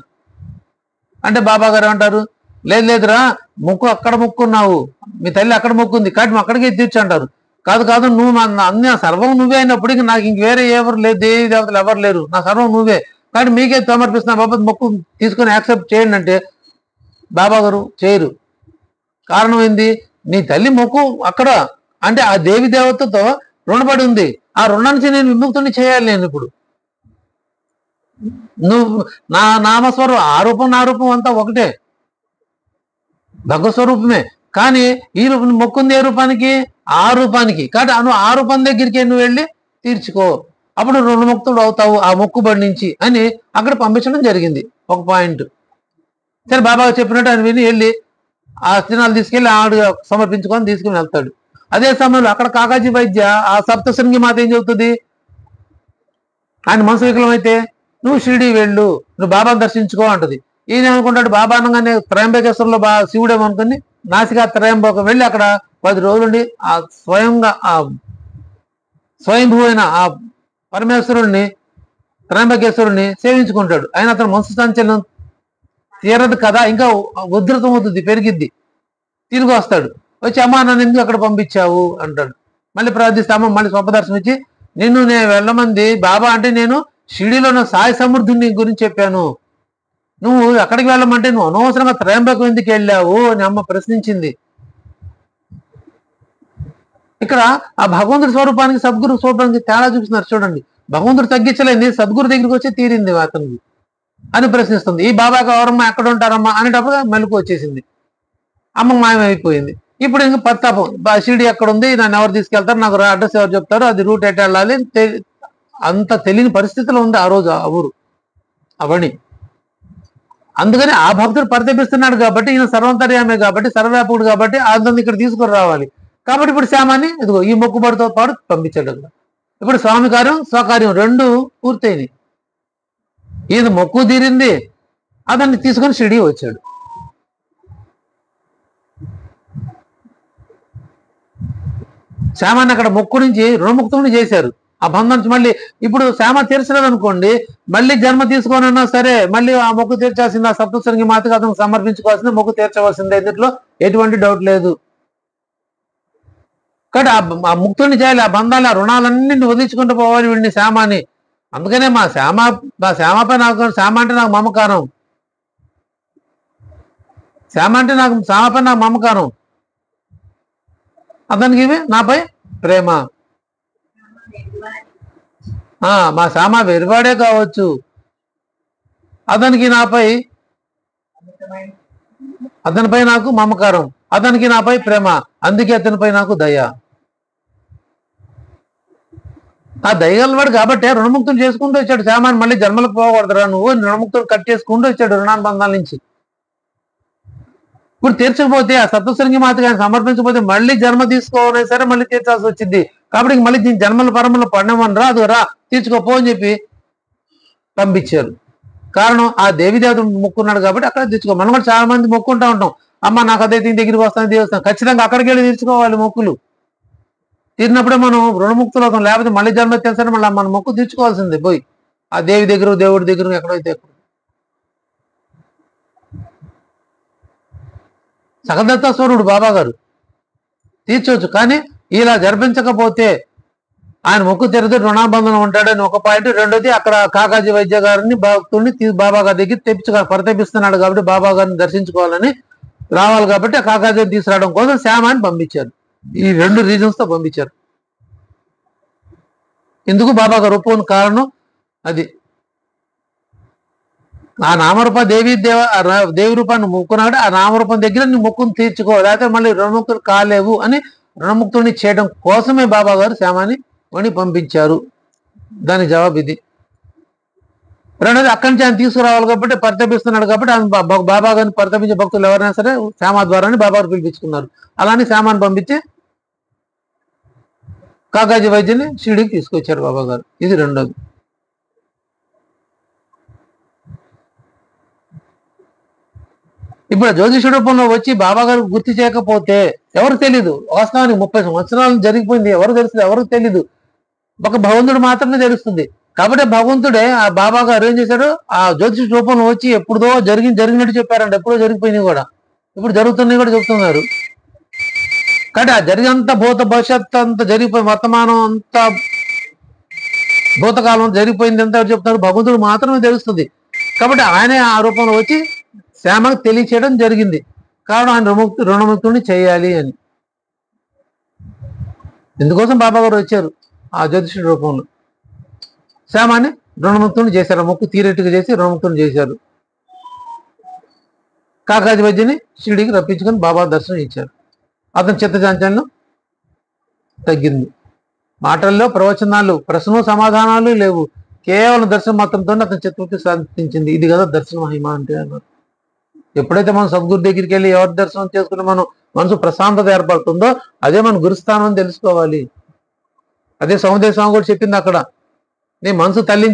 అంటే బాబా గారు అంటారు, లేదురా మొక్కు అక్కడ మొక్కున్నావు, మీ తల్లి అక్కడ మొక్కుంది కాబట్టి నువ్వు అక్కడికే తీర్చి అంటారు. కాదు నువ్వు అన్ని సర్వం నువ్వే అయినప్పటికీ నాకు ఇంక వేరే ఎవరు లేదు, దేవి దేవతలు ఎవరు లేరు, నా సర్వం నువ్వే కాబట్టి మీకే సమర్పిస్తున్నా బాబా, మొక్కు తీసుకొని యాక్సెప్ట్ చేయండి అంటే బాబా గారు చేయరు. కారణం ఏంది? నీ తల్లి మొక్కు అక్కడ అంటే ఆ దేవి దేవతతో రుణపడి ఉంది. ఆ రుణానికి నేను విముక్తుని చేయాలి. నేను ఇప్పుడు నువ్వు నా నామస్వరం ఆ రూపం నా రూపం అంతా ఒకటే, భగవస్వరూపమే. కానీ ఈ రూపం మొక్కుంది ఏ రూపానికి? ఆ రూపానికి. కాబట్టి నువ్వు ఆ రూపం దగ్గరికి నువ్వు వెళ్ళి తీర్చుకో, అప్పుడు రుణముక్తుడు అవుతావు ఆ మొక్కుబడి నుంచి అని అక్కడ పంపించడం జరిగింది. ఒక పాయింట్. సరే బాబా చెప్పినట్టు ఆయన విని వెళ్ళి ఆ స్థినాలు తీసుకెళ్లి ఆవిడ సమర్పించుకొని తీసుకుని వెళ్తాడు. అదే సమయంలో అక్కడ కాకాజీ వైద్య ఆ సప్తశృంగి మాత ఏం చెబుతుంది? ఆయన మనసు వికలం అయితే నువ్వు షిరిడి వెళ్ళు, నువ్వు బాబాను దర్శించుకో అంటది. ఈయన ఏమనుకుంటాడు, బాబా అనగానే త్రయంబకేశ్వరంలో శివుడేమనుకుని నాసికా త్రయంబకం వెళ్ళి అక్కడ 10 రోజులుండి ఆ స్వయంభూ అయిన ఆ పరమేశ్వరుణ్ణి త్రయంబకేశ్వరుణ్ణి సేవించుకుంటాడు. ఆయన అతను మనసు సంచలనం తీరదు కదా, ఇంకా ఉధృతం అవుతుంది, పెరిగిద్ది. తిరిగి వస్తాడు, వచ్చి అమ్మ నన్ను ఎందుకు అక్కడ పంపించావు అంటాడు. మళ్ళీ ప్రార్థిస్తే అమ్మ మళ్ళీ స్వప్నదర్శనం ఇచ్చి నిన్ను నేను వెళ్ళమంది బాబా అంటే నేను షిరిడీలో ఉన్న సాయి సమృద్ధిని గురించి చెప్పాను, నువ్వు అక్కడికి వెళ్ళమంటే నువ్వు అనవసరంగా త్రయంబకం ఎందుకు వెళ్ళావు అని అమ్మ ప్రశ్నించింది. ఇక్కడ ఆ భగవంతుడి స్వరూపానికి సద్గురు స్వరూపానికి తేడా చూపిస్తున్నారు చూడండి. భగవంతుడు తగ్గించలేంది, సద్గురు దగ్గరికి వచ్చి తీరింది అతనికి అని ప్రశ్నిస్తుంది. ఈ బాబాకి ఎవరమ్మా ఎక్కడ ఉంటారమ్మా అనేటప్పుడు మెలకు వచ్చేసింది, అమ్మ మాయమైపోయింది. ఇప్పుడు ఇంకా పత్తాపం, షిరిడి ఎక్కడ ఉంది, నన్ను ఎవరు తీసుకెళ్తారు, నాకు అడ్రస్ ఎవరు చెప్తారు, అది రూట్ ఎట్ వెళ్ళాలి, అంత తెలియని పరిస్థితిలో ఉంది ఆ రోజు ఆ ఊరు అవని. అందుకని ఆ భక్తుడు పరితపిస్తున్నాడు కాబట్టి, ఈయన సర్వంతర్యామే కాబట్టి, సర్వవ్యాపకుడు కాబట్టి అందరిని ఇక్కడ తీసుకుని రావాలి. కాబట్టి ఇప్పుడు శ్యామాన్ని ఇదిగో ఈ మొక్కుబడితో పాటు పంపించాడు. ఇప్పుడు స్వామి కార్యం స్వకార్యం 2 పూర్తయినాయి. ఈయన మొక్కు తీరింది, అతన్ని తీసుకొని షిరిడి వచ్చాడు. శ్యామాన్ని అక్కడ మొక్కు నుంచి రుణముక్తుని చేశారు. ఆ బంధం నుంచి మళ్ళీ ఇప్పుడు శ్యామ తీర్చలేదు అనుకోండి, మళ్ళీ జన్మ తీసుకోనన్నా సరే మళ్ళీ ఆ మొక్కు తీర్చాల్సింది, ఆ సప్తశృంగి మాతకు అతను సమర్పించుకోవాల్సింది, మొక్కు తీర్చవలసిందే, దీంట్లో ఎటువంటి డౌట్ లేదు. కాబట్టి ఆ ముక్తుల్ని చేయాలి, ఆ బంధాలు ఆ రుణాలన్నీ వదిలించుకుంటూ పోవాలి వీడిని శ్యామాని. అందుకనే మా శ్యామపై నాకు శ్యామ అంటే నాకు మమకారం, శ్యామపై నాకు మమకారం, అతనికి నాపై ప్రేమ. మా శ్యామ వెరివాడే కావచ్చు, అతనిపై నాకు మమకారం, అతనికి నాపై ప్రేమ, అందుకే అతనిపై నాకు దయ. ఆ దయగలవాడు కాబట్టి రుణముక్తులు చేసుకుంటూ వచ్చాడు. శ్యామాన్ని మళ్ళీ జన్మలకు పోకూడదురా నువ్వు, రుణముక్తులు కట్ చేసుకుంటూ వచ్చాడు రుణానుబంధాల నుంచి. ఇప్పుడు తీర్చకపోతే ఆ సప్తశృంగి మాతకి ఆయన సమర్పించకపోతే మళ్ళీ జన్మ తీసుకోవాలి సరే మళ్ళీ తీర్చాల్సి వచ్చింది. కాబట్టి మళ్ళీ దీని జన్మల పరమలో పడినమని రాదు, రా తీర్చుకోపో అని చెప్పి పంపించారు. కారణం ఆ దేవి దేవత మొక్కున్నాడు కాబట్టి అక్కడ తీర్చుకో. మనం కూడా చాలా మంది మొక్కుంటా ఉంటాం, అమ్మ నాకు అదే దీని దగ్గరికి వస్తాను దేవస్థానం, ఖచ్చితంగా అక్కడికి వెళ్ళి తీర్చుకోవాలి మొక్కులు. తీరినప్పుడే మనం రుణముక్తులు అవుతాం. లేకపోతే మళ్ళీ జన్మ తెలుసని మళ్ళీ మన మొక్కు తీర్చుకోవాల్సిందే పోయి ఆ దేవి దగ్గర దేవుడి దగ్గర ఎక్కడైతే సకదత్తాస్వరుడు బాబా గారు తీర్చవచ్చు. కానీ ఇలా జరిపించకపోతే ఆయన మొక్కు తెరితే రుణాబంధనం ఉంటాడని ఒక పాయింట్. రెండోది అక్కడ కాకాజీ వైద్య గారిని భక్తుడిని బాబా గారి దగ్గర పరితపిస్తున్నాడు కాబట్టి బాబా గారిని దర్శించుకోవాలని రావాలి కాబట్టి ఆ కాకాజీ తీసుకురావడం కోసం శ్యామాని పంపించారు. ఈ 2 రీజన్స్ తో పంపించారు. ఎందుకు బాబా గారు ఒప్పుకున్న కారణం అది. ఆ నామరూప దేవి రూపాన్ని మొక్కున్నాడు. ఆ నామరూపం దగ్గర నీ మొక్కును తీర్చుకో, లేకపోతే మళ్ళీ రుణముక్తులు కాలేవు అని రుణముక్తుడిని చేయడం కోసమే బాబా గారు శ్యామాని వని పంపించారు. దానికి జవాబు ఇది. రెండోది అక్కడి నుంచి ఆయన తీసుకురావాలి కాబట్టి పరితపిస్తున్నాడు కాబట్టి ఆయన బాబా గారిని పరితపించే భక్తులు ఎవరైనా సరే శ్యామ ద్వారానే బాబా గారు పిలిపించుకున్నారు. అలానే శ్యామాన్ని పంపించి కాకాజీ వైద్యుని షిరిడీకి తీసుకొచ్చారు బాబా గారు. ఇది రెండోది. ఇప్పుడు జ్యోతిష రూపంలో వచ్చి బాబా గారు గుర్తు చేయకపోతే ఎవరికి తెలీదు. వాస్తవానికి 30 సంవత్సరాలు జరిగిపోయింది. ఎవరు తెలుస్తుంది? ఎవరికి తెలీదు. ఒక భగవంతుడు మాత్రమే తెలుస్తుంది. కాబట్టి భగవంతుడే ఆ బాబా గారు ఏం చేశాడు, ఆ జ్యోతిష రూపంలో వచ్చి ఎప్పుడుదో జరిగినట్టు చెప్పారంట. ఎప్పుడో జరిగిపోయినాయి కూడా, ఇప్పుడు జరుగుతున్నాయి కూడా చెప్తున్నారు. కాబట్టి ఆ జరిగినంత భూత భవిష్యత్తు అంతా జరిగిపోయి వర్తమానం అంతా భూతకాలం జరిగిపోయింది అంతా చెప్తున్నారు. భగవంతుడు మాత్రమే తెలుస్తుంది. కాబట్టి ఆయనే ఆ రూపంలో వచ్చి శ్యామకు తెలియచేయడం జరిగింది. కారణం ఆయన రుణముక్తుడిని చేయాలి అని. ఇందుకోసం బాబా గారు వచ్చారు ఆ జ్యోతిషుడి రూపంలో. శ్యామాన్ని రుణముక్తుడిని చేశారు. మొక్కు తీరేట్టుగా చేసి రుణముక్తుడిని చేశారు. కాకాజీ వైద్యుని షిరిడీకి రప్పించుకొని బాబా దర్శనం ఇచ్చారు. అతని చిత్తచాంచల్యం తగ్గింది. మాటల్లో ప్రవచనాలు, ప్రశ్నలు సమాధానాలు లేవు. కేవలం దర్శనం మాత్రంతో అతని చిత్తవృత్తి సాధించింది. ఇది కదా దర్శన మహిమ అంటే అన్నారు. ఎప్పుడైతే మనం సద్గురు దగ్గరికి వెళ్ళి ఎవరి దర్శనం చేసుకుని మనం మనసు ప్రశాంతత ఏర్పడుతుందో అదే మన గురుస్థానం తెలుసుకోవాలి. అదే సౌందర్య స్వామి కూడా చెప్పింది అక్కడ, నీ మనసు తల్లి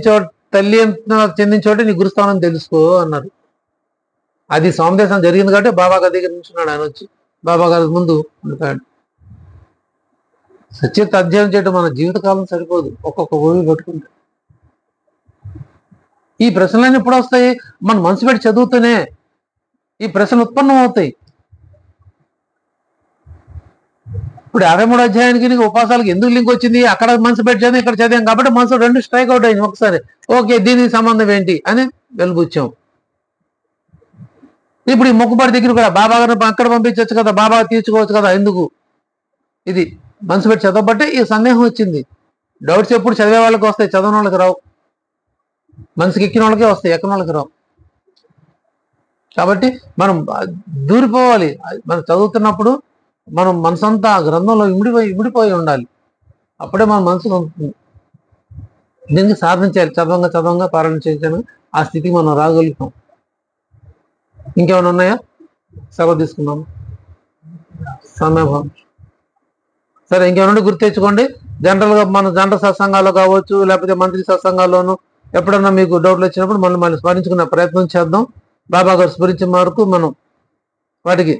చెందించోటే నీ గురుస్థానం తెలుసుకో అన్నారు. అది సౌందర్యం జరిగింది కాబట్టి బాబా గారి దగ్గర నుంచున్నాడు. ఆయన వచ్చి బాబా గారి ముందు ఉండిపోయాడు. సత్యత అధ్యయనం చేయడం మన జీవితకాలం సరిపోదు, ఒక్కొక్క ఊరి పెట్టుకుంటే. ఈ ప్రశ్నలన్నీ ఎప్పుడు వస్తాయి? మన మనసు పెట్టి చదువుతూనే ఈ ప్రశ్నలు ఉత్పన్నం అవుతాయి. ఇప్పుడు 53వ అధ్యాయానికి ఉపాసాలకు ఎందుకు లింక్ వచ్చింది? అక్కడ మనసు పెట్టి చదివి ఇక్కడ చదివాం కాబట్టి మనసు 2 స్ట్రైక్ అవుట్ అయింది ఒకసారి. ఓకే, దీనికి సంబంధం ఏంటి అని వెలుగుచ్చాం. ఇప్పుడు ఈ మొక్కుబడి దగ్గర కూడా బాబా గారిని అక్కడ పంపించవచ్చు కదా, బాబా తీర్చుకోవచ్చు కదా, ఎందుకు? ఇది మనసు పెట్టి చదవబట్టే ఈ సందేహం వచ్చింది. డౌట్స్ ఎప్పుడు చదివే వాళ్ళకి వస్తాయి, చదవని వాళ్ళకి రావు. మనసుకి ఎక్కిన వాళ్ళకే వస్తాయి, ఎక్కని వాళ్ళకి రావు. కాబట్టి మనం దూరిపోవాలి. మనం చదువుతున్నప్పుడు మనం మనసంతా గ్రంథంలో ఇమిడిపోయి ఉండాలి. అప్పుడే మన మనసు దీనికి సాధన చేయాలి. చదవంగా పారాయణ చేయించాను ఆ స్థితికి మనం రాగలుగుతాం. ఇంకేమైనా ఉన్నాయా? సెలవు తీసుకుందాం, సమయం. సరే, ఇంకేమైనా గుర్తు తెచ్చుకోండి. జనరల్గా మన జనరల్ సత్సంగాల్లో కావచ్చు, లేకపోతే మంత్రి సత్సంగాల్లోనూ ఎప్పుడన్నా మీకు డౌట్లు వచ్చినప్పుడు మళ్ళీ స్మరించుకునే ప్రయత్నం చేద్దాం. బాబా గారు స్మరించిన వరకు మనం వాటికి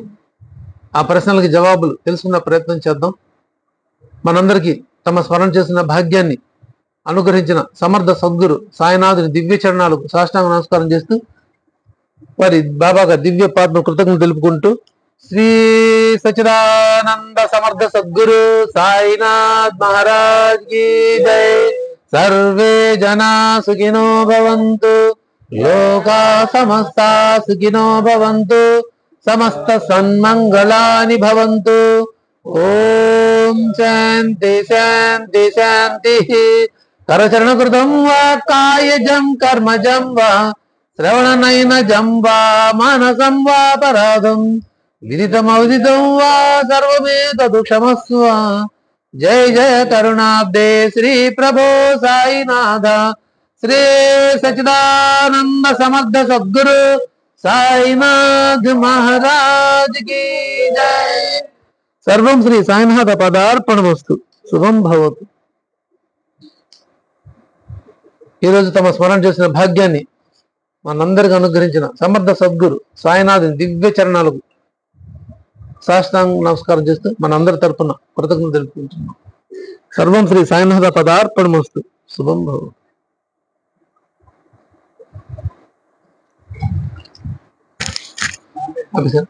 ఆ ప్రశ్నలకి జవాబులు తెలుసుకునే ప్రయత్నం చేద్దాం. మనందరికీ తమ స్మరణ చేసిన భాగ్యాన్ని అనుగ్రహించిన సమర్థ సద్గురు సాయినాథుని దివ్య చరణాలకు సాష్టాంగ నమస్కారం చేస్తూ వారి బాబా గారి దివ్య పాత్మ కృతజ్ఞతలు తెలుపుకుంటూ శ్రీ సచిదానంద సమర్థ సద్గురు సాయినాథ్ మహారాజ్ की जय। सर्वे जना सुखिनो भवन्तु, लोका समस्ता सुखिनो भवन्तु, समस्त सन्मंगलानि भवन्तु। ओम शांति शांति शांति। करचरण कृतं वा कायजं कर्मजं वा श्रवणनयनजं वा मानसं वा पराधं विदितमविदितं वा सर्वमेतत् क्षमस्व। जय जय करुणाब्दे श्री प्रभो साईनाथ श्री सच्चिदानंद समर्थ सद्गुरु साईनाथ महाराज की जय। सर्वं श्री साईनाथ पदार्पणमस्तु। శుభం భవతు। ఈరోజు తమ స్మరణ చేసిన భాగ్యాన్ని మనందరికీ అనుగ్రహించిన సమర్థ సద్గురు సాయినాథుని దివ్య చరణాలకు సాష్టాంగ నమస్కారం చేస్తూ మనందరి తరపున కృతజ్ఞతలు తెలుపుకుంటున్నాం। సర్వం శ్రీ సాయినాథ పదార్పణమస్తు. శుభం భవ. Okay sir.